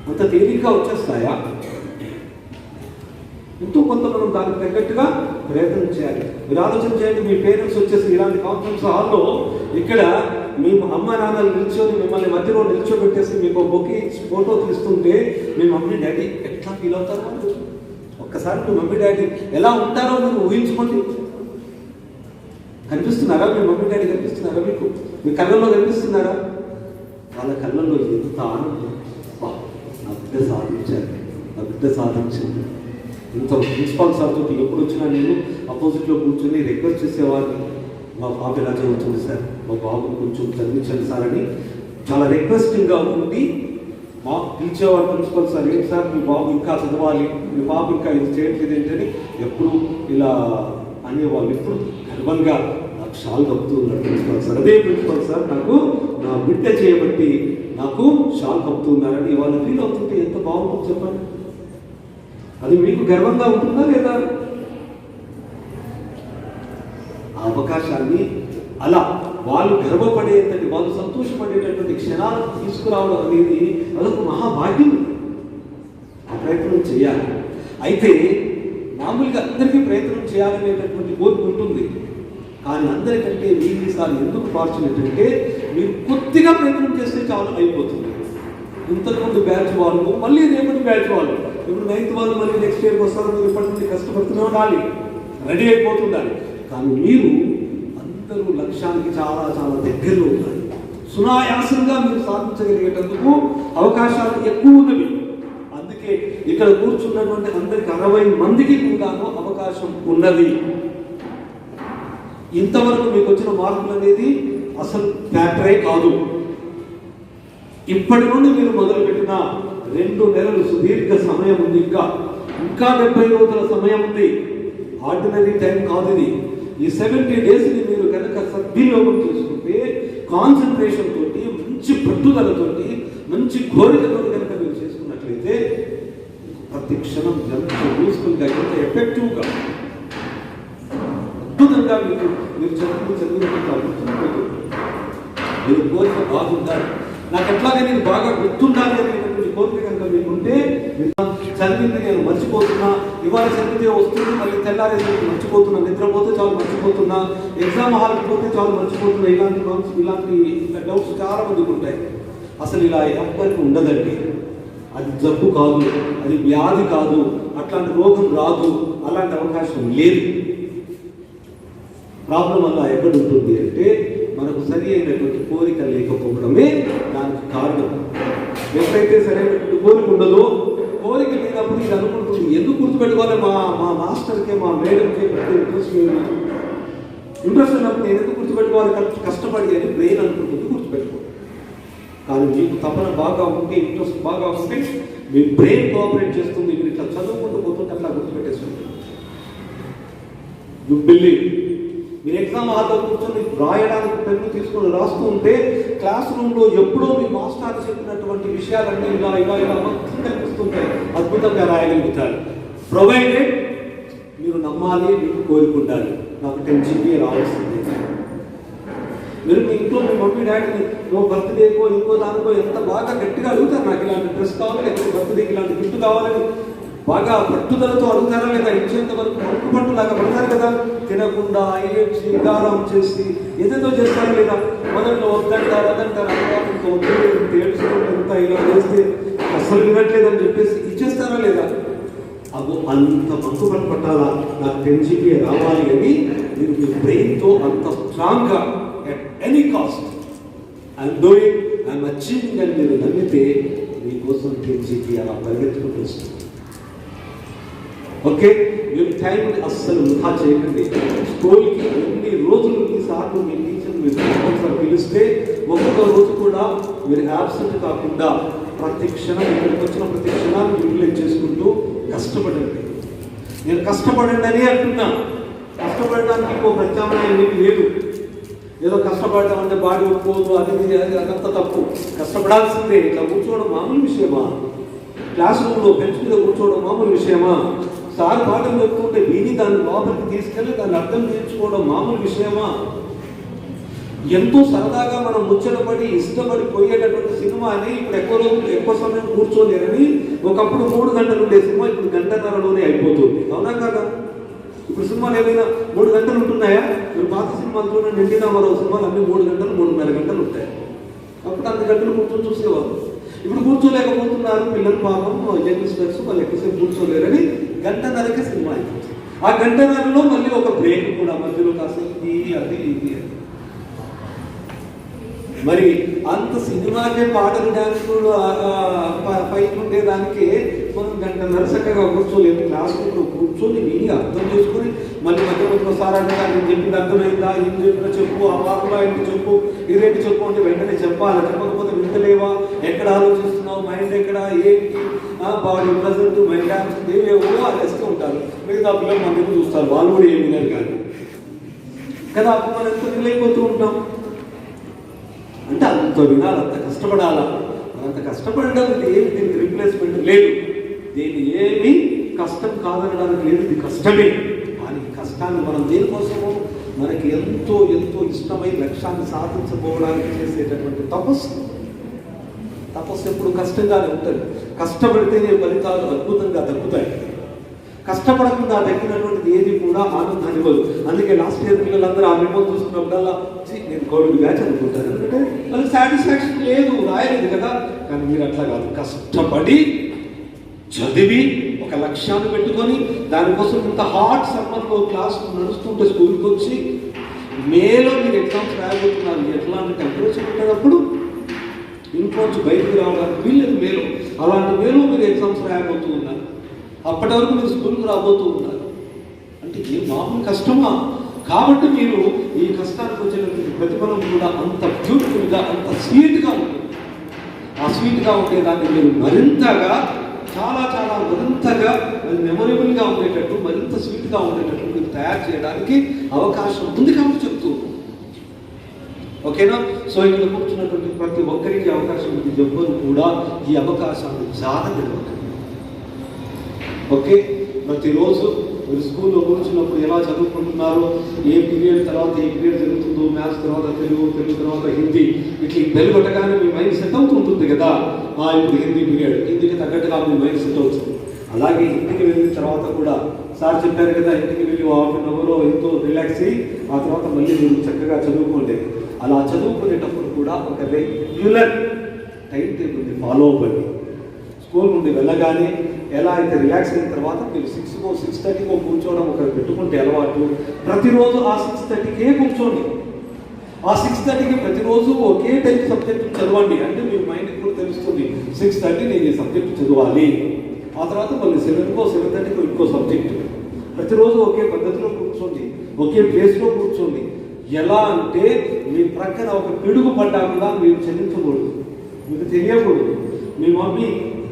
అంత తేలిగ్గా వచ్చేస్తాయా? ఎంతో కొంత మనం దానికి తగ్గట్టుగా ప్రయత్నం చేయాలి. మీరు ఆలోచన చేయండి, మీ పేరెంట్స్ వచ్చేసి ఇలాంటి కాన్ఫరెన్స్ హాల్లో ఇక్కడ మీ అమ్మ నాన్నలు నిల్చొని మిమ్మల్ని మధ్యలో నిల్చోబెట్టేసి మీకు బొకే ఫోటో తీస్తుంటే మీ మమ్మీ డాడీ ఎట్లా ఫీల్ అవుతారు? వాళ్ళు ఒక్కసారి మీ మమ్మీ డాడీ ఎలా ఉంటారో మీరు ఊహించుకోండి. కనిపిస్తున్నారా? మీ మమ్మీ డాడీ కనిపిస్తున్నారా? మీకు మీ కళ్ళల్లో కనిపిస్తున్నారా? వాళ్ళ కళ్ళల్లో ఎంత ఆనందం, నా బిడ్డ సాధించారు, నా బిడ్డ సాధించింది. ఇంత ప్రిన్సిపాల్ సార్ తోటి ఎప్పుడు వచ్చినా నేను అపోజిట్లో కూర్చొని రిక్వెస్ట్ చేసేవాడిని, మా బాబు ఎలా చదువుతుంది సార్, మా బాబుని కొంచెం చదివించండి సార్ అని చాలా రిక్వెస్టింగ్గా ఉండి మా పిలిచేవాడు ప్రిన్సిపల్ సార్. ఏంటి సార్ మీ బాబు ఇంకా చదవాలి, మీ బాబు ఇంకా ఇది చేయట్లేదు ఏంటని ఎప్పుడు ఇలా అనేవాళ్ళు. ఇప్పుడు గర్వంగా నాకు షాల్ కప్పుతూ ఉన్నాడు ప్రిన్సిపల్ సార్. అదే ప్రిన్సిపల్ సార్ నాకు నా బిడ్డ చేయబట్టి నాకు షాల్ కప్పుతూ ఉన్నారని వాళ్ళు ఫీల్ అవుతుంటే ఎంత బాగుంటుంది చెప్పండి. అది మీకు గర్వంగా ఉంటుందా లేదా? ఆ అవకాశాన్ని అలా వాళ్ళు గర్వపడేటటువంటి, వాళ్ళు సంతోషపడేటటువంటి క్షణాలను తీసుకురావడం అనేది అదొక మహాభాగ్యం. ఆ ప్రయత్నం చేయాలి. అయితే మామూలుగా అందరికీ ప్రయత్నం చేయాలనేటటువంటి కోరిక ఉంటుంది, కానీ అందరికంటే మీసారి ఎందుకు ఫార్చునేట్ అంటే మీరు కొద్దిగా ప్రయత్నం చేస్తే చాలు అయిపోతుంది. ఇంతకుముందు బ్యాచ్ వాళ్ళు మళ్ళీ రేపటి బ్యాచ్ వాళ్ళు, ఇప్పుడు 9th వాళ్ళు మళ్ళీ నెక్స్ట్ ఇయర్కి వస్తారు. మీరు ఇప్పటి నుండి కష్టపడుతూనే ఉండాలి, రెడీ అయిపోతుండాలి. కానీ మీరు అందరూ లక్ష్యానికి చాలా చాలా దగ్గరలో ఉండాలి. సునాయాసంగా మీరు సాధించగలిగేటందుకు అవకాశాలు ఎక్కువ ఉన్నవి. అందుకే ఇక్కడ కూర్చున్నటువంటి అందరికి 60 మందికి కూడాను అవకాశం ఉన్నది. ఇంతవరకు మీకు వచ్చిన మార్కులు అనేది అసలు ఫ్యాక్టరే కాదు. ఇప్పటి నుండి మీరు మొదలుపెట్టిన 2 నెలలు సుదీర్ఘ సమయం ఉంది, ఇంకా 70 రోజుల సమయం ఉంది. ఆర్డినరీ టైం కాదు ఇది. ఈ 70 డేస్ని మీరు కనుక సద్వినియోగం చేసుకుంటే, కాన్సన్ట్రేషన్ తోటి, మంచి పట్టుదలతోటి, మంచి కోరికతో కనుక మీరు చేసుకున్నట్లయితే ప్రతి క్షణం ఎంత యూస్ఫుల్గా, ఎంత ఎఫెక్టివ్గా, అద్భుతంగా మీరు చదువుకుంటూ అద్భుతంగా మీరు కోరిక బాగుందా, నాకు ఎట్లాగే నేను బాగా గుర్తుండాలి అనేటువంటి కోరిక కనుక మీకుంటే, చదివింది నేను మర్చిపోతున్నా, ఇవాళ చదివితే వస్తుంది, మళ్ళీ తెల్లారేసరికి మర్చిపోతున్నా, నిద్రపోతే చాలు మర్చిపోతున్నా, ఎగ్జామ్ హాల్కి పోతే చాలు మర్చిపోతున్నా, ఇలాంటి డౌట్స్ చాలా మందికి ఉంటాయి. అసలు ఇలా ఎవ్వరికి ఉండదండి. అది జబ్బు కాదు, అది వ్యాధి కాదు, అట్లాంటి రోగం రాదు, అలాంటి అవకాశం లేదు. ప్రాబ్లం వల్ల ఎక్కడ ఉంటుంది అంటే మనకు సరి అయినటువంటి కోరిక లేకపోవడమే దానికి కారణం. ఎప్పుడైతే సరైనటువంటి కోరిక ఉండదో, కోరిక లేనప్పుడు ఇది అనుకుంటుంది, ఎందుకు గుర్తుపెట్టుకోవాలి, మా మా మాస్టర్కి మా మేడంకి ఇంట్రెస్ట్ ఇంట్రెస్ట్ ఉన్నప్పుడు నేను ఎందుకు గుర్తుపెట్టుకోవాలి, కష్టపడి అని బ్రెయిన్ అనుకుంటుంది, గుర్తుపెట్టుకోవాలి. కానీ మీకు తపన బాగా ఉంటే, ఇంట్రెస్ట్ బాగా ఉంటే మీ బ్రెయిన్ కోఆపరేట్ చేస్తుంది. మీరు ఇట్లా చదువుకుంటూ పోతుంటే అట్లా గుర్తుపెట్టేస్తుంది. You believe. మీరు ఎగ్జామ్ హాల్లో కూర్చొని రాయడానికి పెన్ను తీసుకొని రాస్తూ ఉంటే క్లాస్ రూమ్లో ఎప్పుడో మీ మాస్టర్ చెప్పినటువంటి విషయాలన్నీ ఇలా ఇలా ఇలా మొత్తం కనిపిస్తుంటాయి. అద్భుతంగా రాయగలుగుతారు. ప్రొవైడెడ్ మీరు నమ్మాలి, మీకు కోరిక ఉండాలి. నాకు 10 GB రావాల్సింది. మీరు మీ ఇంట్లో మీ మమ్మీ డాడీని నువ్వు బర్త్డేకో ఇంకో దానికో ఎంత బాగా గట్టిగా అడుగుతారు, నాకు ఇలాంటి డ్రెస్ కావాలి, లేకపోతే బర్త్డేకి ఇలాంటి గిఫ్ట్ కావాలని బాగా పట్టుదలతో అడుగుతారా లేదా? ఇచ్చేంత వరకు పట్టులాగా పడతారు కదా. తినకుండా ఏడ్చి గారం చేసి ఏదేదో చేస్తారా లేదా? మొదట్లో వద్దంటారు ఏడ్చుకుంటా ఇలా చేస్తే అసలు వినట్లేదని చెప్పేసి ఇచ్చేస్తారా లేదా? అబ్బో అంత మంకుబడి పట్టాలా, నాకు 10 GB రావాలి అని మీరు మీ బ్రెయిన్తో అంత స్ట్రాంగ్గా at any cost I'm doing, I'm achieving అని మీరు నమ్మితే మీకోసం 10 GB అలా పరిగెత్తుకుంటూ వస్తుంది. ఓకే, మీరు టైంని అస్సలు వృధా చేయకండి. స్కూల్కి ఎన్ని రోజులు ఎన్నిసార్లు మీ టీచర్ మీరు పిలిస్తే ఒక్కొక్క రోజు కూడా మీరు యాబ్సెంట్ కాకుండా ప్రతి క్షణం ఇక్కడికి వచ్చిన ప్రతి క్షణాన్ని యూటిలైజ్ చేసుకుంటూ కష్టపడండి. నేను కష్టపడండి అని అంటున్నా. కష్టపడడానికి ఇంకో ప్రత్యామ్నాయం మీకు లేదు. ఏదో కష్టపడటం అంటే బాడీ ఒప్పుకోదు, అది అదంతా తప్పు. కష్టపడాల్సిందే. ఇట్లా కూర్చోవడం మామూలు విషయమా? క్లాస్ రూమ్లో బెంచ్ మీద కూర్చోవడం మామూలు విషయమా? సార్ పాఠం చెప్తుంటే విని దాన్ని లోపలికి తీసుకెళ్ళి దాన్ని అర్థం చేసుకోవడం మామూలు విషయమా? ఎంతో సరదాగా మనం ముచ్చటపడి ఇష్టపడి పోయేటటువంటి సినిమాని ఇప్పుడు ఎక్కువ సమయం కూర్చోలేరని ఒకప్పుడు 3 గంటలు ఉండే సినిమా ఇప్పుడు 1.5 అయిపోతుంది. అవునా కాదా? ఇప్పుడు సినిమాలు ఏమైనా 3 గంటలు ఉంటున్నాయా? మీరు పాత సినిమాలు చూడండి, ఎన్టీ రామారావు సినిమాలు అన్ని 3 గంటలు 3.5 గంటలు ఉంటాయి. అప్పుడు 10 గంటలు కూర్చొని చూసేవారు. ఇప్పుడు కూర్చోలేకపోతున్నారు పిల్లలు, పాపం యంగ్స్టర్స్ వాళ్ళు ఎక్కువసేపు కూర్చోలేరని 1.5కే సినిమా అయిపోతుంది. ఆ 1.5లో మళ్ళీ ఒక బ్రేక్ కూడా మధ్యలో కాసేపు అది ఇది. మరి అంత సినిమాకే పాటలు డాన్సులు ఫైట్ ఉండేదానికి మనం 1.5 చక్కగా కూర్చోలేదు. క్లాస్ రూమ్లో కూర్చొని విని అర్థం చేసుకుని మళ్ళీ మధ్య సార్ అంటే నేను చెప్పింది అర్థమైందా, ఏం చెప్పినా చెప్పు, ఆ వాకులో ఏంటి చెప్పు, ఇదేంటి చెప్పు అంటే వెంటనే చెప్పాలి. చెప్పకపోతే వింటలేవా, ఎక్కడ ఆలోచిస్తున్నావు, మైండ్ ఎక్కడ, ఏంటి, బాడీ ప్రజెంట్, మైండ్ డాన్స్ ఏవేవో వేస్తూ ఉంటారు. మిగతా పిల్లలు మన దగ్గర చూస్తారు, వాళ్ళు కూడా ఏం వినరు కానీ కదా. అప్పుడు మనం ఎంత ఫీల్ ఉంటాం అంటే అంత వినాలి, అంత కష్టపడాలా. అంత కష్టపడడానికి ఏమి దీనికి రీప్లేస్మెంట్ లేదు. దీన్ని ఏమీ కష్టం కాదనడానికి లేదు, ఇది కష్టమే. కానీ కష్టాన్ని మనం దేనికోసమో మనకి ఎంతో ఎంతో ఇష్టమై లక్ష్యాన్ని సాధించబోవడానికి చేసేటటువంటి తపస్సు ఎప్పుడు కష్టంగానే ఉంటుంది. కష్టపడితేనే ఫలితాలు అద్భుతంగా దక్కుతాయి. కష్టపడకుండా దక్కినటువంటిది ఏది కూడా ఆనందాన్ని ఇవ్వదు. అందుకే లాస్ట్ ఇయర్ పిల్లలందరూ ఆ మెమో చూసుకున్నప్పుడల్లా నేను కోవిడ్ బ్యాచ్ అనుకుంటాను. ఎందుకంటే వాళ్ళకి సాటిస్ఫాక్షన్ లేదు, రాయలేదు కదా. కానీ మీరు అట్లా కాదు, కష్టపడి చదివి ఒక లక్ష్యాన్ని పెట్టుకొని దానికోసం ఇంత హాట్ సమ్మర్లో క్లాస్ నడుస్తుంటే స్కూల్కి వచ్చి మేలో మీరు ఎగ్జామ్స్ రాయబోతున్నారు. ఎట్లాంటి టెంపరేచర్ ఉంటున్నప్పుడు ఇంట్లోంచి బయటకు రావడానికి వీళ్ళది మేలో. అలాంటి మేలో మీరు ఎగ్జామ్స్ రాయబోతూ ఉన్నారు. అప్పటి వరకు మీరు స్కూల్కి రాబోతూ ఉన్నారు. అంటే ఏ మామూలు కష్టమా? కాబట్టి మీరు ఈ కష్టానికి వచ్చేటువంటి ప్రతిఫలం కూడా అంత బ్యూటిఫుల్గా, అంత స్వీట్గా ఉంటుంది. ఆ స్వీట్గా ఉండేదాన్ని మీరు మరింతగా చాలా చాలా మరింతగా మెమొరబుల్గా ఉండేటట్టు, మరింత స్వీట్గా ఉండేటట్టు మీరు తయారు చేయడానికి అవకాశం ఉంది కాబట్టి చెప్తూ. ఓకేనా? సో ఇక్కడ కూర్చున్నటువంటి ప్రతి ఒక్కరికి అవకాశం ఉంది. ఎవ్వరు కూడా ఈ అవకాశాన్ని జాగ్రత్తగా. ఓకే, ప్రతిరోజు మీరు స్కూల్లో కూర్చున్నప్పుడు ఎలా చదువుకుంటున్నారో, ఏ పీరియడ్ తర్వాత ఏ పీరియడ్ జరుగుతుందో, మ్యాథ్స్ తర్వాత తెలుగు, తెలుగు తర్వాత హిందీ, ఇట్లా బెల్ కొట్టగానే మీ మైండ్ సెట్ అవుతుంటుంది కదా. ఇప్పుడు హిందీ పీరియడ్, హిందీకి తగ్గట్టుగా మీ మైండ్ సెట్ అవుతుంది. అలాగే ఇంటికి వెళ్ళిన తర్వాత కూడా సార్ చెప్పారు కదా, ఇంటికి వెళ్ళి ½ ఎంతో రిలాక్స్ అయ్యి ఆ తర్వాత మళ్ళీ మీరు చక్కగా చదువుకోండి. అలా చదువుకునేటప్పుడు కూడా ఒక రెగ్యులర్ టైం టేబుల్ని ఫాలో అవ్వండి. స్కూల్ నుండి వెళ్ళగానే ఎలా అయితే రిలాక్స్ అయిన తర్వాత మీరు 6కో 6:30కో కూర్చోవడం ఒకరు పెట్టుకుంటే అలవాటు. ప్రతిరోజు ఆ 6:30కే కూర్చోండి. ఆ 6:30కి ప్రతిరోజు ఒకే టైప్ సబ్జెక్ట్ చదవండి. అంటే మీ మైండ్కి కూడా తెలుస్తుంది 6:30 నేను ఈ సబ్జెక్ట్ చదవాలి. ఆ తర్వాత మళ్ళీ 7కో 7:30కో ఇంకో సబ్జెక్ట్. ప్రతిరోజు ఒకే పద్ధతిలో కూర్చోండి, ఒకే ప్లేస్లో కూర్చోండి. ఎలా అంటే మీ ప్రక్కన ఒక పిడుగు పడ్డా కూడా మీరు చెల్లించకూడదు, మీకు తెలియకూడదు. మీ మమ్మీ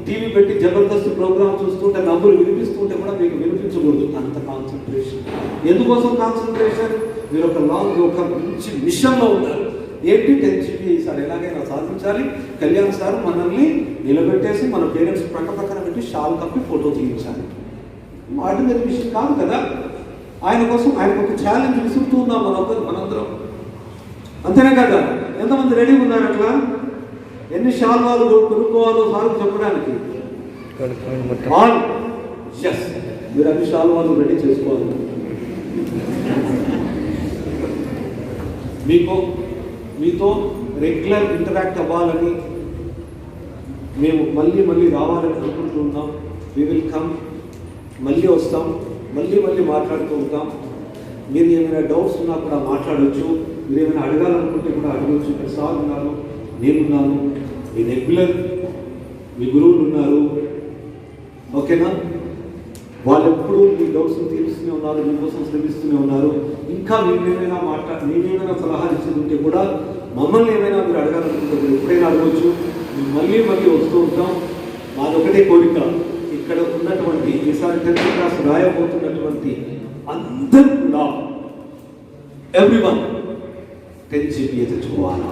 టీవీ పెట్టి జబర్దస్త్ ప్రోగ్రామ్ చూస్తుంటే నవ్వులు వినిపిస్తుంటే కూడా మీకు వినిపించకూడదు. అంత కాన్సన్ట్రేషన్. ఎందుకోసం కాన్సన్ట్రేషన్? మీరు ఒక మంచి మిషన్లో ఉన్నారు. ఏంటి 10 GB ఈసారి ఎలాగైనా సాధించాలి. కళ్యాణ్ సార్ మనల్ని నిలబెట్టేసి మన పేరెంట్స్ పక్కన పెట్టి షాల్ కప్పి ఫోటో తీయించాలి. ఆర్డినరీ విషయం కాదు కదా. ఆయన కోసం ఆయనకు ఒక ఛాలెంజ్ విసురుతూ ఉన్నాం మనందరం. అంతేనే కదా? ఎంతమంది రెడీ ఉన్నారు అట్లా? ఎన్ని షాల్వాలు కొనుక్కోవాలో సార్ చెప్పడానికి మీరు అన్ని షాల్వాలు రెడీ చేసుకోవాలి. మీతో రెగ్యులర్ ఇంటరాక్ట్ అవ్వాలని మేము మళ్ళీ రావాలని అనుకుంటున్నాం. వి విల్ కమ్, మళ్ళీ వస్తాం, మళ్ళీ మాట్లాడుతూ ఉంటాం. మీరు ఏమైనా డౌట్స్ ఉన్నా కూడా మాట్లాడవచ్చు. మీరు ఏమైనా అడగాలనుకుంటే కూడా అడగవచ్చు. ఇక్కడ సార్ ఉన్నారు, నేనున్నాను, మీ రెగ్యులర్ మీ గురువులు ఉన్నారు. ఓకేనా? వాళ్ళు ఎప్పుడూ మీ డౌట్స్ తీరుస్తూనే ఉన్నారు, మీకోసం శ్రమిస్తూనే ఉన్నారు. ఇంకా మేమేమైనా సలహాలు ఇచ్చేది ఉంటే కూడా మమ్మల్ని ఏమైనా మీరు అడగాలనుకుంటే ఎప్పుడైనా అడగవచ్చు. మేము మళ్ళీ వస్తూ ఉంటాం. మాదొకటే కోరిక, ఇక్కడ ఉన్నటువంటి ఈసారి 10th క్లాస్ రాయబోతున్నటువంటి అందరూ కూడా ఎవ్రీవన్ 10 GPA తెచ్చుకోవాలా.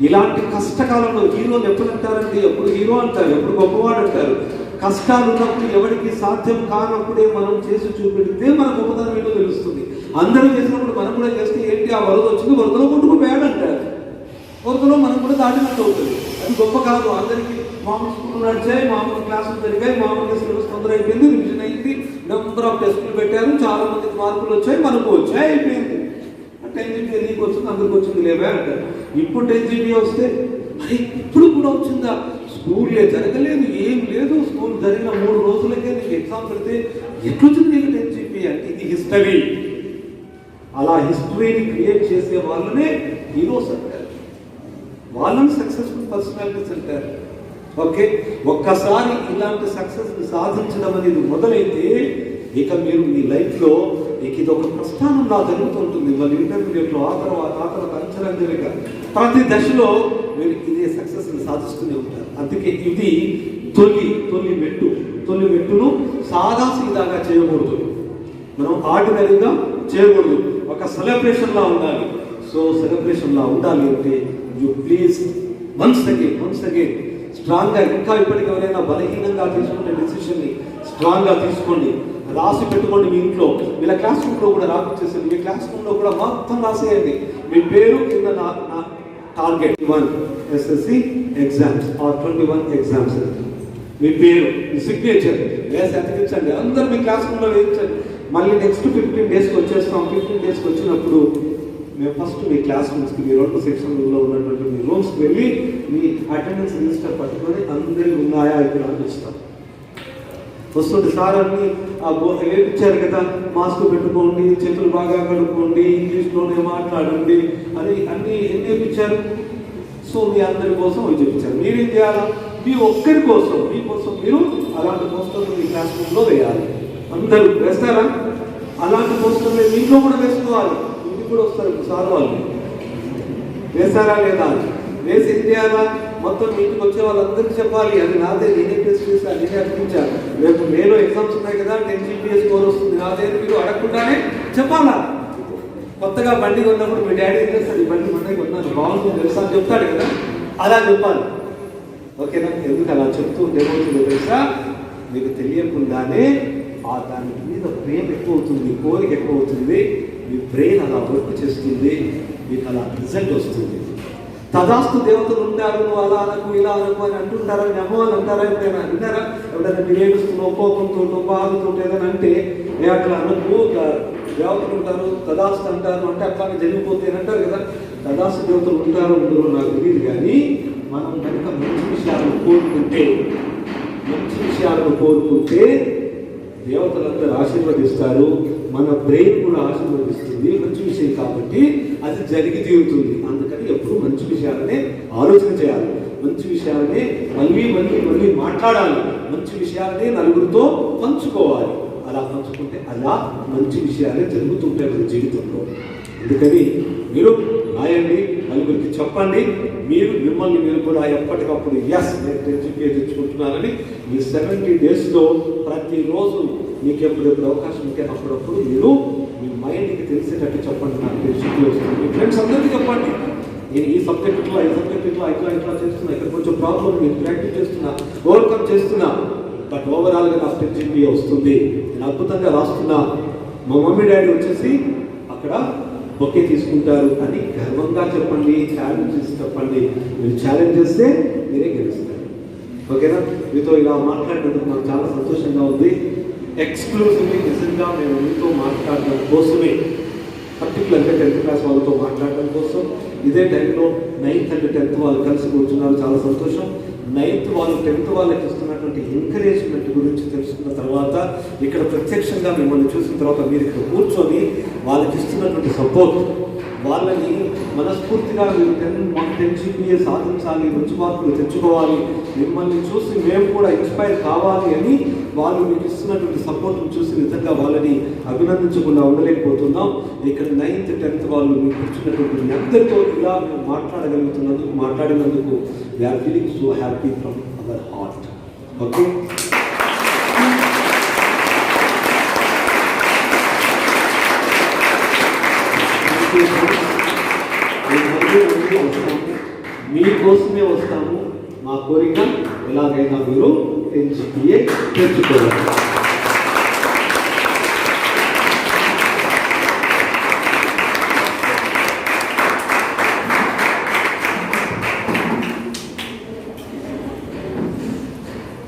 ఇలాంటి కష్టకాలంలో హీరోలు ఎప్పుడు అంటారండి? ఎప్పుడు హీరో అంటారు, ఎప్పుడు గొప్పవాడు అంటారు. కష్టాలు ఉన్నప్పుడు ఎవరికి సాధ్యం కానప్పుడే మనం చేసి చూపెడితే మన గొప్పతనం ఏంటో తెలుస్తుంది. అందరూ చేసినప్పుడు మనం కూడా చేస్తే ఏంటి, ఆ వరద వచ్చింది, వరదలో కొట్టుకుపోయాడు అంటారు. వరదలో మనం కూడా దాటినట్టు అవుతుంది. అది గొప్ప కాదు. అందరికీ మామూలు స్కూల్ నడిచాయి, మామూలు క్లాసులు జరిగాయి, మామూలుగా సిలబస్ తొందర అయిపోయింది, రివిజన్ అయింది, నెంబర్ ఆఫ్ టెస్టులు పెట్టారు, చాలా మందికి మార్కులు వచ్చాయి, మనకు వచ్చాయి, అయిపోయింది. 10 GB నీకు వచ్చింది, అందరికి వచ్చింది లేవే అంటారు. ఇప్పుడు 10 GB వస్తే మరి ఇప్పుడు కూడా వచ్చిందా? స్కూల్లే జరగలేదు, ఏం లేదు. స్కూల్ జరిగిన 3 రోజులకే నీకు ఎగ్జామ్ పెడితే ఎట్లొచ్చింది నీకు 10 GB అంటే ఇది హిస్టరీ. అలా హిస్టరీని క్రియేట్ చేసే వాళ్ళనే హీరోస్ అంటారు, వాళ్ళని సక్సెస్ఫుల్ పర్సనాలిటీస్ అంటారు. ఓకే, ఒక్కసారి ఇలాంటి సక్సెస్ సాధించడం అనేది మొదలైతే ఇక మీరు మీ లైఫ్లో ఇది ఒక ప్రస్థానంలా జరుగుతుంటుంది. వాళ్ళ ఇంటర్మీడియట్లో ఆ తర్వాత అంచెలంచెలుగా ప్రతి దశలో మీరు ఇదే సక్సెస్ని సాధిస్తూనే ఉంటారు. అందుకే ఇది తొలి మెట్టును సాదాసీదాగా చేయకూడదు, మనం ఆర్డినరీగా చేయకూడదు, ఒక సెలబ్రేషన్లా ఉండాలి. సో సెలబ్రేషన్లా ఉండాలి అంటే యూ ప్లీజ్ వన్స్ అగైన్ స్ట్రాంగ్గా, ఇంకా ఇప్పటికి ఎవరైనా బలహీనంగా తీసుకునే డెసిషన్ని స్ట్రాంగ్గా తీసుకోండి. రాసి పెట్టుకోండి మీ ఇంట్లో, వీళ్ళ క్లాస్ రూమ్లో కూడా రాపించేసేయండి. మీ క్లాస్ రూమ్లో కూడా మొత్తం రాసేయండి మీ పేరు కింద. నా target 21 SSC exams are 21 exams, మీ పేరు, మీ సిగ్నేచర్ వేసి అతికించండి. అందరూ మీ క్లాస్ రూమ్లో వేయించండి. మళ్ళీ నెక్స్ట్ 15 డేస్కి వచ్చేస్తాం. 15 డేస్కి వచ్చినప్పుడు మేము ఫస్ట్ మీ క్లాస్ రూమ్స్కి, మీ 2 సెక్షన్లో ఉన్నటువంటి మీ రూమ్స్కి వెళ్ళి మీ అటెండెన్స్ రిజిస్టర్ పట్టుకొని అందరికీ ఉన్నాయా ఇక్కడ అనిపిస్తాం. వస్తుంటే సార్ అన్ని వేపించారు కదా, మాస్క్ పెట్టుకోండి, చేతులు బాగా కడుక్కోండి, ఇంగ్లీష్లోనే మాట్లాడండి అని అన్ని ఎన్ని వేపించారు. సో మీ అందరి కోసం అవి చెప్పించారు. మీరేం చేయాలా? మీ ఒక్కరి కోసం, మీకోసం మీరు అలాంటి పోస్టర్లు మీ క్లాస్ రూమ్లో వేయాలి. అందరూ వేస్తారా? అలాంటి పోస్టర్లు మీ ఇంట్లో కూడా వేసుకోవాలి. ఇంటికి కూడా వస్తారు సార్ వాళ్ళు, వేస్తారా లేదా? వేసి ఏం చేయాలా? మొత్తం ఇంటికి వచ్చే వాళ్ళందరికీ చెప్పాలి, అది నాదే, నేనే టెస్ట్ చేశాను, నేనే అనిపించాను. రేపు మేలో ఎగ్జామ్స్ ఉన్నాయి కదా, 10 GPA స్కోర్ వస్తుంది నాదే, మీరు అడగకుండానే చెప్పాలా. కొత్తగా బండి కొన్నప్పుడు మీ డాడీ ఏం చేస్తాడు, ఈ బండి బండి కొన్నాను బాగుంటుంది తెలుసా అని చెప్తాడు కదా, అలా చెప్పాలి. ఓకేనా? ఎందుకు అలా చెప్తూ ఏమవుతుందో తెలుసా, మీకు తెలియకుండానే దాని మీద ప్రేమ ఎక్కువ అవుతుంది, కోరిక ఎక్కువ అవుతుంది, మీ బ్రెయిన్ అలా వర్క్ చేస్తుంది, మీకు అలా రిజల్ట్ వస్తుంది. తదాస్తు దేవతలు ఉంటారు, నువ్వు అలా అనకు ఇలా అనకు అని అంటుంటారా? మీ అమ్మ వాళ్ళు అంటారా? ఎప్పుడైనా విన్నారా? ఎవరైనా మీరు ఏడుస్తున్నా కోపంతో బాధతో ఏదైనా అంటే అట్లా అనకు, దేవతలు ఉంటారు, తదాస్తు అంటారు అంటే అట్లానే జరిగిపోతే అంటారు కదా. తదాస్తు దేవతలు ఉంటారు ఉండరు నాకు తెలియదు, కానీ మనం కనుక మంచి విషయాలను కోరుకుంటే దేవతలందరూ ఆశీర్వదిస్తారు, మన బ్రెయిన్ కూడా ఆశీర్వదిస్తుంది. మంచి విషయం కాబట్టి అది జరిగి తీరుతుంది. అందుకని ఎప్పుడు మంచి విషయాలనే ఆలోచన చేయాలి, మంచి విషయాలనే మళ్ళీ మళ్ళీ మళ్ళీ మాట్లాడాలి, మంచి విషయాలనే నలుగురితో పంచుకోవాలి. అలా పంచుకుంటే అలా మంచి విషయాలే జరుగుతుంటాయి మన జీవితంలో. అందుకని మీరు రాయండి, నలుగురికి చెప్పండి. మిమ్మల్ని మీరు కూడా ఎప్పటికప్పుడు ఎస్ నేను తెచ్చుకుంటున్నానని ఈ 70 డేస్లో ప్రతిరోజు మీకు ఎప్పుడెప్పుడు అవకాశం ఉంటే అప్పుడప్పుడు మీరు మీ మైండ్కి తెలిసేటట్టు చెప్పండి. నాకు టెన్షిపీ వస్తుంది, మీ ఫ్రెండ్స్ అందరికీ చెప్పండి. నేను ఈ సబ్జెక్ట్ ఇట్లా ఇట్లా చేస్తున్నా, ఇక్కడ కొంచెం ప్రాబ్లం నేను ప్రాక్టీస్ చేస్తున్నా, ఓవర్కమ్ చేస్తున్నా, బట్ ఓవరాల్గా నాకు టెన్షిపీ వస్తుంది, నేను అద్భుతంగా రాస్తున్నా. మా మమ్మీ డాడీ వచ్చేసి అక్కడ ఓకే తీసుకుంటారు అని గర్వంగా చెప్పండి, ఛాలెంజ్ చేసి చెప్పండి. మీరు ఛాలెంజ్ చేస్తే మీరే గెలుస్తారు. ఓకేనా? మీతో ఇలా మాట్లాడినందుకు నాకు చాలా సంతోషంగా ఉంది. ఎక్స్క్లూజివ్లీ నిజంగా మేము మీతో మాట్లాడడం కోసమే, పర్టికులర్గా 10th క్లాస్ వాళ్ళతో మాట్లాడడం కోసం ఇదే టైంలో 9th and 10th వాళ్ళు కలిసి కూర్చున్నారు. చాలా సంతోషం. 9th వాళ్ళు 10th వాళ్ళకి ఇస్తున్నటువంటి ఎంకరేజ్మెంట్ గురించి తెలుసుకున్న తర్వాత, ఇక్కడ ప్రత్యక్షంగా మిమ్మల్ని చూసిన తర్వాత మీరు ఇక్కడ కూర్చొని వాళ్ళకి ఇస్తున్నటువంటి సపోర్ట్, వాళ్ళని మనస్ఫూర్తిగా మీరు 10 GPA సాధించాలి, మంచి మార్కులు తెచ్చుకోవాలి, మిమ్మల్ని చూసి మేము కూడా ఇన్స్పైర్ కావాలి అని వాళ్ళు మీకు ఇస్తున్నటువంటి సపోర్ట్ను చూసి నిజంగా వాళ్ళని అభినందించకుండా ఉండలేకపోతున్నాం. ఇక్కడ 9th 10th వాళ్ళు మీకు ఇచ్చినటువంటి మీ అందరితో ఇలా మేము మాట్లాడినందుకు we're feeling so happy from our heart. Okay, మీకోసమే వస్తాము. మా కోరిక ఎలాగైనా మీరు 10 GPA తెచ్చుకోవాలి.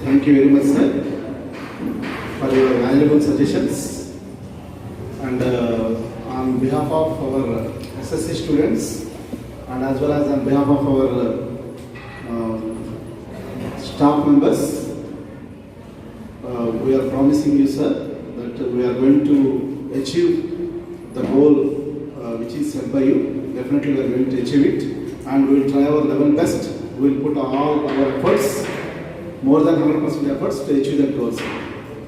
Thank you very much, sir, for your valuable suggestions. And on behalf of our SSC students, and as well as on behalf of our staff members, we are promising you, sir, that we are going to achieve the goal which is set by you. Definitely we are going to achieve it, and we will try our level best. We will put all our efforts, more than 100% efforts, to achieve that goal, sir.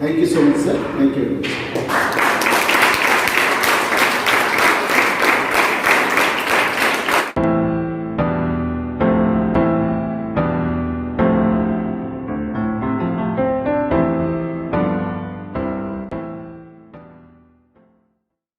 Thank you so much, sir. Thank you very much.